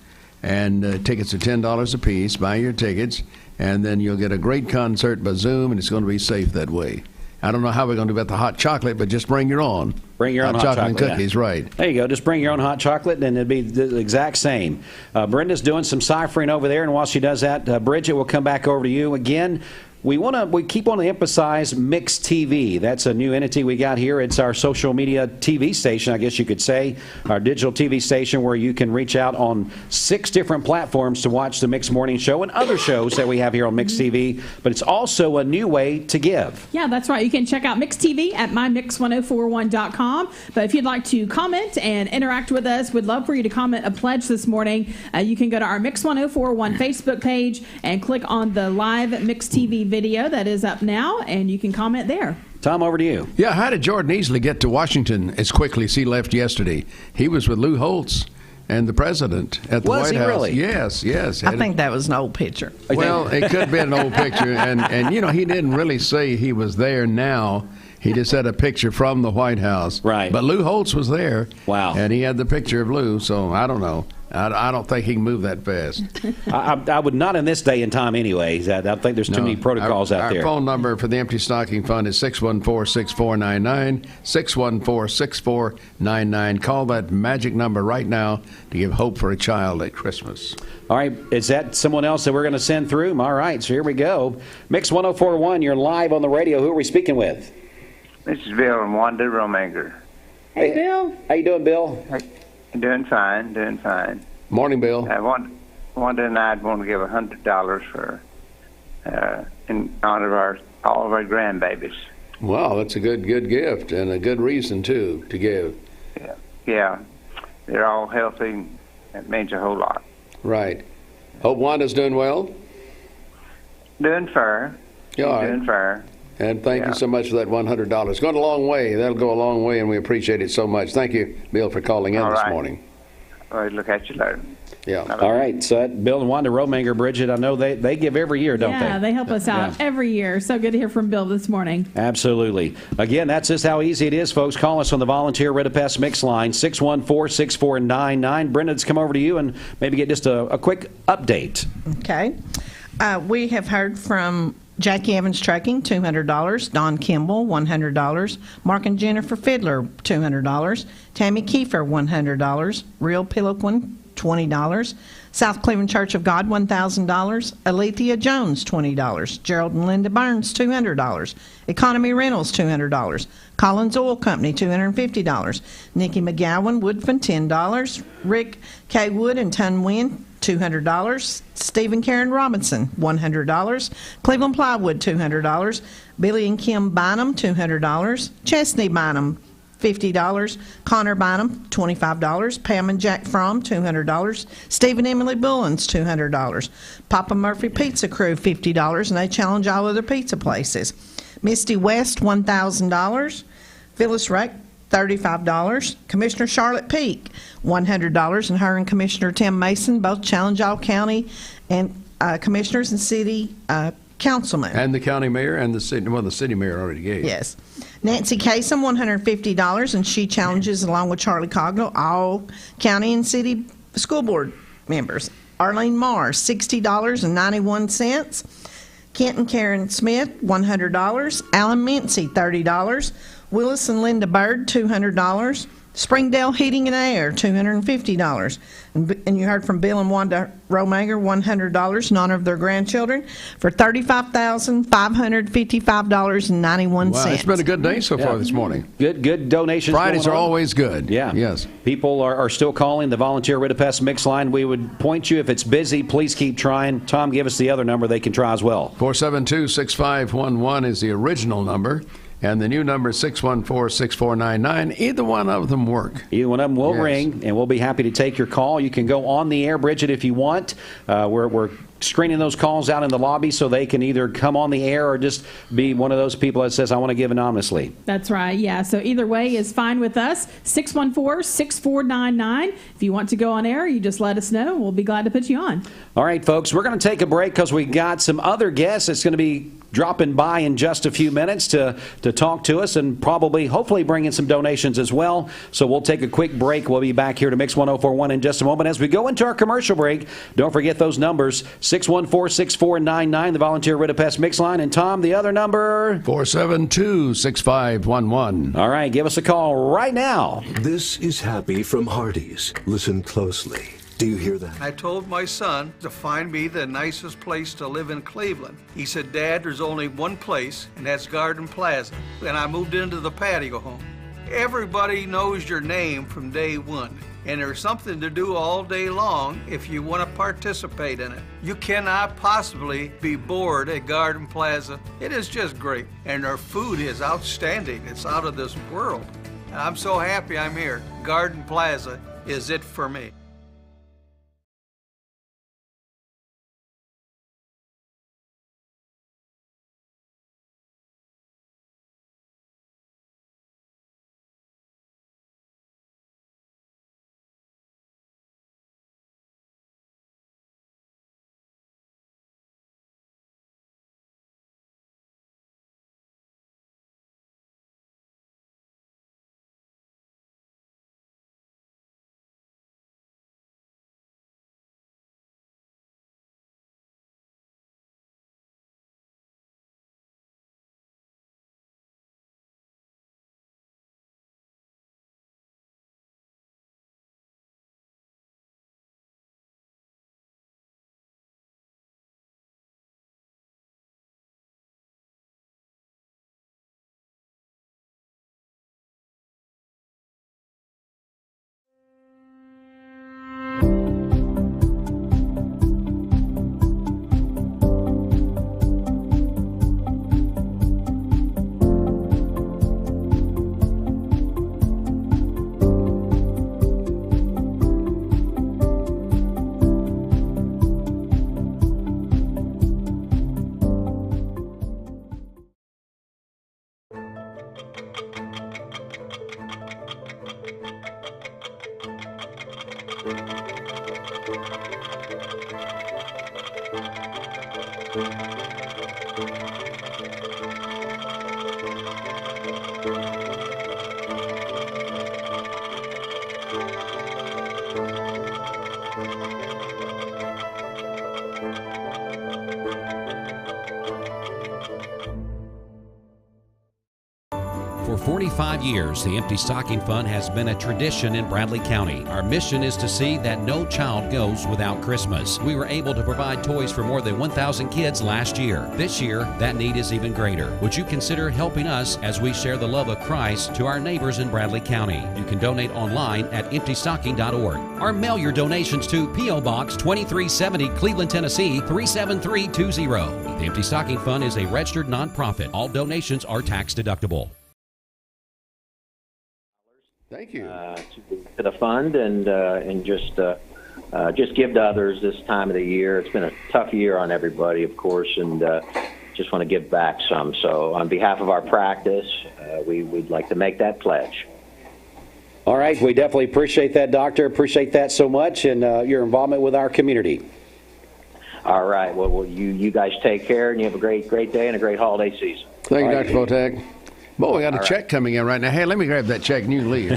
and tickets are $10 a piece. Buy your tickets, and then you'll get a great concert by Zoom, and it's going to be safe that way. I don't know how we're going to do about the hot chocolate, but just bring your own. Bring your own hot chocolate and cookies, right. There you go. Just bring your own hot chocolate, and it'll be the exact same. Brenda's doing some ciphering over there, and while she does that, Bridget, we'll come back over to you again. We keep wanting to emphasize Mix TV. That's a new entity we got here. It's our social media TV station, I guess you could say, our digital TV station where you can reach out on 6 different platforms to watch the Mix Morning Show and other shows that we have here on Mix TV. But it's also a new way to give. Yeah, that's right. You can check out Mix TV at mymix1041.com. But if you'd like to comment and interact with us, we'd love for you to comment a pledge this morning. You can go to our Mix 1041 Facebook page and click on the live Mix TV video that is up now, and you can comment there. Tom, over to you. Yeah, how did Jordan Easley get to Washington as quickly as he left yesterday? He was with Lou Holtz and the president at the White House. Was he really? Yes. I think that was an old picture. Well, it could have been an old picture, and he didn't really say he was there now. He just had a picture from the White House. Right. But Lou Holtz was there. Wow. And he had the picture of Lou, so I don't know. I don't think he can move that fast. I would not in this day and time anyways. I think there's too many protocols out there. Our phone number for the Empty Stocking Fund is 614-6499, 614-6499. Call that magic number right now to give hope for a child at Christmas. All right. Is that someone else that we're going to send through? All right. So here we go. Mix 1041, you're live on the radio. Who are we speaking with? This is Bill and Wanda Romanger. Hey, Bill. How you doing, Bill? Doing fine. Morning, Bill. Wanda and I want to give $100 for in honor of all of our grandbabies. Wow, that's a good gift and a good reason too to give. Yeah, they're all healthy. It means a whole lot. Right. Hope Wanda's doing well. Doing fair. Doing fair. And thank you so much for that $100. Going a long way. That'll go a long way, and we appreciate it so much. Thank you, Bill, for calling in this morning. I'll look at you later. Yeah. All right. So Bill and Wanda Romanger, Bridget, I know they give every year, don't they? Yeah, they help us out every year. So good to hear from Bill this morning. Absolutely. Again, that's just how easy it is, folks. Call us on the Volunteer Ridipest Mix line, 614-6499. Brenda, let's come over to you and maybe get just a quick update. Okay. We have heard from Jackie Evans Trucking, $200. Don Kimball, $100. Mark and Jennifer Fiddler, $200. Tammy Kiefer, $100. Real Pilloquin, $20. South Cleveland Church of God, $1,000. Alethea Jones, $20. Gerald and Linda Burns, $200. Economy Rentals, $200. Collins Oil Company, $250. Nikki McGowan, Woodfin, $10. Rick K. Wood and Tunwin, $200. Stephen Karen Robinson, $100. Cleveland Plywood, $200. Billy and Kim Bynum, $200. Chesney Bynum, $50. Connor Bynum, $25. Pam and Jack Fromm, $200. Stephen Emily Bullens, $200. Papa Murphy Pizza Crew, $50, and they challenge all other pizza places. Misty West, $1,000. Phyllis Reck, $35. Commissioner Charlotte Peak, $100, and her and Commissioner Tim Mason both challenge all county and commissioners and city councilmen. And the county mayor and the city mayor already gave. Yes. Nancy Kasem, $150, and she challenges, along with Charlie Cognell, all county and city school board members. Arlene Marr, $60.91. Kent and Karen Smith, $100. Alan Mincy, $30. Willis and Linda Bird, $200. Springdale Heating and Air, $250. And you heard from Bill and Wanda Romanger, $100 in honor of their grandchildren for $35,555.91. Wow, it's been a good day so far this morning. Good donations. Fridays are always good. Yeah. Yes. People are still calling the Volunteer Ridipest Mix line. We would point you if it's busy. Please keep trying. Tom, give us the other number they can try as well. 472-6511 is the original number. And the new number is 614-6499. Either one of them work. Either one of them will ring, and we'll be happy to take your call. You can go on the air, Bridget, if you want. We're screening those calls out in the lobby so they can either come on the air or just be one of those people that says, I want to give anonymously. That's right, yeah. So either way is fine with us. 614-6499. If you want to go on air, you just let us know. We'll be glad to put you on. All right, folks, we're going to take a break because we got some other guests that's going to be dropping by in just a few minutes to talk to us and hopefully bring in some donations as well. So we'll take a quick break. We'll be back here to Mix 104.1 in just a moment. As we go into our commercial break, don't forget those numbers, 614-6499, the Volunteer Ridipest Mix line. And Tom, the other number? 472-6511. All right, give us a call right now. This is Happy from Hardee's. Listen closely. Do you hear that? I told my son to find me the nicest place to live in Cleveland. He said, Dad, there's only one place, and that's Garden Plaza. And I moved into the patio home. Everybody knows your name from day one, and there's something to do all day long if you want to participate in it. You cannot possibly be bored at Garden Plaza. It is just great, and their food is outstanding. It's out of this world. And I'm so happy I'm here. Garden Plaza is it for me. For 45 years, the Empty Stocking Fund has been a tradition in Bradley County. Our mission is to see that no child goes without Christmas. We were able to provide toys for more than 1,000 kids last year. This year, that need is even greater. Would you consider helping us as we share the love of Christ to our neighbors in Bradley County? You can donate online at emptystocking.org or mail your donations to P.O. Box 2370, Cleveland, Tennessee 37320. The Empty Stocking Fund is a registered nonprofit. All donations are tax deductible. Thank you. To the fund and just give to others this time of the year. It's been a tough year on everybody, of course, and just want to give back some. So on behalf of our practice, we'd like to make that pledge. All right, we definitely appreciate that, Doctor. Appreciate that so much and your involvement with our community. All right. Well, you guys take care, and you have a great day and a great holiday season. Thank you, Dr. Votak. Boy, we got a check coming in right now. Hey, let me grab that check and you leave.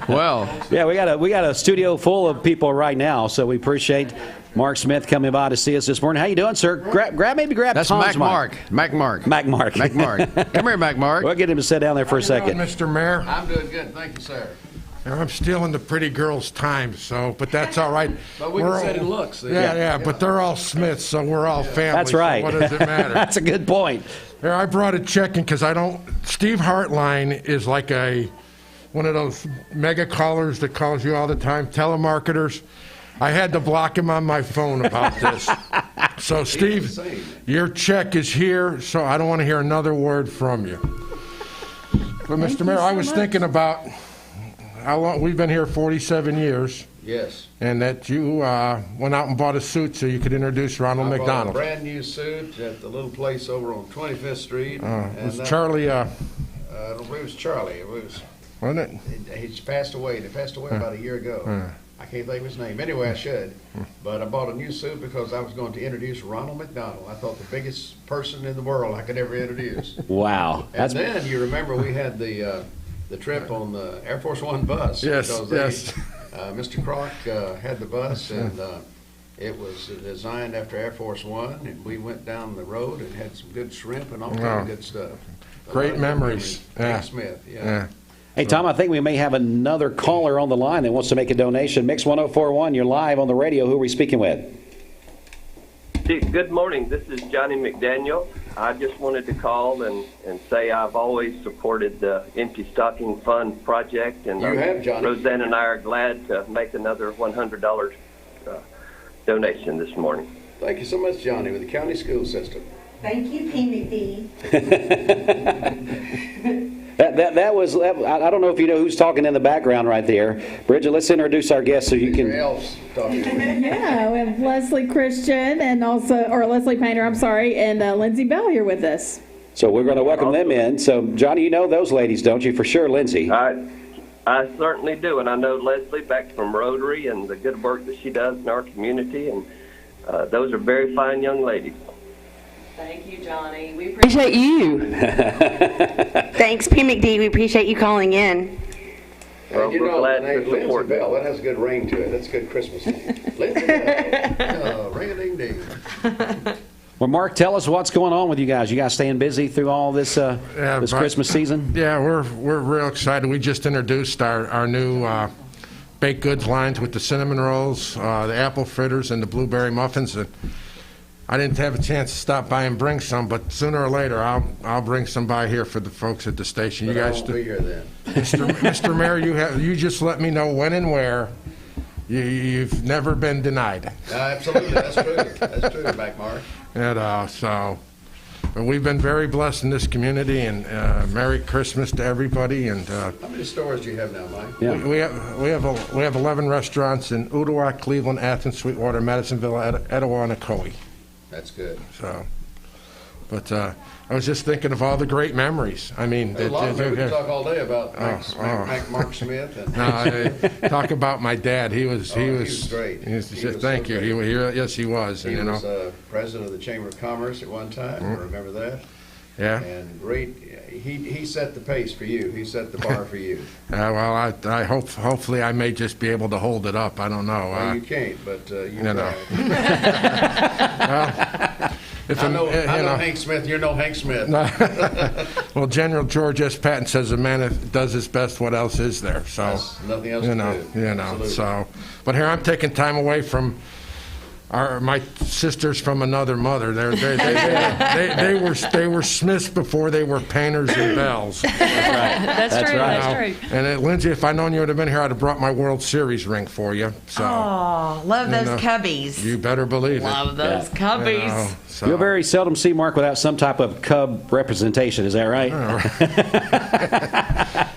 Well, yeah, we got a studio full of people right now, so we appreciate Mark Smith coming by to see us this morning. How you doing, sir? Grab That's Tom's Mac mic. Mark. Come here, Mac Mark. We'll get him to sit down there for a second. Mr. Mayor. I'm doing good. Thank you, sir. I'm stealing the pretty girls' time, but that's all right. But we can set in looks. Yeah, but they're all Smiths, so we're all family. That's right. So what does it matter? That's a good point. Here, I brought a check in because Steve Hartline is like one of those mega callers that calls you all the time, telemarketers. I had to block him on my phone about this. So, Steve, your check is here, so I don't want to hear another word from you. But, Mr. Mayor, I was thinking about how long we've been here 47 years. Yes. And that you went out and bought a suit so you could introduce Ronald McDonald. I bought a brand new suit at the little place over on 25th Street. Was Charlie? I don't believe it was Charlie. Wasn't it? He's passed away. He passed away about a year ago. I can't think of his name. Anyway, I should. But I bought a new suit because I was going to introduce Ronald McDonald. I thought the biggest person in the world I could ever introduce. Wow. And then you remember we had the trip on the Air Force One bus. Yes. Mr. Kroc had the bus, and it was designed after Air Force One, and we went down the road and had some good shrimp and all kind of good stuff. Great memories. Frank Smith, yeah. Hey, Tom, I think we may have another caller on the line that wants to make a donation. Mix 1041, you're live on the radio. Who are we speaking with? Good morning. This is Johnny McDaniel. I just wanted to call and say I've always supported the Empty Stocking Fund project. And you have, Johnny. Roseanne and I are glad to make another $100 donation this morning. Thank you so much, Johnny, with the county school system. Thank you, P. That was, I don't know if you know who's talking in the background right there. Bridget, let's introduce our guest so you can. Yeah, we have Leslie Christian and Leslie Painter, and Lindsay Bell here with us. So we're going to welcome them in. So, Johnny, you know those ladies, don't you? For sure, Lindsay. I certainly do, and I know Leslie back from Rotary and the good work that she does in our community, and those are very fine young ladies. Thank you, Johnny. We appreciate you. Thanks, P. McD. We appreciate you calling in. Well, we're glad to support Bell. That has a good ring to it. That's a good Christmas name. Lindsay Bell. Ring-a-ding-ding. Well, Mark, tell us what's going on with you guys. You guys staying busy through all this Christmas season? Yeah, we're real excited. We just introduced our new baked goods lines with the cinnamon rolls, the apple fritters, and the blueberry muffins. I didn't have a chance to stop by and bring some, but sooner or later I'll bring some by here for the folks at the station. But you guys I won't be here then. Mr. Mayor, you just let me know when and where. You've never been denied. Absolutely, that's true. That's true, Mac Mark. And we've been very blessed in this community, and Merry Christmas to everybody. And how many stores do you have now, Mike? Yeah. We have 11 restaurants in Ooltewah, Cleveland, Athens, Sweetwater, Madisonville, Etowah, and Ocoee. That's good. So, But I was just thinking of all the great memories. I mean, There's a lot of people could talk all day about Mark Smith. And no, talk about my dad. He was great. Thank you. Yes, he was. He was president of the Chamber of Commerce at one time. I remember that. Yeah. And great. He set the pace for you. He set the bar for you. Well, I hopefully I may just be able to hold it up. I don't know. Well, you can't, but you know. I know Hank Smith. You're no Hank Smith. Well, General George S. Patton says a man that does his best, what else is there? So that's nothing else to do. Absolutely. So, but here I'm taking time away from my sisters from another mother. They were Smiths before they were Painters and Bells. That's right. That's true. That's true. And Lindsay, if I'd known you would have been here, I'd have brought my World Series ring for you. So, love those cubbies. You better believe it. Love those cubbies. You'll very seldom see Mark without some type of Cub representation. Is that right?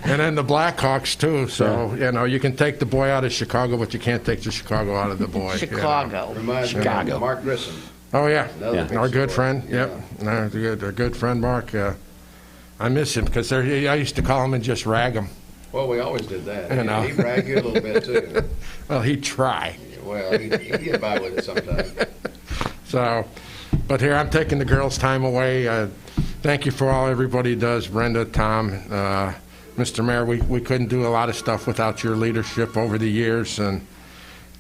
And then the Blackhawks too. So you can take the boy out of Chicago, but you can't take the Chicago out of the boy. Chicago. Chicago. Mark Grissom. Oh yeah, our good friend. Yep, our good friend Mark. I miss him because I used to call him and just rag him. Well, we always did that. He'd rag you a little bit too. Well, he'd try. Well, he'd get by with it sometimes. So, but here I'm taking the girls' time away. Thank you for all everybody does. Brenda, Tom, Mr. Mayor. We couldn't do a lot of stuff without your leadership over the years, and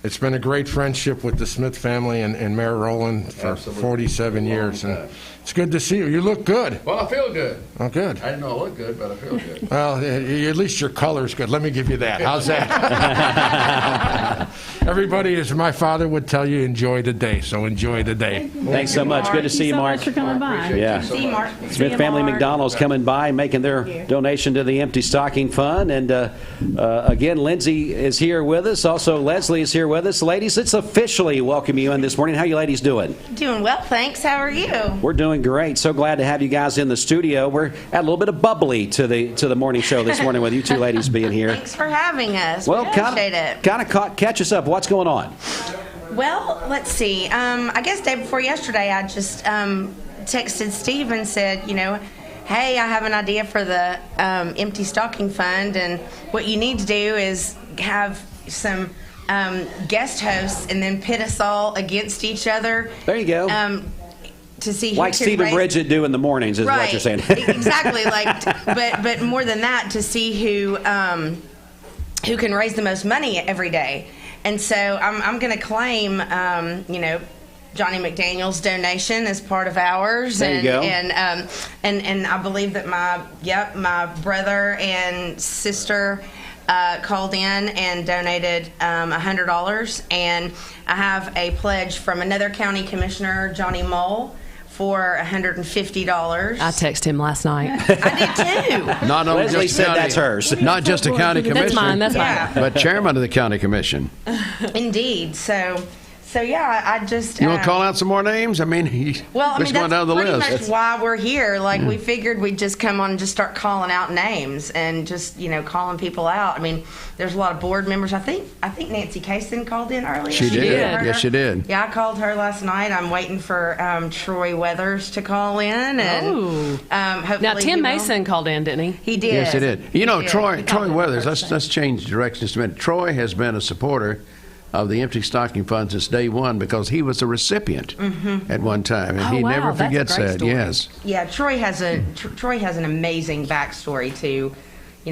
it's been a great friendship with the Smith family and Mayor Rowland for 47 years. And it's good to see you. You look good. Well, I feel good. Oh, good. I didn't know I look good, but I feel good. Well, at least your color's good. Let me give you that. How's that? Everybody, as my father would tell you, enjoy the day. So enjoy the day. Thanks so much. Good to see you, Mark. Thanks so much for coming by. Yeah. See you, Mark. Smith Family McDonald's coming by, making their donation to the Empty Stocking Fund. And again, Lindsay is here with us. Also, Leslie is here with us. Ladies, let's officially welcome you in this morning. How you ladies doing? Doing well, thanks. How are you? We're doing great. So glad to have you guys in the studio. We're at a little bit of bubbly to the morning show this morning with you two ladies being here. Thanks for having us. Well, we appreciate it. Kind of catch us up. What's going on? Well, let's see. I guess day before yesterday, I just texted Steve and said, hey, I have an idea for the Empty Stocking Fund, and what you need to do is have some guest hosts and then pit us all against each other. There you go. To see who like can Steve and Bridget do in the mornings is what you're saying. Exactly. But more than that, to see who can raise the most money every day. And so I'm going to claim, Johnny McDaniel's donation as part of ours. There you go. And I believe that my brother and sister called in and donated $100. And I have a pledge from another county commissioner, Johnny Mole, for $150. I texted him last night. I did too. Not only Leslie just said county, that's hers. Not just a county commissioner. That's mine. But chairman of the county commission. Indeed. So yeah, I just. You want to call out some more names? I mean, that's going down the pretty list. much why we're here. We figured we'd just come on and just start calling out names and just calling people out. I mean, there's a lot of board members. I think Nancy Kaysen called in earlier. She did. Yes, she did. Yeah, I called her last night. I'm waiting for Troy Weathers to call in, and hopefully now Tim Mason called in, didn't he? He did. Yes, he did. Troy Weathers. Let's change directions just a minute. Troy has been a supporter of the Empty Stocking Fund since day one because he was a recipient at one time, and he never forgets that. Story. Yes. Yeah, Troy has an amazing backstory to,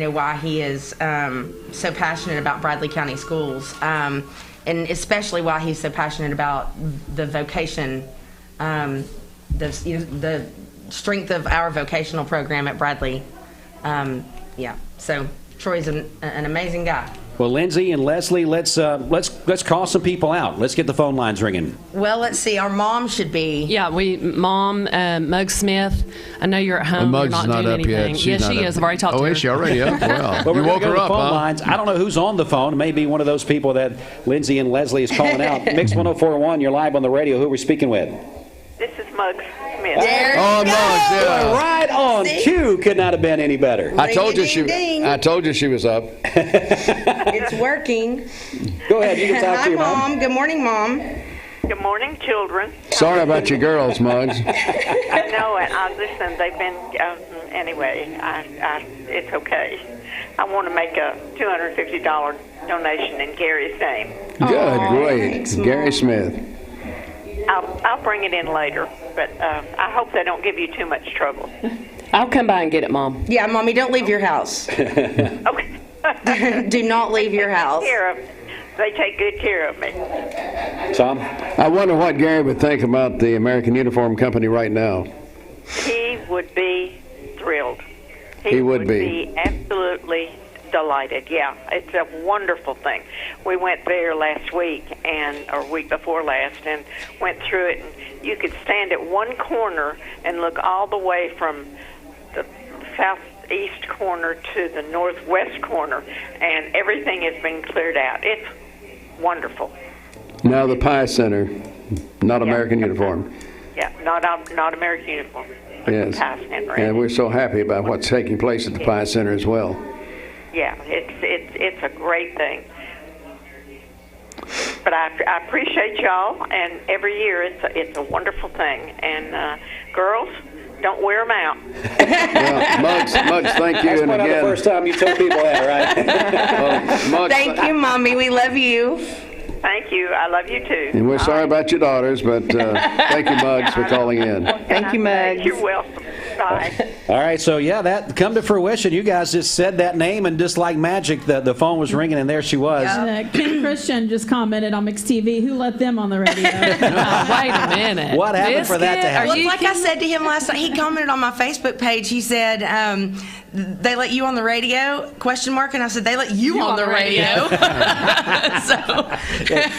why he is so passionate about Bradley County schools, and especially why he's so passionate about the vocation, the strength of our vocational program at Bradley. So Troy's an amazing guy. Well, Lindsay and Leslie, let's call some people out. Let's get the phone lines ringing. Well, let's see. Our mom should be. Yeah, Mom, Mug Smith. I know you're at home. Mug's you're not not doing up anything. yet. Yes, she is. I've already talked to her. Oh, is she already up? Well, you woke her up, phone huh? lines. I don't know who's on the phone. It may be one of those people that Lindsay and Leslie is calling out. Mix 104.1, you're live on the radio. Who are we speaking with? This is Mug Smith. Muggs, yeah. Right on cue. Could not have been any better. I told you she was up. It's working. Go ahead. You can talk Hi, to your Mom. Good morning, Mom. Good morning, children. Sorry about your girls, Muggs. I know it. Listen, they've been, anyway, it's okay. I want to make a $250 donation in Gary's name. Good, great. thanks, Gary Mom. Smith. I'll bring it in later, but I hope they don't give you too much trouble. I'll come by and get it, Mom. Yeah, Mommy, don't leave your house. Okay. Do not leave your house. They take good care of me. Tom? I wonder what Gary would think about the American Uniform Company right now. He would be thrilled. He would be. Absolutely delighted. Yeah, it's a wonderful thing. We went there last week or week before last and went through it, and you could stand at one corner and look all the way from the southeast corner to the northwest corner, and everything has been cleared out. It's wonderful. Now the Pie Center, not American Uniform. Yeah, not American Uniform. Yes. Pie Center. And we're so happy about what's taking place at the Pie Center as well. Yeah, it's a great thing. But I appreciate y'all, and every year it's a wonderful thing. And girls, don't wear them out. Well, Muggs, thank you. That's and not again, the first time you told people that, right? Muggs, Thank you, Mommy. We love you. Thank you. I love you too. and we're sorry about your daughters, but thank you, Muggs, for calling in. Thank you, Muggs. You're welcome. Bye. All right, so that come to fruition. You guys just said that name, and just like magic, the phone was ringing, and there she was. Ken Christian just commented on Mixed TV. Who let them on the radio? Wait a minute. What happened for that to happen? Well, like I said to him last night, he commented on my Facebook page. He said, they let you on the radio? ? And I said, they let you on the radio.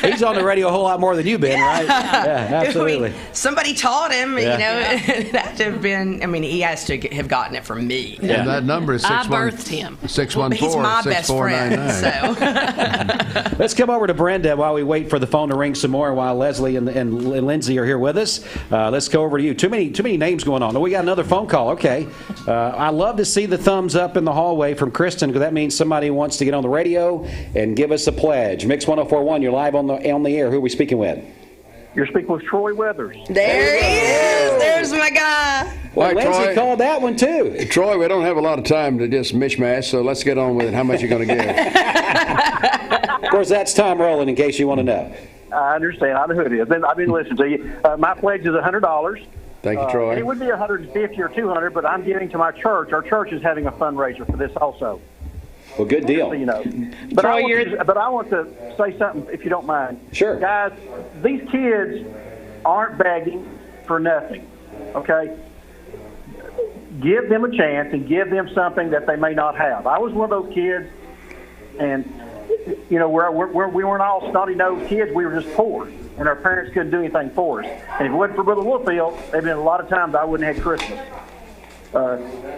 He's on the radio a whole lot more than you've been, right? Yeah, absolutely. Somebody taught him, Yeah. It had to have been, he has to have gotten it from me. And that number is I birthed him. 614-6499. Let's come over to Brenda while we wait for the phone to ring some more, while Leslie and Lindsay are here with us. Let's go over to you. Too many names going on. Oh, we got another phone call. Okay. I love to see the thumbs up in the hallway from Kristen, because that means somebody wants to get on the radio and give us a pledge. Mix 1041, you're live on the air. Who are we speaking with? You're speaking with Troy Weathers. There he is. There's my guy. Well, All right, Lindsay Troy. called that one too. Troy, we don't have a lot of time to just mishmash, so let's get on with it. How much are you going to give? Of course, that's Tom Rowland, in case you want to know. I understand. I know who it is. I've been listening to you. My pledge is $100. Thank you, Troy. And it would be $150 or $200, but I'm giving to my church. Our church is having a fundraiser for this also. Well, good deal. So you know. But I want to say something, if you don't mind. Sure. Guys, these kids aren't begging for nothing, okay? Give them a chance and give them something that they may not have. I was one of those kids, and, we weren't all snotty-nosed kids. We were just poor, and our parents couldn't do anything for us. And if it wasn't for Brother Woodfield, there have been a lot of times I wouldn't have had Christmas.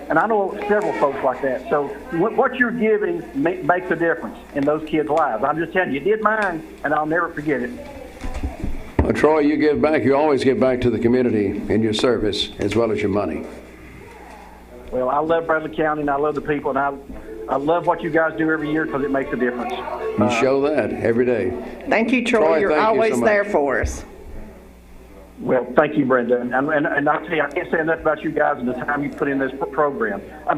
And I know several folks like that. So what you're giving makes a difference in those kids' lives. I'm just telling you, it did mine, and I'll never forget it. Well, Troy, you give back. You always give back to the community in your service as well as your money. Well, I love Bradley County, and I love the people, and I love what you guys do every year because it makes a difference. You show that every day. Thank you, Troy. You're thank you always so much. there for us. Well, thank you, Brenda. And I'll tell you, I can't say enough about you guys and the time you put in this program. I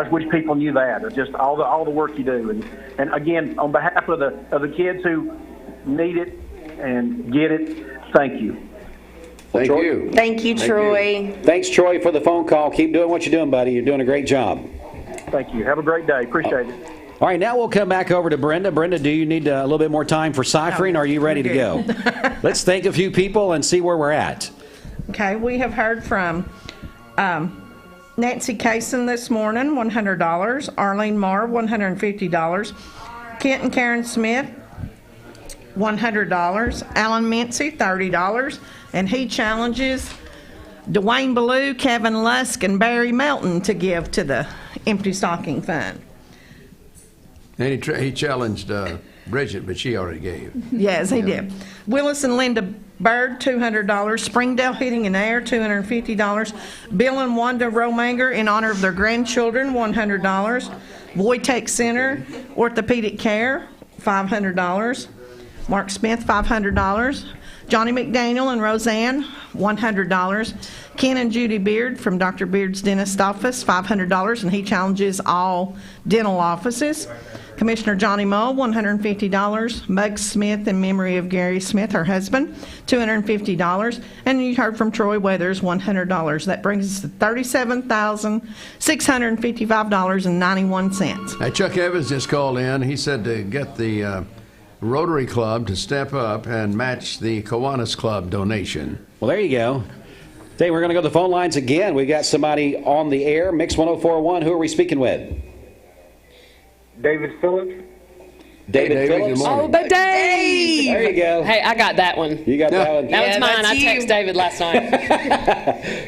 just wish people knew that. It's just all the work you do. And again, on behalf of the kids who need it and get it, thank you. Thank you. Thank you, Troy. Thanks, Troy, for the phone call. Keep doing what you're doing, buddy. You're doing a great job. Thank you. Have a great day. Appreciate it. All right, now we'll come back over to Brenda. Brenda, do you need a little bit more time for ciphering, or are you ready to go? Let's thank a few people and see where we're at. Okay, we have heard from Nancy Kaysen this morning, $100. Arlene Marr, $150. Kent and Karen Smith, $100. Alan Mincy, $30. And he challenges Dwayne Ballou, Kevin Lusk, and Barry Melton to give to the Empty Stocking Fund. And he challenged Bridget, but she already gave. Yes, he did. Willis and Linda Bird, $200. Springdale Heating and Air, $250. Bill and Wanda Romanger, in honor of their grandchildren, $100. Voitech Center Orthopedic Care, $500. Mark Smith, $500. Johnny McDaniel and Roseanne, $100. Ken and Judy Beard from Dr. Beard's Dentist Office, $500, and he challenges all dental offices. Commissioner Johnny Mull, $150. Mug Smith in memory of Gary Smith, her husband, $250. And you heard from Troy Weathers, $100. That brings us to $37,655.91. Hey, Chuck Evans just called in. He said to get the Rotary Club to step up and match the Kiwanis Club donation. Well, there you go. Hey, we're going to go to the phone lines again. We got somebody on the air. Mix 104.1. Who are we speaking with? David Phillips. David Phillips. Oh, but Dave! There you go. Hey, I got that one. You got that one? That was mine. I texted David last night.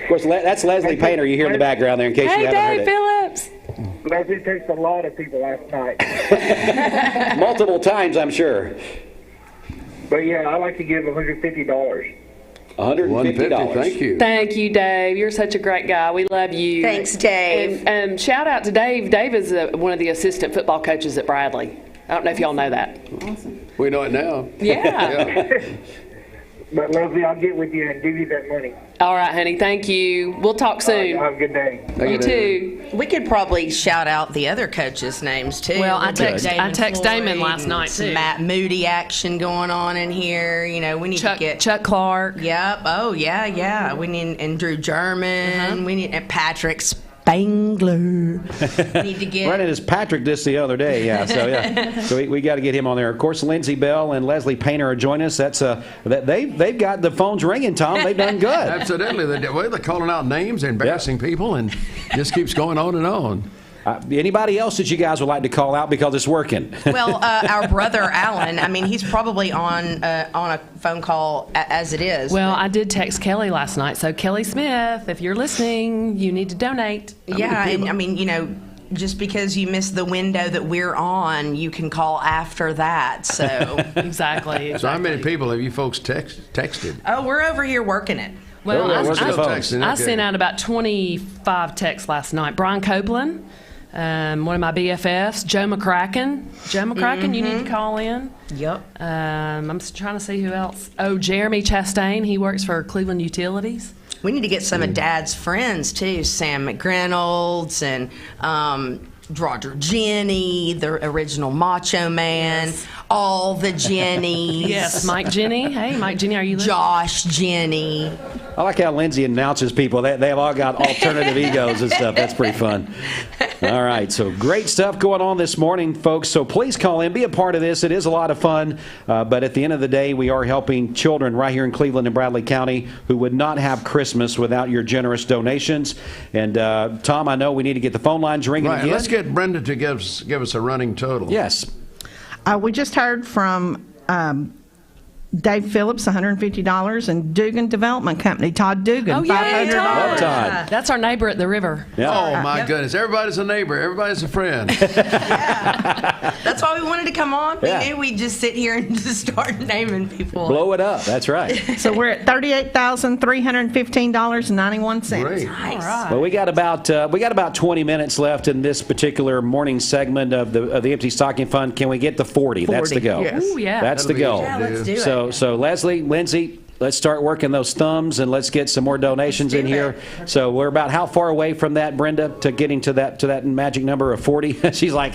Of course, that's Leslie Painter you hear in the background there in case you haven't heard it. Hey, Dave Phillips. Leslie takes a lot of people last night. Multiple times, I'm sure. But yeah, I like to give $150. $150. Thank you. Thank you, Dave. You're such a great guy. We love you. Thanks, Dave. And shout out to Dave. Dave is one of the assistant football coaches at Bradley. I don't know if y'all know that. Awesome. We know it now. Yeah. But Leslie, I'll get with you and give you that money. All right, honey. Thank you. We'll talk soon. Have a good day. You too. We could probably shout out the other coaches' names too. Well, I text Damon last night some too. Matt Moody action going on in here. You know, we need to get Chuck Clark. Yep. Oh yeah. We need and Drew German. We need and Patrick Spangler. We need to get. Running as Patrick this the other day. Yeah. So yeah. So we got to get him on there. Of course, Lindsey Bell and Leslie Painter are joining us. That's they've got the phones ringing. Tom, they've done good. Absolutely. They're calling out names, embarrassing people, and just keeps going on and on. Anybody else that you guys would like to call out because it's working? Well, our brother Alan. I mean, he's probably on a phone call as it is. Well, I did text Kelly last night. So Kelly Smith, if you're listening, you need to donate. Yeah, and I mean, you know, just because you miss the window that we're on, you can call after that. So exactly. So how many people have you folks texted? Oh, we're over here working it. Well, I I sent out about 25 texts last night. Brian Copeland. One of my BFFs, Joe McCracken. You need to call in. Yep. I'm trying to see who else. Oh, Jeremy Chastain. He works for Cleveland Utilities. We need to get some of Dad's friends, too. Sam McReynolds and Roger Jenny, the original Macho Man, all the Jennies. Yes, Mike Jenny. Hey, Mike Jenny, are you listening? Josh Jenny. I like how Lindsay announces people. They have all got alternative egos and stuff. That's pretty fun. All right, so great stuff going on this morning, folks. So please call in, be a part of this. It is a lot of fun, but at the end of the day, we are helping children right here in Cleveland and Bradley County who would not have Christmas without your generous donations. And Tom, I know we need to get the phone lines ringing again. Let's get Brenda to give us a running total. Yes. We just heard from Dave Phillips, $150, and Dugan Development Company, Todd Dugan, $500. Love Todd. That's our neighbor at the river. Yeah. Oh, my goodness. Everybody's a neighbor. Everybody's a friend. That's why we wanted to come on. We Yeah. knew we'd just sit here and just start naming people. Blow it up. That's right. So we're at $38,315.91. Great. Nice. Well, we got about 20 minutes left in this particular morning segment of the Empty Stocking Fund. Can we get the 40? That's the goal. Yes. Ooh, yeah. That's the goal. Yeah, let's do it. So Leslie, Lindsay, let's start working those thumbs and let's get some more donations in here. So we're about how far away from that, Brenda, to getting to that magic number of 40? She's like,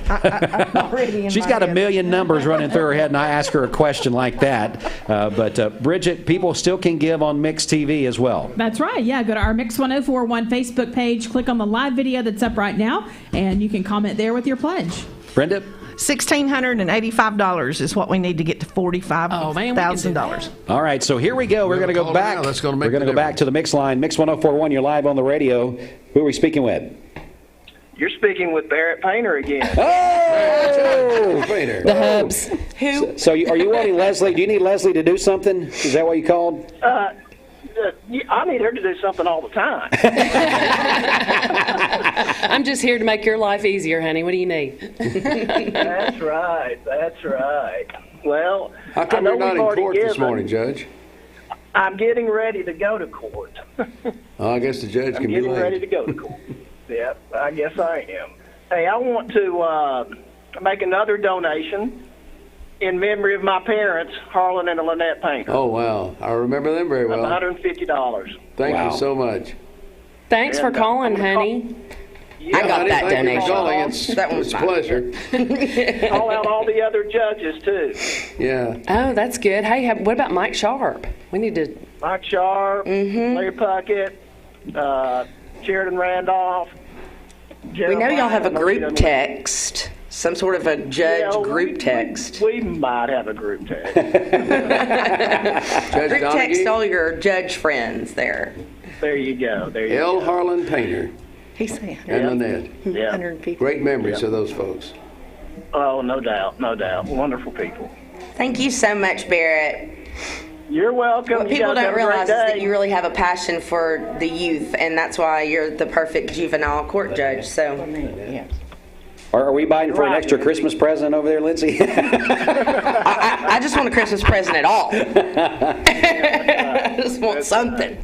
she's got a million numbers running through her head, and I ask her a question like that. But Bridget, people still can give on Mix TV as well. That's right. Yeah, go to our Mix 104.1 Facebook page, click on the live video that's up right now, and you can comment there with your pledge. Brenda? $1,685 is what we need to get to $45,000. All right, so here we go. We're going to go back. We're going to go back to the Mix line. Mix 104.1, you're live on the radio. Who are we speaking with? You're speaking with Barrett Painter again. Oh! Painter. The hubs. Who? So are you wanting Leslie? Do you need Leslie to do something? Is that what you called? I need her to do something all the time. I'm just here to make your life easier, honey. What do you need? That's right. Well, How come you're not in court this morning, Judge? I'm getting ready to go to court. I guess the judge can be I'm getting late. ready to go to court. Yep, I guess I am. Hey, I want to make another donation in memory of my parents, Harlan and Lynette Painter. Oh, wow. I remember them very well. $150. Thank you so much. Thanks for calling, honey. I got that donation. That was a pleasure. Call out all the other judges, too. Yeah. Oh, that's good. Hey, what about Mike Sharp? We need to... Mike Sharp, Larry Puckett, Sheridan Randolph. We know y'all have a group text, some sort of a judge group text. We might have a group text. Group text all your judge friends there. There you go. There you L. go. Harlan Painter. He's saying and Lynette. Yeah. Great memories of those folks. Oh, no doubt. No doubt. Wonderful people. Thank you so much, Barrett. You're welcome. What people don't realize is that you really have a passion for the youth, and that's why you're the perfect juvenile court judge. So, yeah. Are we buying for an extra Christmas present over there, Lindsay? I just want a Christmas present at all. I just want something.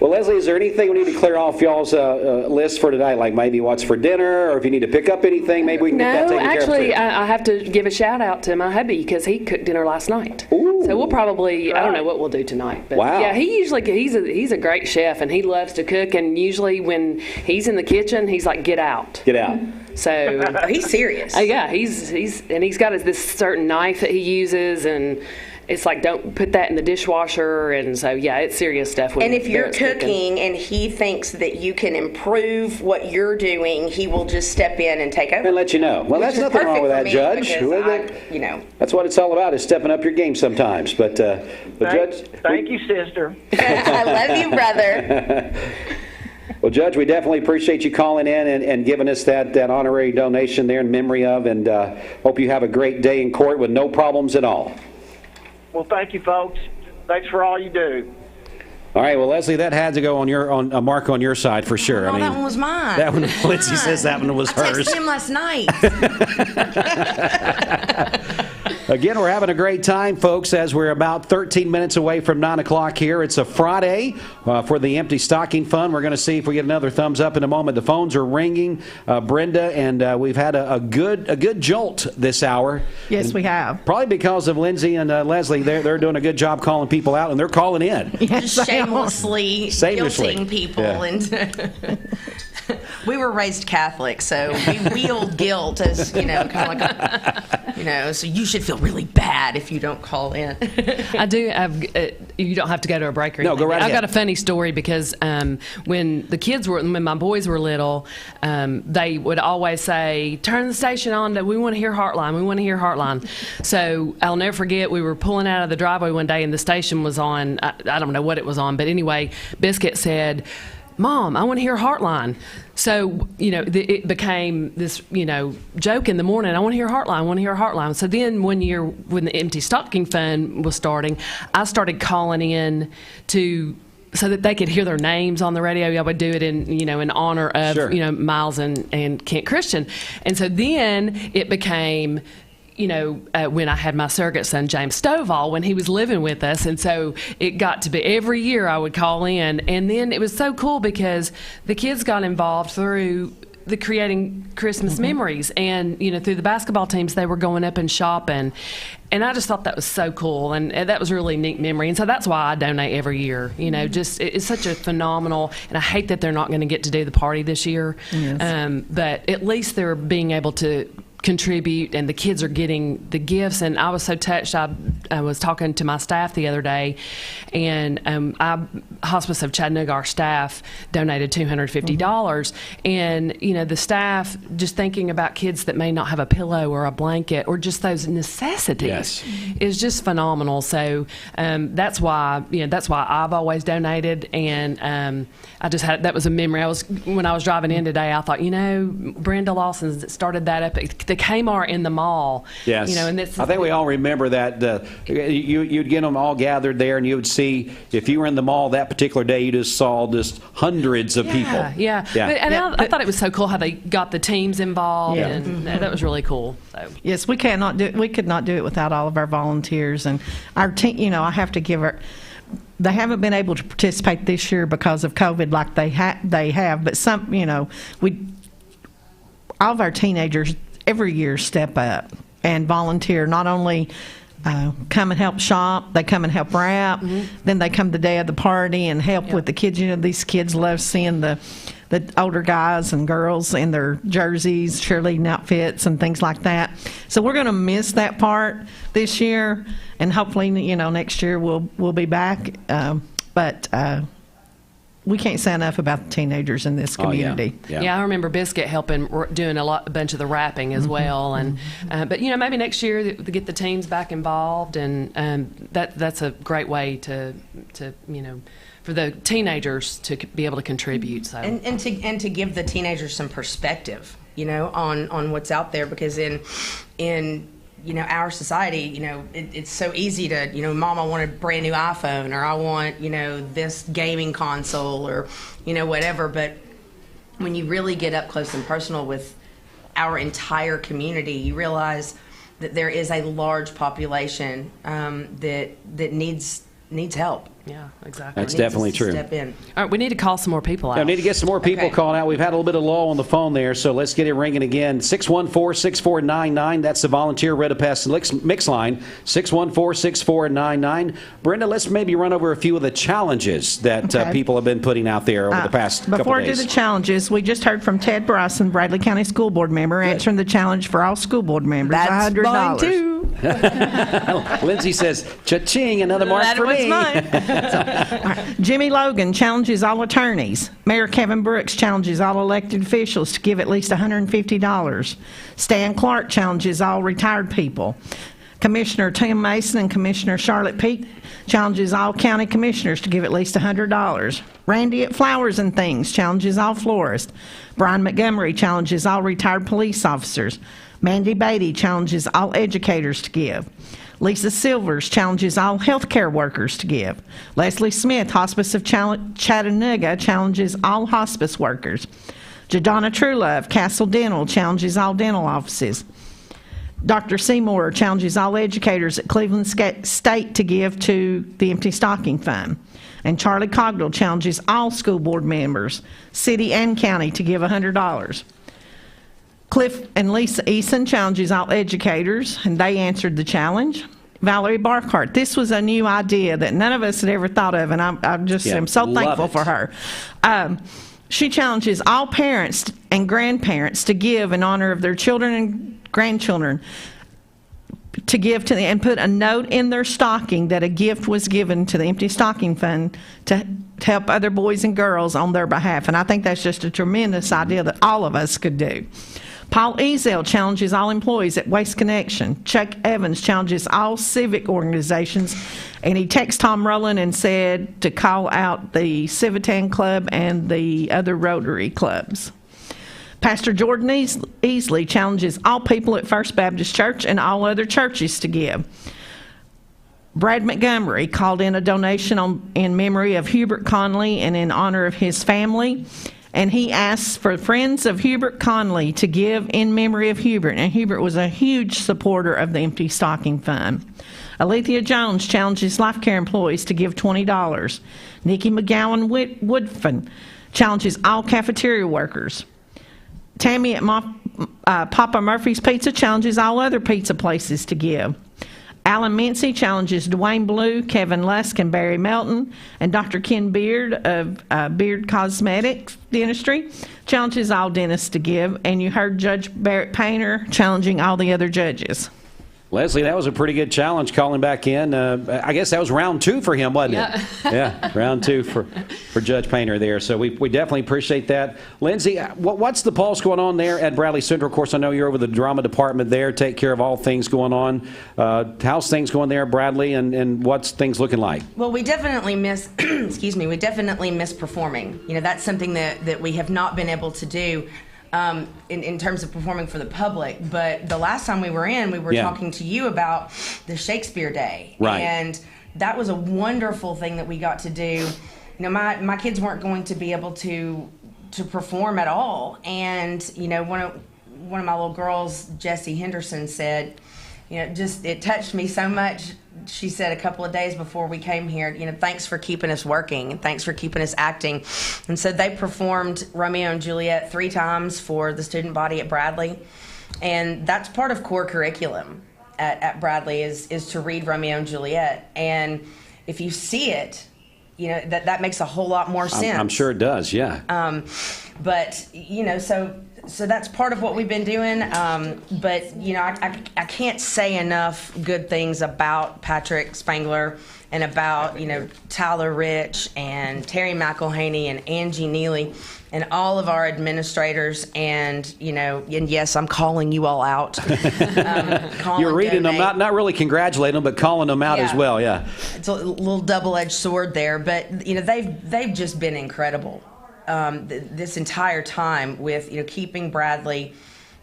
Well, Leslie, is there anything we need to clear off y'all's list for tonight? Like maybe what's for dinner, or if you need to pick up anything, maybe we can get that taken care of. No, actually, I have to give a shout out to my hubby because he cooked dinner last night. Ooh. So we'll probably, I don't know what we'll do tonight. But wow. Yeah, he's a great chef, and he loves to cook. And usually when he's in the kitchen, he's like, get out. Get out. So he's serious. Yeah, he's got this certain knife that he uses, and it's like, don't put that in the dishwasher. And so yeah, it's serious stuff. And if you're cooking and he thinks that you can improve what you're doing, he will just step in and take over and let you know. Well, that's nothing wrong with that, Judge. That's what it's all about, is stepping up your game sometimes. But Judge, thank you, sister. I love you, brother. Well, Judge, we definitely appreciate you calling in and giving us that honorary donation there in memory of, and hope you have a great day in court with no problems at all. Well, thank you, folks. Thanks for all you do. All right, well, Leslie, that had to go on a mark on your side for sure. Oh, that one was mine. That one, Lindsay says that one was hers. I texted him last night. Again, we're having a great time, folks, as we're about 13 minutes away from 9 o'clock here. It's a Friday for the Empty Stocking Fund. We're going to see if we get another thumbs up in a moment. The phones are ringing, Brenda, and we've had a good jolt this hour. Yes, and we have. Probably because of Lindsay and Leslie. They're doing a good job calling people out, and they're calling in. Yes, just shamelessly guilting people. Yeah. We were raised Catholic, so we wield guilt as, kind of like so you should feel really bad if you don't call in. I do. You don't have to go to a break or anything. No, go right ahead. I've got a funny story because when my boys were little, they would always say, turn the station on, we want to hear Heartline, we want to hear Heartline. So I'll never forget, we were pulling out of the driveway one day and the station was on, I don't know what it was on, but anyway, Biscuit said, Mom, I want to hear Heartline. So, it became this, joke in the morning. I want to hear Heartline. I want to hear Heartline. So then one year when the Empty Stocking Fund was starting, I started calling in so that they could hear their names on the radio. I would do it in honor of, sure. Miles and Kent Christian. And so then it became... when I had my surrogate son, James Stovall, when he was living with us. And so it got to be every year I would call in. And then it was so cool because the kids got involved through the creating Christmas memories. And, through the basketball teams, they were going up and shopping. And I just thought that was so cool. And that was a really neat memory. And so that's why I donate every year. It's such a phenomenal, and I hate that they're not going to get to do the party this year. Yes. But at least they're being able to contribute, and the kids are getting the gifts. And I was so touched. I was talking to my staff the other day, and Hospice of Chattanooga, our staff donated $250, and the staff just thinking about kids that may not have a pillow or a blanket or just those necessities is just phenomenal. So that's why I've always donated, and I just had, that was a memory. When I was driving in today, I thought, Brenda Lawson started that up. The Kmart in the mall. Yes. And I think we all remember that. You'd get them all gathered there, and you would see, if you were in the mall that particular day, you just saw just hundreds of people. Yeah. I thought it was so cool how they got the teams involved, and that was really cool. So. Yes, we could not do it without all of our volunteers and our team. I have to give her. They haven't been able to participate this year because of COVID, like they have. But all of our teenagers every year step up and volunteer. Not only come and help shop, they come and help wrap. Then they come the day of the party and help with the kids. You know, these kids love seeing the older guys and girls in their jerseys, cheerleading outfits, and things like that. So we're going to miss that part this year, and hopefully, you know, next year we'll be back. But we can't say enough about the teenagers in this community. Yeah, I remember Biscuit helping doing a bunch of the wrapping as well, and but you know, maybe next year to get the teams back involved, and that's a great way to you know, for the teenagers to be able to contribute. So and to give the teenagers some perspective, you know, on what's out there, because in you know, our society, you know, it's so easy to, you know, Mom, I want a brand new iPhone, or I want, you know, this gaming console, or, you know, whatever. But when you really get up close and personal with our entire community, you realize that there is a large population that needs help. Yeah, exactly. That's definitely true. Step in. All right, we need to call some more people out. We need to get some more people calling out. We've had a little bit of lull on the phone there, so let's get it ringing again. 614-6499. That's the volunteer Reddipest mix line. 614-6499. Brenda, let's maybe run over a few of the challenges that people have been putting out there over the past couple Before days. I do the challenges, we just heard from Ted Bryson, Bradley County School Board member, answering the challenge for all school board members. That's $100. mine too. Lindsay says, cha-ching, another mark That for was me. mine. Jimmy Logan challenges all attorneys. Mayor Kevin Brooks challenges all elected officials to give at least $150. Stan Clark challenges all retired people. Commissioner Tim Mason and Commissioner Charlotte Peake challenges all county commissioners to give at least $100. Randy at Flowers and Things challenges all florists. Brian Montgomery challenges all retired police officers. Mandy Beatty challenges all educators to give. Lisa Silvers challenges all healthcare workers to give. Leslie Smith, Hospice of Chattanooga, challenges all hospice workers. Jadonna Truelove, Castle Dental, challenges all dental offices. Dr. Seymour challenges all educators at Cleveland State to give to the Empty Stocking Fund. And Charlie Cogdell challenges all school board members, city and county, to give $100. Cliff and Lisa Eason challenges all educators, and they answered the challenge. Valerie Barkhart, this was a new idea that none of us had ever thought of, and I'm so thankful for her. She challenges all parents and grandparents to give in honor of their children and grandchildren, to give to them and put a note in their stocking that a gift was given to the Empty Stocking Fund to help other boys and girls on their behalf. And I think that's just a tremendous idea that all of us could do. Paul Ezel challenges all employees at Waste Connection. Chuck Evans challenges all civic organizations. And he texted Tom Rowland and said to call out the Civitan Club and the other Rotary clubs. Pastor Jordan Easley challenges all people at First Baptist Church and all other churches to give. Brad Montgomery called in a donation in memory of Hubert Conley and in honor of his family. And he asks for friends of Hubert Conley to give in memory of Hubert. And Hubert was a huge supporter of the Empty Stocking Fund. Alethea Jones challenges life care employees to give $20. Nikki McGowan Woodfin challenges all cafeteria workers. Tammy at Papa Murphy's Pizza challenges all other pizza places to give. Alan Mincy challenges Dwayne Blue, Kevin Lusk, and Barry Melton. And Dr. Ken Beard of Beard Cosmetics Dentistry challenges all dentists to give. And you heard Judge Barrett Painter challenging all the other judges. Leslie, that was a pretty good challenge calling back in. I guess that was round 2 for him, wasn't it? Yeah, round 2 for Judge Painter there. So we definitely appreciate that. Lindsay, what's the pulse going on there at Bradley Central? Of course, I know you're over the drama department there, take care of all things going on. How's things going there at Bradley, and what's things looking like? Well, we definitely miss, we definitely miss performing. You know, that's something that we have not been able to do. In terms of performing for the public, but the last time we were talking to you about the Shakespeare Day, right? And that was a wonderful thing that we got to do. You know, my kids weren't going to be able to perform at all, and you know, one of my little girls, Jessie Henderson, said, you know, it touched me so much. She said a couple of days before we came here, you know, thanks for keeping us working and thanks for keeping us acting. And so they performed Romeo and Juliet 3 times for the student body at Bradley. And that's part of core curriculum at Bradley is to read Romeo and Juliet. And if you see it, you know, that makes a whole lot more sense. I'm sure it does, yeah. But, you know, so that's part of what we've been doing. But, you know, I can't say enough good things about Patrick Spangler and about, you know, Tyler Rich and Terry McElhaney and Angie Neely and all of our administrators. And, you know, and yes, I'm calling you all out. You're reading them, not really congratulating them, but calling them out as well, yeah. It's a little double-edged sword there. But, you know, they've just been incredible. This entire time with, you know, keeping Bradley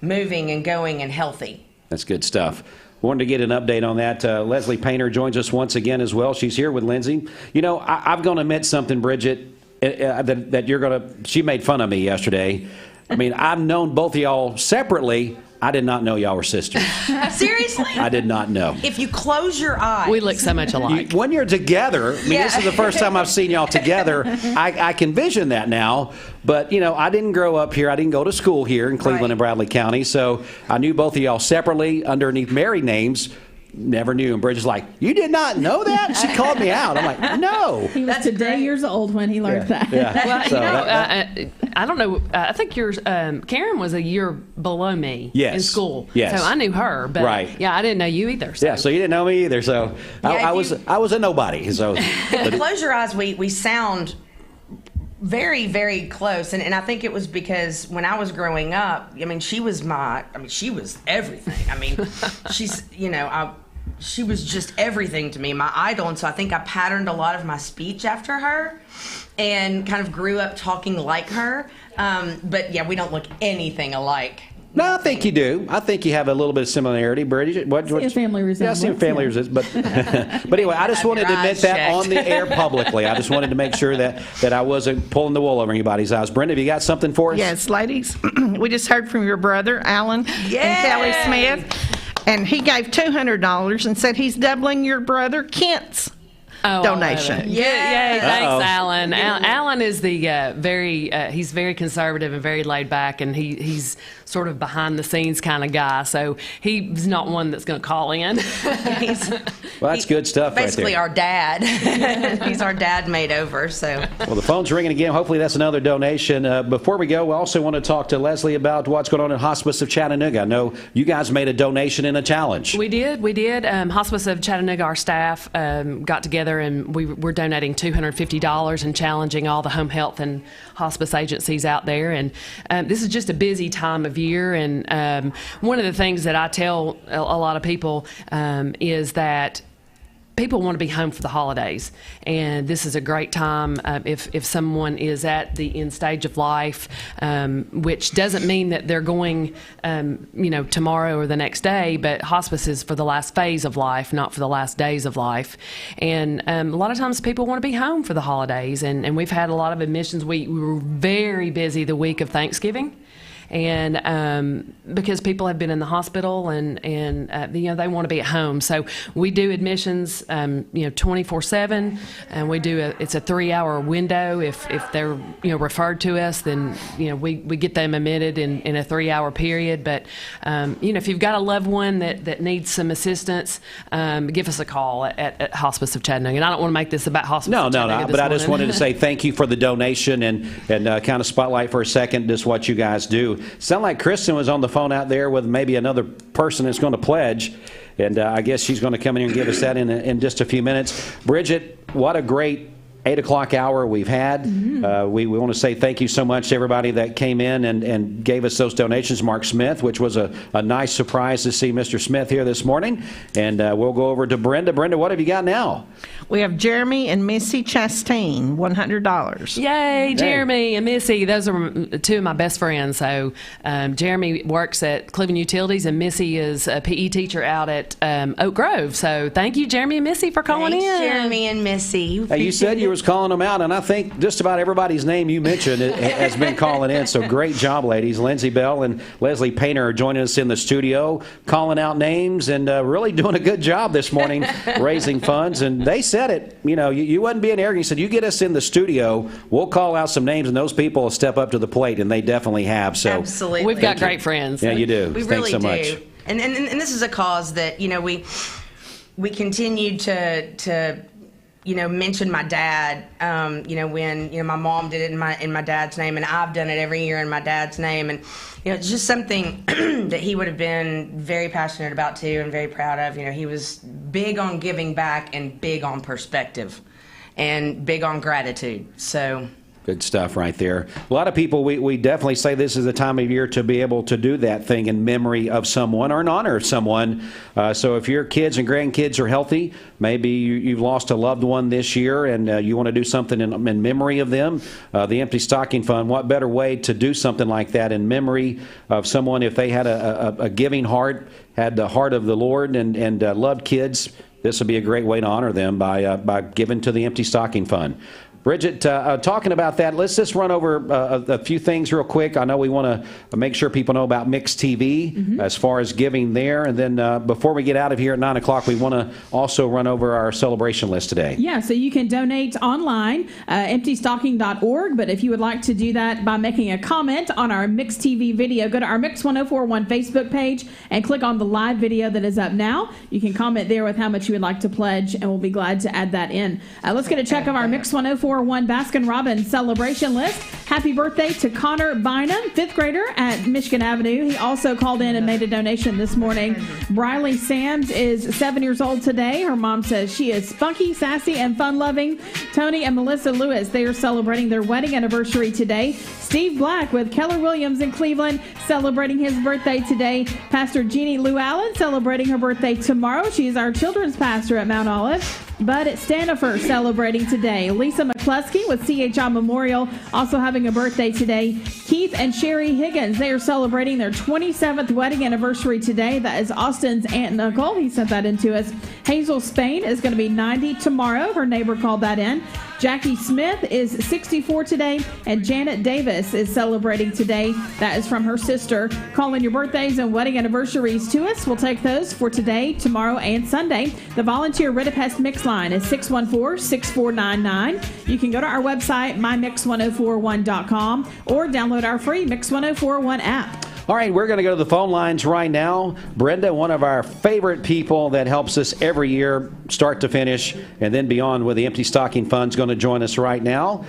moving and going and healthy. That's good stuff. Wanted to get an update on that. Leslie Painter joins us once again as well. She's here with Lindsay. You know, I'm going to admit something, Bridget, that you're going to. She made fun of me yesterday. I mean, I've known both of y'all separately. I did not know y'all were sisters. Seriously? I did not know. If you close your eyes. We look so much alike. When you're together, I mean, this is the first time I've seen y'all together. I can vision that now. But, you know, I didn't grow up here. I didn't go to school here in Cleveland and Bradley County. So I knew both of y'all separately underneath married names. Never knew. And Bridget's like, you did not know that? She called me out. I'm like, no. He was today years old when he learned that. Yeah. Well, so, you know, I don't know. I think yours, Karen was a year below me in school. Yes. So I knew her. But yeah, I didn't know you either. So. Yeah, so you didn't know me either. So I was a nobody. So if you close your eyes, we sound very, very close. And I think it was because when I was growing up, I mean, she was everything. I mean, she's, you know, she was just everything to me, my idol. And so I think I patterned a lot of my speech after her and kind of grew up talking like her. But yeah, we don't look anything alike. No, I think you do. I think you have a little bit of similarity, Bridget. See a family resemblance. Yeah, see a family resemblance. But anyway, I just wanted to admit that on the air publicly. I just wanted to make sure that I wasn't pulling the wool over anybody's eyes. Brenda, have you got something for us? Yes, ladies. We just heard from your brother, Alan, and Kelly Smith. And he gave $200 and said he's doubling your brother Kent's donation. Yay, thanks, Alan. Alan is the he's very conservative and very laid back, and he's sort of behind the scenes kind of guy. So he's not one that's going to call in. Well, that's good stuff basically right there. Our dad. He's our dad made over. So. Well, the phone's ringing again. Hopefully that's another donation. Before we go, we also want to talk to Leslie about what's going on in Hospice of Chattanooga. I know you guys made a donation and a challenge. We did. Hospice of Chattanooga, our staff got together and we're donating $250 and challenging all the home health and hospice agencies out there. And this is just a busy time of year. And one of the things that I tell a lot of people is that people want to be home for the holidays, and this is a great time if someone is at the end stage of life, which doesn't mean that they're going, tomorrow or the next day, but hospice is for the last phase of life, not for the last days of life. And a lot of times people want to be home for the holidays, and we've had a lot of admissions. We were very busy the week of Thanksgiving. And because people have been in the hospital and they want to be at home, so we do admissions 24/7, and we do it's a 3-hour window. If they're referred to us, then we get them admitted in a 3-hour period. But if you've got a loved one that needs some assistance, give us a call at Hospice of Chattanooga. And I don't want to make this about Hospice. No, of Chattanooga but I just wanted to say thank you for the donation and kind of spotlight for a second just what you guys do. Sound like Kristen was on the phone out there with maybe another person that's going to pledge, and I guess she's going to come in here and give us that in just a few minutes. Bridget, what a great 8 o'clock hour we've had. Mm-hmm. We want to say thank you so much to everybody that came in and gave us those donations. Mark Smith, which was a nice surprise to see Mr. Smith here this morning. And we'll go over to Brenda. Brenda, what have you got now? We have Jeremy and Missy Chastain, $100. Yay, Jeremy and Missy. Those are two of my best friends. So Jeremy works at Cleveland Utilities, and Missy is a PE teacher out at Oak Grove. So thank you, Jeremy and Missy, for calling in. Jeremy and Missy. Hey, you said you was calling them out, and I think just about everybody's name you mentioned has been calling in. So great job, ladies. Lindsay Bell and Leslie Painter are joining us in the studio, calling out names and really doing a good job this morning, raising funds. And they said it. You wasn't being arrogant. You said, you get us in the studio, we'll call out some names, and those people will step up to the plate, and they definitely have. So absolutely, we've got great friends. Yeah, you do. We Thanks really so do. much. And this is a cause that we continue to mention my dad. When my mom did it in my dad's name, and I've done it every year in my dad's name, and it's just something that he would have been very passionate about too, and very proud of. He was big on giving back and big on perspective, and big on gratitude. So. Good stuff right there. A lot of people, we definitely say this is the time of year to be able to do that thing in memory of someone or in honor of someone. So if your kids and grandkids are healthy, maybe you've lost a loved one this year and you want to do something in memory of them, the Empty Stocking Fund, what better way to do something like that in memory of someone if they had a giving heart, had the heart of the Lord and loved kids. This would be a great way to honor them by giving to the Empty Stocking Fund. Bridget, talking about that, let's just run over a few things real quick. I know we want to make sure people know about Mix TV as far as giving there. And then before we get out of here at 9 o'clock, we want to also run over our celebration list today. Yeah, so you can donate online, emptystocking.org. But if you would like to do that by making a comment on our Mix TV video, go to our Mix 1041 Facebook page and click on the live video that is up now. You can comment there with how much you would like to pledge, and we'll be glad to add that in. Let's get a check of our Mix 1041 Baskin-Robbins celebration list. Happy birthday to Connor Bynum, 5th grader at Michigan Avenue. He also called in and made a donation this morning. Briley Sams is 7 years old today. Her mom says she is spunky, sassy, and fun-loving. Tony and Melissa Lewis, they are celebrating their wedding anniversary today. Steve Black with Keller Williams in Cleveland celebrating his birthday today. Pastor Jeannie Lou Allen celebrating her birthday tomorrow. She is our children's pastor at Mount Olive. Bud Stanifer celebrating today. Lisa McCluskey with CHI Memorial also having a birthday today. Keith and Sherry Higgins, they are celebrating their 27th wedding anniversary today. That is Austin's aunt and uncle. He sent that in to us. Hazel Spain is going to be 90 tomorrow. Her neighbor called that in. Jackie Smith is 64 today, and Janet Davis is celebrating today. That is from her sister. Call in your birthdays and wedding anniversaries to us. We'll take those for today, tomorrow, and Sunday. The volunteer Ridipest Mix line is 614-6499. You can go to our website, mymix1041.com, or download our free Mix 1041 app. All right, we're going to go to the phone lines right now. Brenda, one of our favorite people that helps us every year, start to finish, and then beyond with the Empty Stocking Fund, is going to join us right now.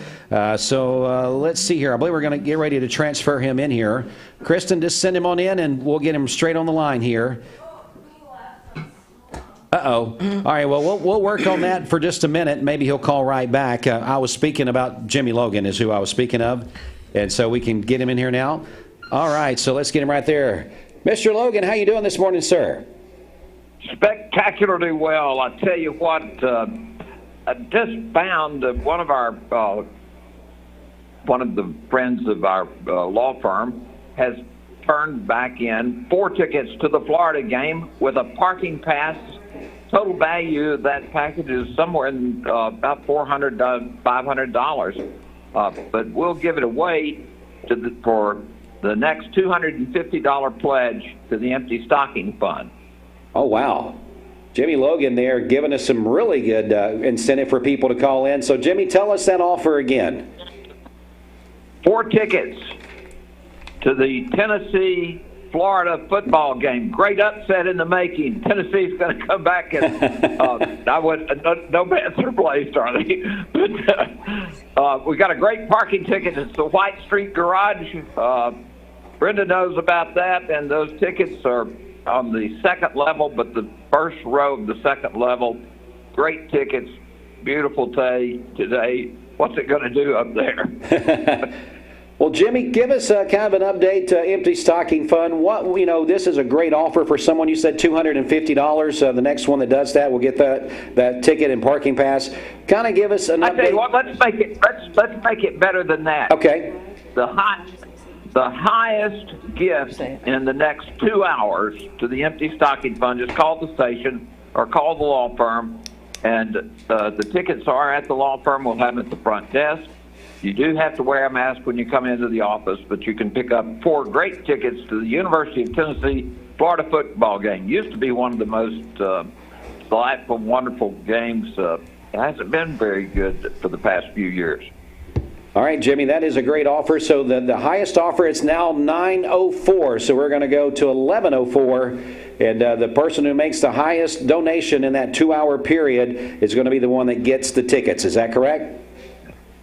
So let's see here. I believe we're going to get ready to transfer him in here. Kristen, just send him on in, and we'll get him straight on the line here. Uh-oh. All right, well, we'll work on that for just a minute. Maybe he'll call right back. I was speaking about Jimmy Logan is who I was speaking of, and so we can get him in here now. All right, so let's get him right there. Mr. Logan, how you doing this morning, sir? Spectacularly well. I tell you what, I just found one of the friends of our law firm has turned back in 4 tickets to the Florida game with a parking pass. Total value of that package is somewhere in about $400 to $500. But we'll give it away for the next $250 pledge to the Empty Stocking Fund. Oh, wow. Jimmy Logan there giving us some really good incentive for people to call in. So, Jimmy, tell us that offer again. 4 tickets to the Tennessee-Florida football game. Great upset in the making. Tennessee's going to come back and no bets are placed, are they? But we got a great parking ticket. It's the White Street Garage. Brenda knows about that, and those tickets are on the second level, but the first row of the second level. Great tickets. Beautiful day today. What's it going to do up there? Well, Jimmy, give us kind of an update to Empty Stocking Fund. This is a great offer for someone. You said $250. The next one that does that will get that ticket and parking pass. Kind of give us an update. I tell you what, let's make it better than that. Okay. The highest gift in the next 2 hours to the Empty Stocking Fund, just call the station or call the law firm, And the tickets are at the law firm. We'll have them at the front desk. You do have to wear a mask when you come into the office, but you can pick up 4 great tickets to the University of Tennessee Florida football game. Used to be one of the most delightful, wonderful games. It hasn't been very good for the past few years. All right, Jimmy, that is a great offer. So the highest offer is now $904. So we're going to go to $1,104. And the person who makes the highest donation in that 2-hour period is going to be the one that gets the tickets. Is that correct?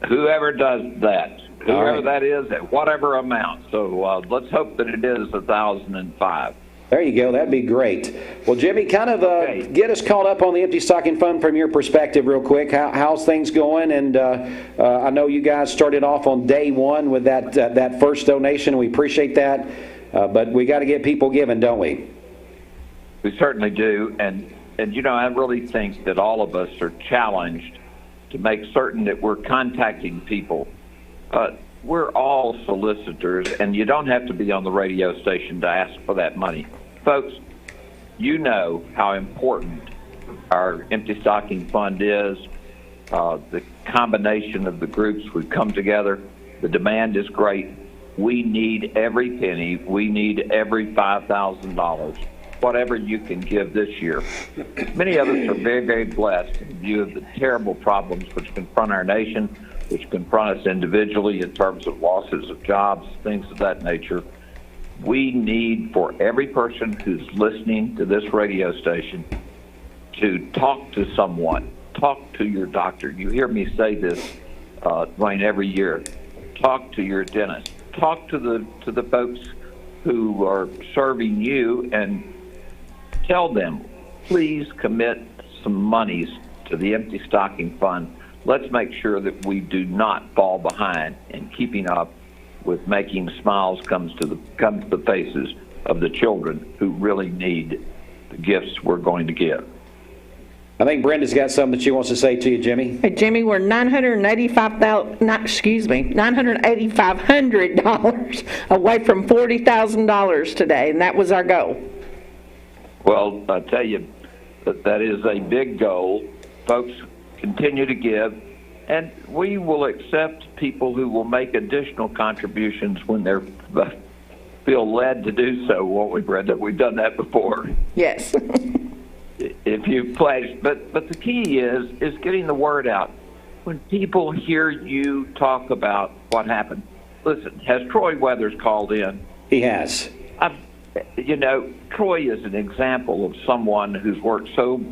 Whoever does that, whoever that is, at whatever amount. So let's hope that it is 1,005. There you go. That'd be great. Well, Jimmy, kind of get us caught up on the Empty Stocking Fund from your perspective real quick. How's things going? And I know you guys started off on day one with that first donation. We appreciate that. But we got to get people giving, don't we? We certainly do. And you know, I really think that all of us are challenged to make certain that we're contacting people. We're all solicitors, and you don't have to be on the radio station to ask for that money. Folks, you know how important our Empty Stocking Fund is. The combination of the groups we've come together, the demand is great. We need every penny. We need every $5,000, whatever you can give this year. Many of us are very, very blessed in view of the terrible problems which confront our nation, which confront us individually in terms of losses of jobs, things of that nature. We need for every person who's listening to this radio station to talk to someone. Talk to your doctor. You hear me say this, Dwayne, every year. Talk to your dentist. Talk to the folks who are serving you and tell them, please commit some monies to the Empty Stocking Fund. Let's make sure that we do not fall behind in keeping up with making smiles come to the faces of the children who really need the gifts we're going to give. I think Brenda's got something that she wants to say to you, Jimmy. Hey, Jimmy, we're $985,985 away from $40,000 today, and that was our goal. Well, I tell you, that is a big goal. Folks, continue to give, and we will accept people who will make additional contributions when they feel led to do so, won't we, Brenda? We've done that before. Yes. If you pledge, but the key is getting the word out. When people hear you talk about what happened, listen, has Troy Weathers called in? He has. You know, Troy is an example of someone who's worked so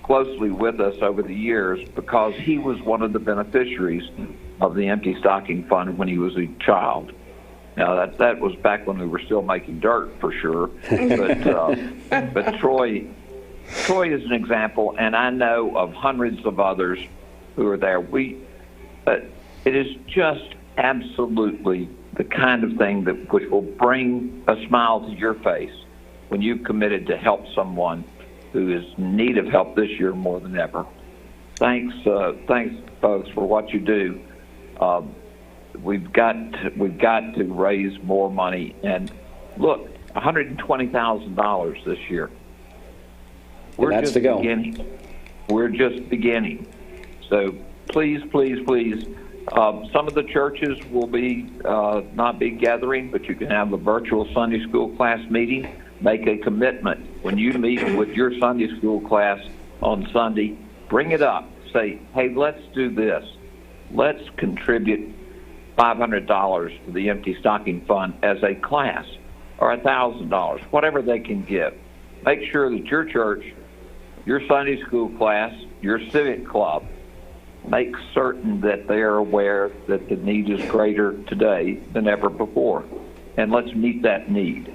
closely with us over the years because he was one of the beneficiaries of the Empty Stocking Fund when he was a child. Now, that was back when we were still making dirt, for sure. But Troy is an example, and I know of hundreds of others who are there. It is just absolutely the kind of thing which will bring a smile to your face when you've committed to help someone who is in need of help this year more than ever. Thanks, folks, for what you do. We've got to raise more money, and look, $120,000 this year. That's the goal. We're just beginning. So please, please, please. Some of the churches will not be gathering, but you can have a virtual Sunday school class meeting. Make a commitment. When you meet with your Sunday school class on Sunday, bring it up. Say, hey, let's do this. Let's contribute $500 to the Empty Stocking Fund as a class, or $1,000, whatever they can give. Make sure that your church, your Sunday school class, your civic club, make certain that they are aware that the need is greater today than ever before. And let's meet that need.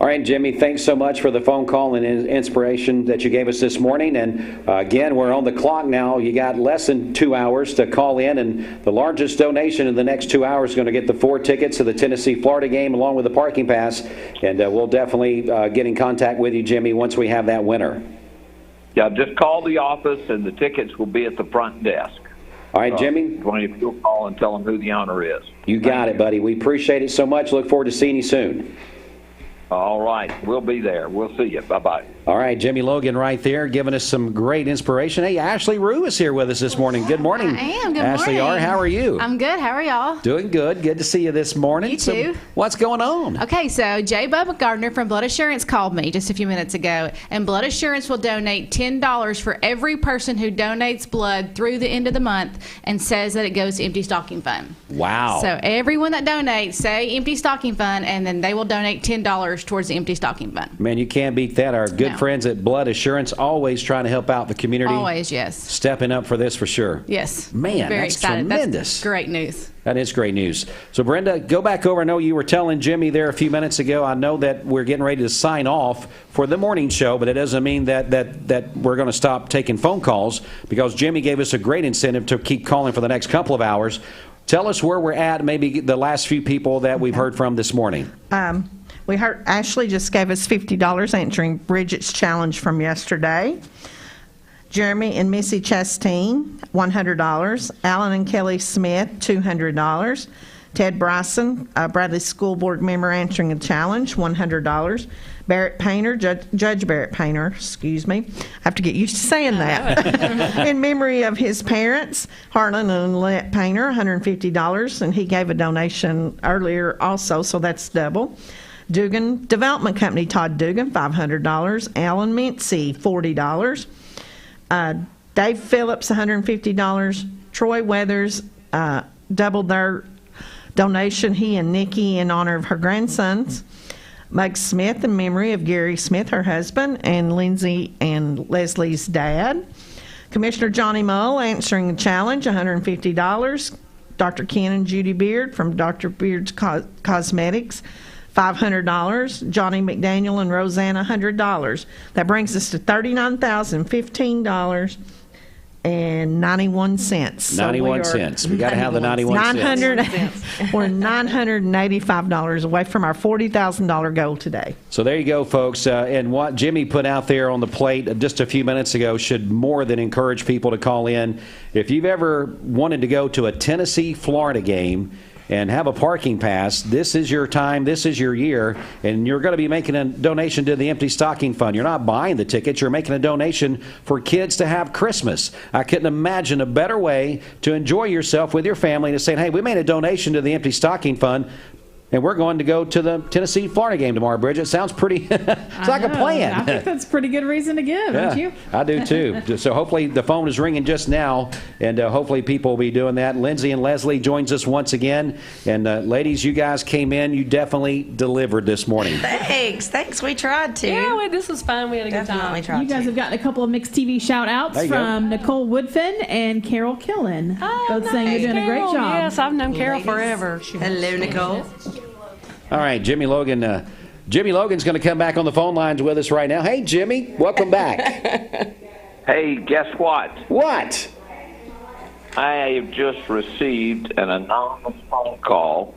All right, Jimmy, thanks so much for the phone call and inspiration that you gave us this morning. And again, we're on the clock now. You got less than 2 hours to call in, and the largest donation in the next 2 hours is going to get the 4 tickets to the Tennessee-Florida game along with the parking pass. And we'll definitely get in contact with you, Jimmy, once we have that winner. Yeah, just call the office, and the tickets will be at the front desk. All right, Jimmy. If you'll call and tell them who the owner is. You got it, buddy. We appreciate it so much. Look forward to seeing you soon. All right. We'll be there. We'll see you. Bye-bye. All right, Jimmy Logan right there giving us some great inspiration. Hey, Ashley Rue is here with us this morning. Good morning. I am. Good Ashley morning. R., how are you? I'm good. How are y'all? Doing good. Good to see you this morning. You too. So what's going on? Okay, so Jay Bubba Gardner from Blood Assurance called me just a few minutes ago, and Blood Assurance will donate $10 for every person who donates blood through the end of the month and says that it goes to Empty Stocking Fund. Wow. So everyone that donates, say Empty Stocking Fund, and then they will donate $10 towards the Empty Stocking Fund. Man, you can't beat that. Our good friends at Blood Assurance always trying to help out the community. Always, yes. Stepping up for this for sure. Yes. Man, Very that's excited. tremendous. That's great news. That is great news. So, Brenda, go back over. I know you were telling Jimmy there a few minutes ago. I know that we're getting ready to sign off for the morning show, but it doesn't mean that we're going to stop taking phone calls, because Jimmy gave us a great incentive to keep calling for the next couple of hours. Tell us where we're at, maybe the last few people that we've heard from this morning. We heard Ashley just gave us $50 answering Bridget's challenge from yesterday. Jeremy and Missy Chastain, $100. Alan and Kelly Smith, $200. Ted Bryson, Bradley School Board member, answering a challenge, $100. Barrett Painter, Judge Barrett Painter, excuse me. I have to get used to saying that. In memory of his parents, Harlan and Lynette Painter, $150, and he gave a donation earlier also, so that's double. Dugan Development Company, Todd Dugan, $500. Alan Mincy, $40. Dave Phillips, $150. Troy Weathers doubled their donation, he and Nikki, in honor of her grandsons. Meg Smith, in memory of Gary Smith, her husband, and Lindsay and Leslie's dad. Commissioner Johnny Mull answering the challenge, $150. Dr. Ken and Judy Beard from Dr. Beard's Cosmetics, $500. Johnny McDaniel and Rosanna, $100. That brings us to $39,015.91. 91 cents. We got to have the 91 cents. We're $985 away from our $40,000 goal today. So there you go, folks. And what Jimmy put out there on the plate just a few minutes ago should more than encourage people to call in. If you've ever wanted to go to a Tennessee-Florida game and have a parking pass, this is your time, this is your year, and you're going to be making a donation to the Empty Stocking Fund. You're not buying the tickets, you're making a donation for kids to have Christmas. I couldn't imagine a better way to enjoy yourself with your family than saying, hey, we made a donation to the Empty Stocking Fund, and we're going to go to the Tennessee-Florida game tomorrow, Bridget. Sounds pretty, it's like a plan. I think that's a pretty good reason to give, don't you? I do too. So hopefully the phone is ringing just now, and hopefully people will be doing that. Lindsay and Leslie joins us once again. And ladies, you guys came in. You definitely delivered this morning. Thanks. We tried to. Yeah, this was fun. We had a good time. You guys have gotten a couple of Mixed TV shout-outs from Nicole Woodfin and Carol Killen. Both saying you're doing a great job. Yes, I've known Carol forever. Hello, Nicole. All right, Jimmy Logan. Jimmy Logan's going to come back on the phone lines with us right now. Hey, Jimmy, welcome back. Hey, guess what? What? I have just received an anonymous phone call.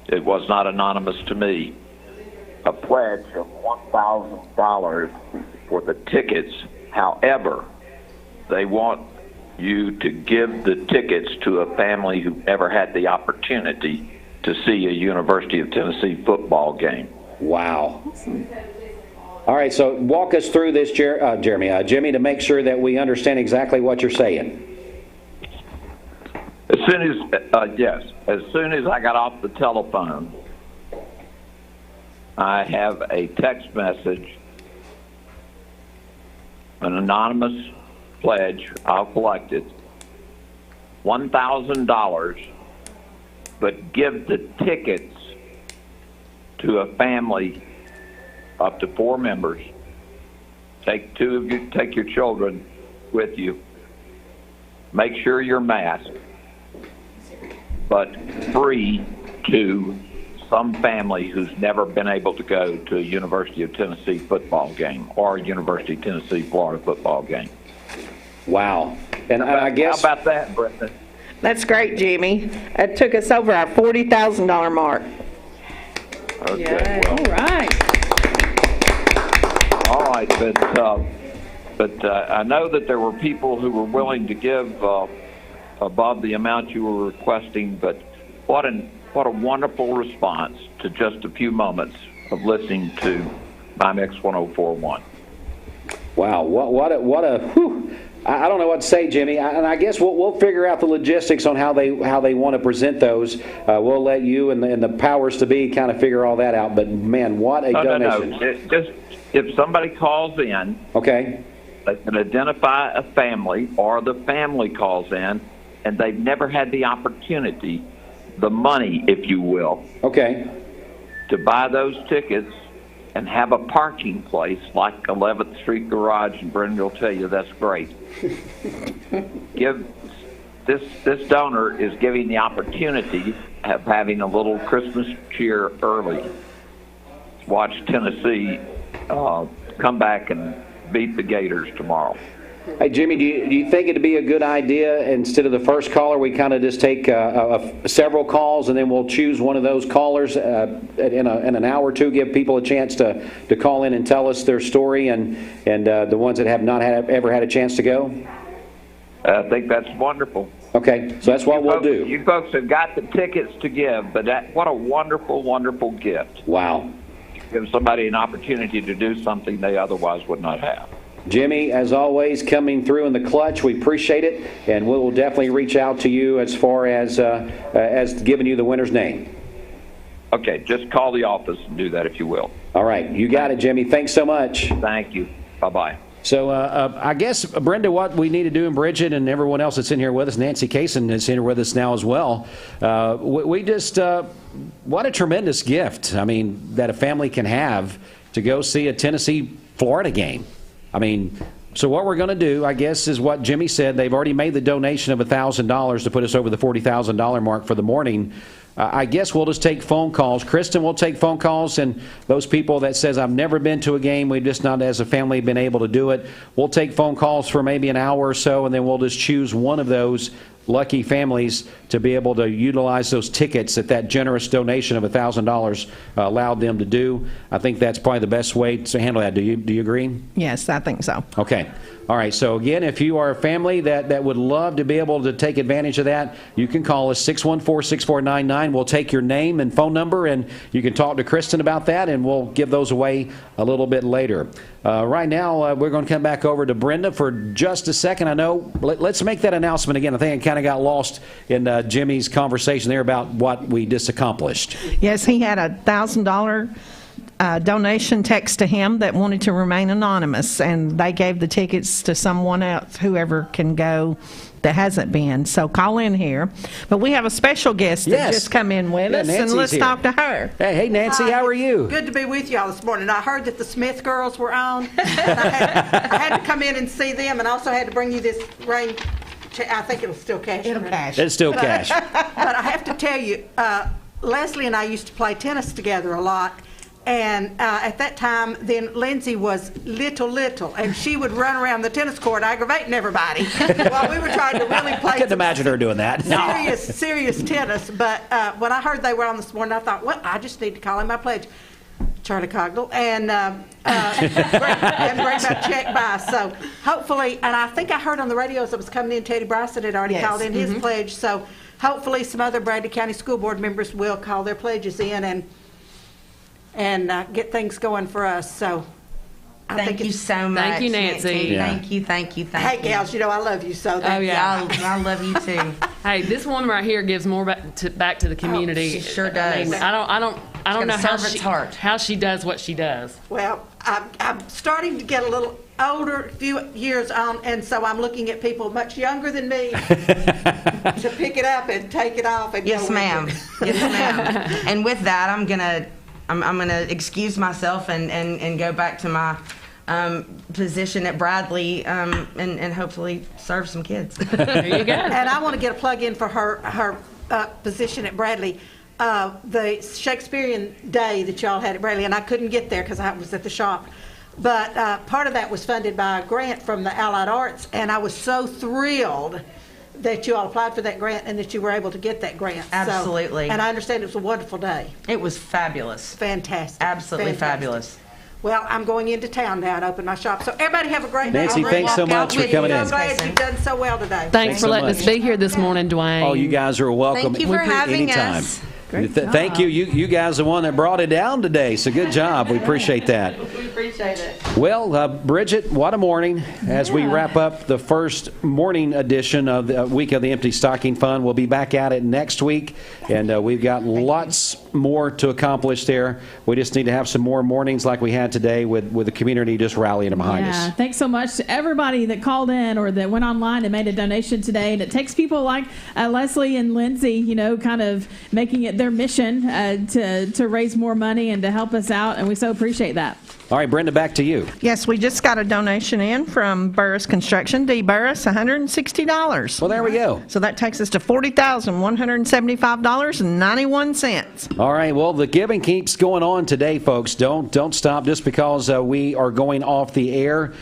It was not anonymous to me. A pledge of $1,000 for the tickets. However, they want you to give the tickets to a family who never had the opportunity to see a University of Tennessee football game. Wow. All right, so walk us through this, Jimmy, to make sure that we understand exactly what you're saying. As soon as I got off the telephone, I have a text message, an anonymous pledge. I'll collect it. $1,000. But give the tickets to a family up to 4 members. Take 2 of you, take your children with you. Make sure you're masked, but free to some family who's never been able to go to a University of Tennessee football game or a University of Tennessee Florida football game. Wow. And I guess. How about that, Brenda? That's great, Jimmy. It took us over our $40,000 mark. Okay. Well, all right, but I know that there were people who were willing to give above the amount you were requesting. But what a wonderful response to just a few moments of listening to My Mix 1041. Wow, what a whew. I don't know what to say, Jimmy, and I guess we'll figure out the logistics on how they want to present those. We'll let you and the powers to be kind of figure all that out. But man, what a donation! No. Just if somebody calls in, okay, they can identify a family, or the family calls in, and they've never had the opportunity, the money, if you will, okay, to buy those tickets and have a parking place like 11th Street Garage, and Brenda will tell you that's great. This donor is giving the opportunity of having a little Christmas cheer early. Watch Tennessee come back and beat the Gators tomorrow. Hey, Jimmy, do you think it'd be a good idea, instead of the first caller, we kind of just take several calls and then we'll choose one of those callers in an hour or two, give people a chance to call in and tell us their story, and the ones that have not ever had a chance to go? I think that's wonderful. Okay, so that's what we'll do. You folks have got the tickets to give, but what a wonderful, wonderful gift. Wow. Give somebody an opportunity to do something they otherwise would not have. Jimmy, as always, coming through in the clutch. We appreciate it, and we will definitely reach out to you as far as giving you the winner's name. Okay, just call the office and do that if you will. All right, you got it, Jimmy. Thanks so much. Thank you. Bye-bye. So I guess, Brenda, what we need to do, and Bridget and everyone else that's in here with us, Nancy Kaysen is here with us now as well. We just, what a tremendous gift, I mean, that a family can have to go see a Tennessee-Florida game. I mean, so what we're going to do, I guess, is what Jimmy said. They've already made the donation of $1,000 to put us over the $40,000 mark for the morning. I guess we'll just take phone calls. Kristen will take phone calls, and those people that says, I've never been to a game, we've just not as a family been able to do it, we'll take phone calls for maybe an hour or so, and then we'll just choose one of those lucky families to be able to utilize those tickets that generous donation of $1,000 allowed them to do. I think that's probably the best way to handle that. Do you agree? Yes, I think so. Okay. All right. So again, if you are a family that would love to be able to take advantage of that, you can call us 614-6499. We'll take your name and phone number, and you can talk to Kristen about that, and we'll give those away a little bit later. Right now, we're going to come back over to Brenda for just a second. I know, let's make that announcement again. I think I kind of got lost in Jimmy's conversation there about what we just accomplished. Yes, he had a $1,000 donation text to him that wanted to remain anonymous, and they gave the tickets to someone else, whoever can go that hasn't been. So call in here. But we have a special guest that just come in with us, Nancy's and let's here. talk to her. Hey, Nancy, how are you? Good to be with y'all this morning. I heard that the Smith girls were on, and I had to come in and see them, and also had to bring you this rain. I think it'll still cash. It'll cash. It's still cash. But I have to tell you, Leslie and I used to play tennis together a lot. And at that time, then Lindsay was little, and she would run around the tennis court aggravating everybody while we were trying to really play. I couldn't imagine her doing that. Serious tennis. But when I heard they were on this morning, I thought, well, I just need to call him my pledge, Charlie Cogle, and bring my check by. So hopefully, and I think I heard on the radio as I was coming in, Teddy Bryson had already called in his pledge. So hopefully some other Bradley County School Board members will call their pledges in and get things going for us. So thank you so much. Thank you, Nancy. Yeah. Thank you. Hey, gals, you know I love you so. Oh, yeah. I love you too. Hey, this one right here gives more back to the community. She sure does. I mean, I don't know how she does what she does. Well, I'm starting to get a little older, a few years on, and so I'm looking at people much younger than me to pick it up and take it off. And Yes, ma'am. Yes, ma'am. And with that, I'm gonna excuse myself and go back to my position at Bradley and hopefully serve some kids. There you go. And I want to get a plug in for her position at Bradley. The Shakespearean Day that y'all had at Bradley, and I couldn't get there because I was at the shop. But part of that was funded by a grant from the Allied Arts, and I was so thrilled that you all applied for that grant and that you were able to get that grant. Absolutely. So, and I understand it was a wonderful day. It was fabulous. Fantastic. Absolutely Fantastic. Fabulous. Well, I'm going into town now and open my shop. So everybody have a great day. Nancy, thanks so much for coming in. I'm glad you've done so well today. Thanks for letting us be here this morning, Dwayne. Oh, you guys are welcome. Thank you for having anytime. us. Thank you. You guys are the one that brought it down today, so good job. We appreciate that. We appreciate appreciate it. Well, Bridget, what a morning. As we wrap up the first morning edition of the week of the Empty Stocking Fund, we'll be back at it next week, and we've got lots more to accomplish there. We just need to have some more mornings like we had today with the community just rallying behind us. Thanks so much to everybody that called in or that went online and made a donation today. And it takes people like Leslie and Lindsay, kind of making it their mission to raise more money and to help us out, and we so appreciate that. All right, Brenda, back to you. Yes, we just got a donation in from Burris Construction, D. Burris, $160. Well, there we go. So that takes us to $40,175.91. All right, well, the giving keeps going on today, folks. Don't stop just because we are going off the air.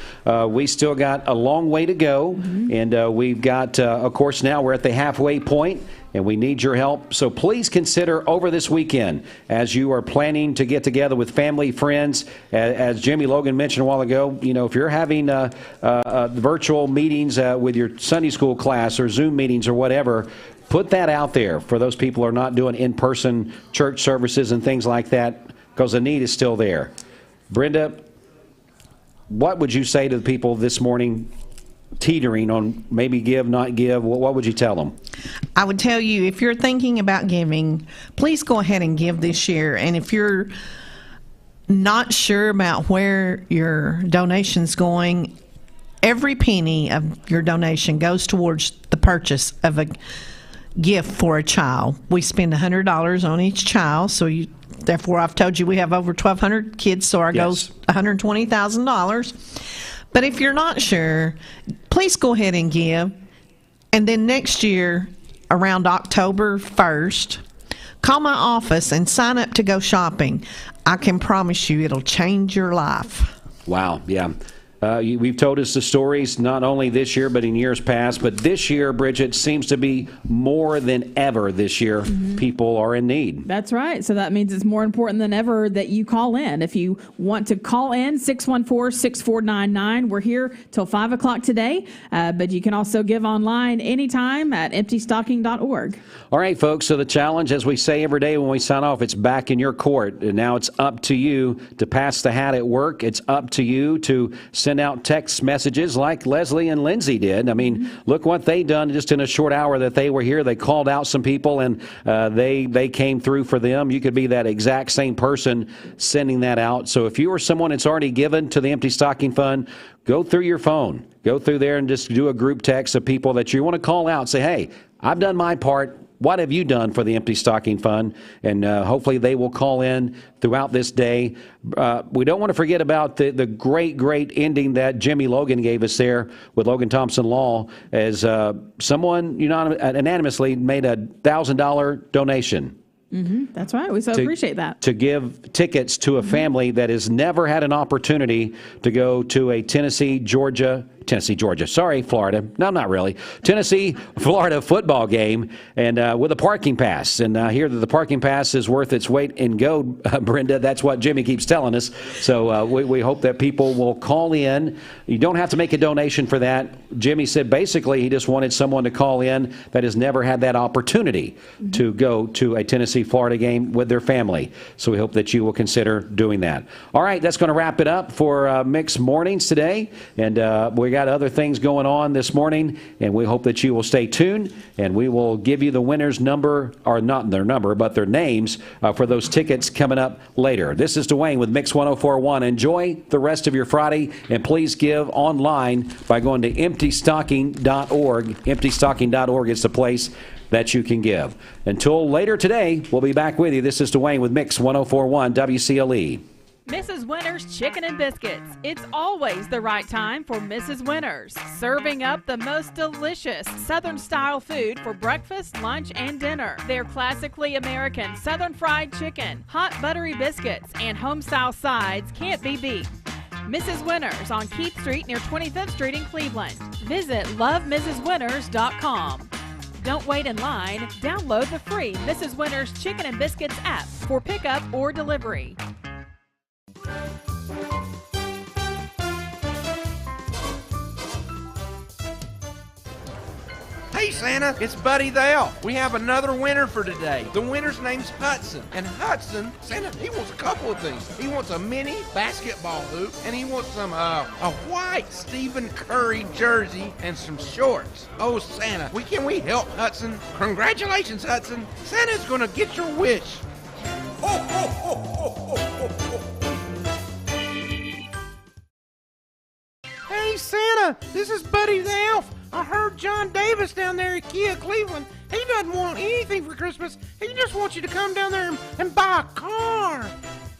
We still got a long way to go, and we've got, of course, now we're at the halfway point. And we need your help. So please consider over this weekend, as you are planning to get together with family, friends, as Jimmy Logan mentioned a while ago, if you're having virtual meetings with your Sunday school class or Zoom meetings or whatever, put that out there for those people who are not doing in-person church services and things like that, because the need is still there. Brenda, what would you say to the people this morning teetering on maybe give, not give? What would you tell them? I would tell you, if you're thinking about giving, please go ahead and give this year. And if you're not sure about where your donation's going, every penny of your donation goes towards the purchase of a gift for a child. We spend $100 on each child, so therefore I've told you we have over 1,200 kids, so our goal's $120,000. But if you're not sure, please go ahead and give. And then next year, around October 1st, call my office and sign up to go shopping. I can promise you it'll change your life. Wow, yeah. We've told us the stories not only this year but in years past, but this year, Bridget, seems to be more than ever this year. People are in need. That's right. So that means it's more important than ever that you call in. If you want to call in, 614-6499. We're here till 5 o'clock today, but you can also give online anytime at emptystocking.org. All right, folks, so the challenge, as we say every day when we sign off, it's back in your court. And now it's up to you to pass the hat at work. It's up to you to send out text messages like Leslie and Lindsay did. I mean, look what they done just in a short hour that they were here. They called out some people, and they came through for them. You could be that exact same person sending that out. So if you are someone that's already given to the Empty Stocking Fund, go through your phone. Go through there and just do a group text of people that you want to call out and say, hey, I've done my part. What have you done for the Empty Stocking Fund? And hopefully they will call in throughout this day. We don't want to forget about the great ending that Jimmy Logan gave us there with Logan Thompson Law, as someone unanimously made a $1,000 donation. That's right. We so appreciate that. To give tickets to a family that has never had an opportunity to go to a Florida. No, not really. Tennessee, Florida football game, and with a parking pass. And I hear that the parking pass is worth its weight in gold, Brenda. That's what Jimmy keeps telling us. So we hope that people will call in. You don't have to make a donation for that. Jimmy said basically he just wanted someone to call in that has never had that opportunity to go to a Tennessee, Florida game with their family. So we hope that you will consider doing that. All right, that's going to wrap it up for Mixed Mornings today. And we got other things going on this morning, and we hope that you will stay tuned, and we will give you the winner's number, or not their number, but their names for those tickets coming up later. This is Dwayne with Mix 104.1. Enjoy the rest of your Friday, and please give online by going to emptystocking.org. Emptystocking.org is the place that you can give. Until later today, we'll be back with you. This is Dwayne with Mix 104.1 WCLE. Mrs. Winter's Chicken and Biscuits. It's always the right time for Mrs. Winter's, serving up the most delicious Southern-style food for breakfast, lunch, and dinner. Their classically American Southern fried chicken, hot buttery biscuits, and home-style sides can't be beat. Mrs. Winter's on Keith Street near 25th Street in Cleveland. Visit lovemrswinters.com. Don't wait in line. Download the free Mrs. Winter's Chicken and Biscuits app for pickup or delivery. Hey, Hey, Santa, it's Buddy the Elf. We have another winner for today. The winner's name's Hudson. And Hudson, Santa, he wants a couple of things. He wants a mini basketball hoop, and he wants some, a white Stephen Curry jersey and some shorts. Oh, Santa, can we help Hudson? Congratulations, Hudson. Santa's gonna get your wish. Ho, ho, ho, ho, ho, ho, ho. Hey, Santa, this is Buddy the Elf. I heard John Davis down there at Kia Cleveland. He doesn't want anything for Christmas. He just wants you to come down there and buy a car.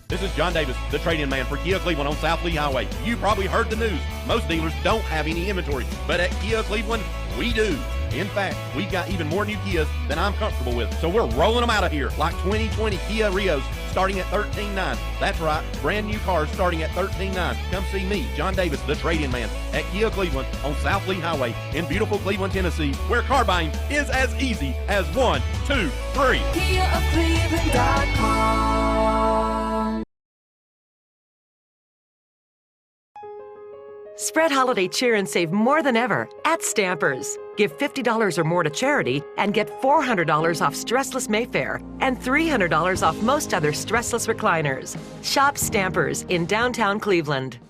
This is John Davis, the trade-in man for Kia Cleveland on South Lee Highway. You probably heard the news. Most dealers don't have any inventory, but at Kia Cleveland, we do. In fact, we've got even more new Kias than I'm comfortable with, so we're rolling them out of here, like 2020 Kia Rios starting at $13,900. That's right, brand new cars starting at $13,900. Come see me, John Davis, the trade-in man, at Kia Cleveland on South Lee Highway in beautiful Cleveland, Tennessee, where car buying is as easy as 1, 2, 3. KiaofCleveland.com. Spread holiday cheer and save more than ever at Stampers. Give $50 or more to charity and get $400 off Stressless Mayfair and $300 off most other Stressless recliners. Shop Stampers in downtown Cleveland.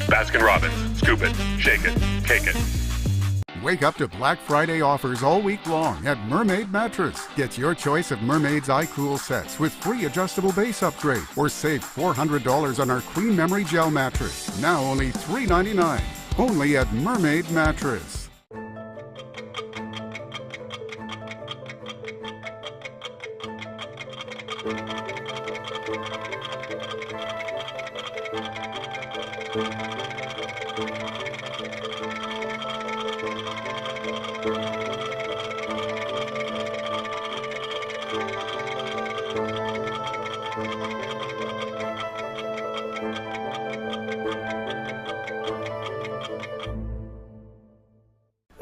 Baskin-Robbins. Scoop it, shake it, cake it. Wake up to Black Friday offers all week long at Mermaid Mattress. Get your choice of Mermaid's iCool sets with free adjustable base upgrade or save $400 on our Queen Memory Gel mattress. Now only $399. Only at Mermaid Mattress.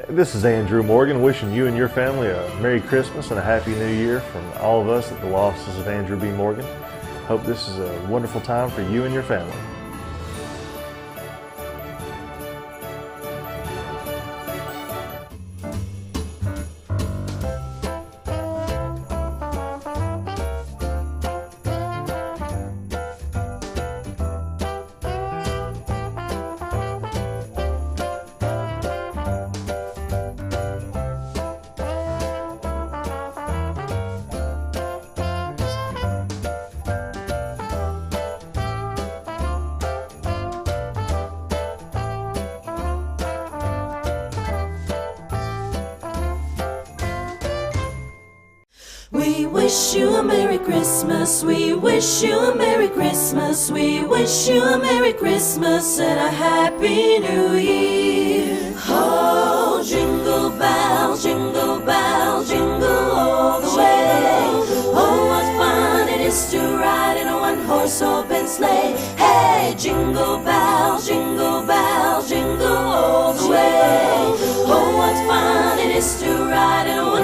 This is Andrew Morgan wishing you and your family a Merry Christmas and a Happy New Year from all of us at the law offices of Andrew B. Morgan. Hope this is a wonderful time for you and your family. We wish you a Merry Christmas, we wish you a Merry Christmas, we wish you a Merry Christmas and a Happy New Year. Oh, jingle bells, jingle bells, jingle all the way. Oh, what fun it is to ride in a one-horse open sleigh. Hey, jingle bells, jingle bells.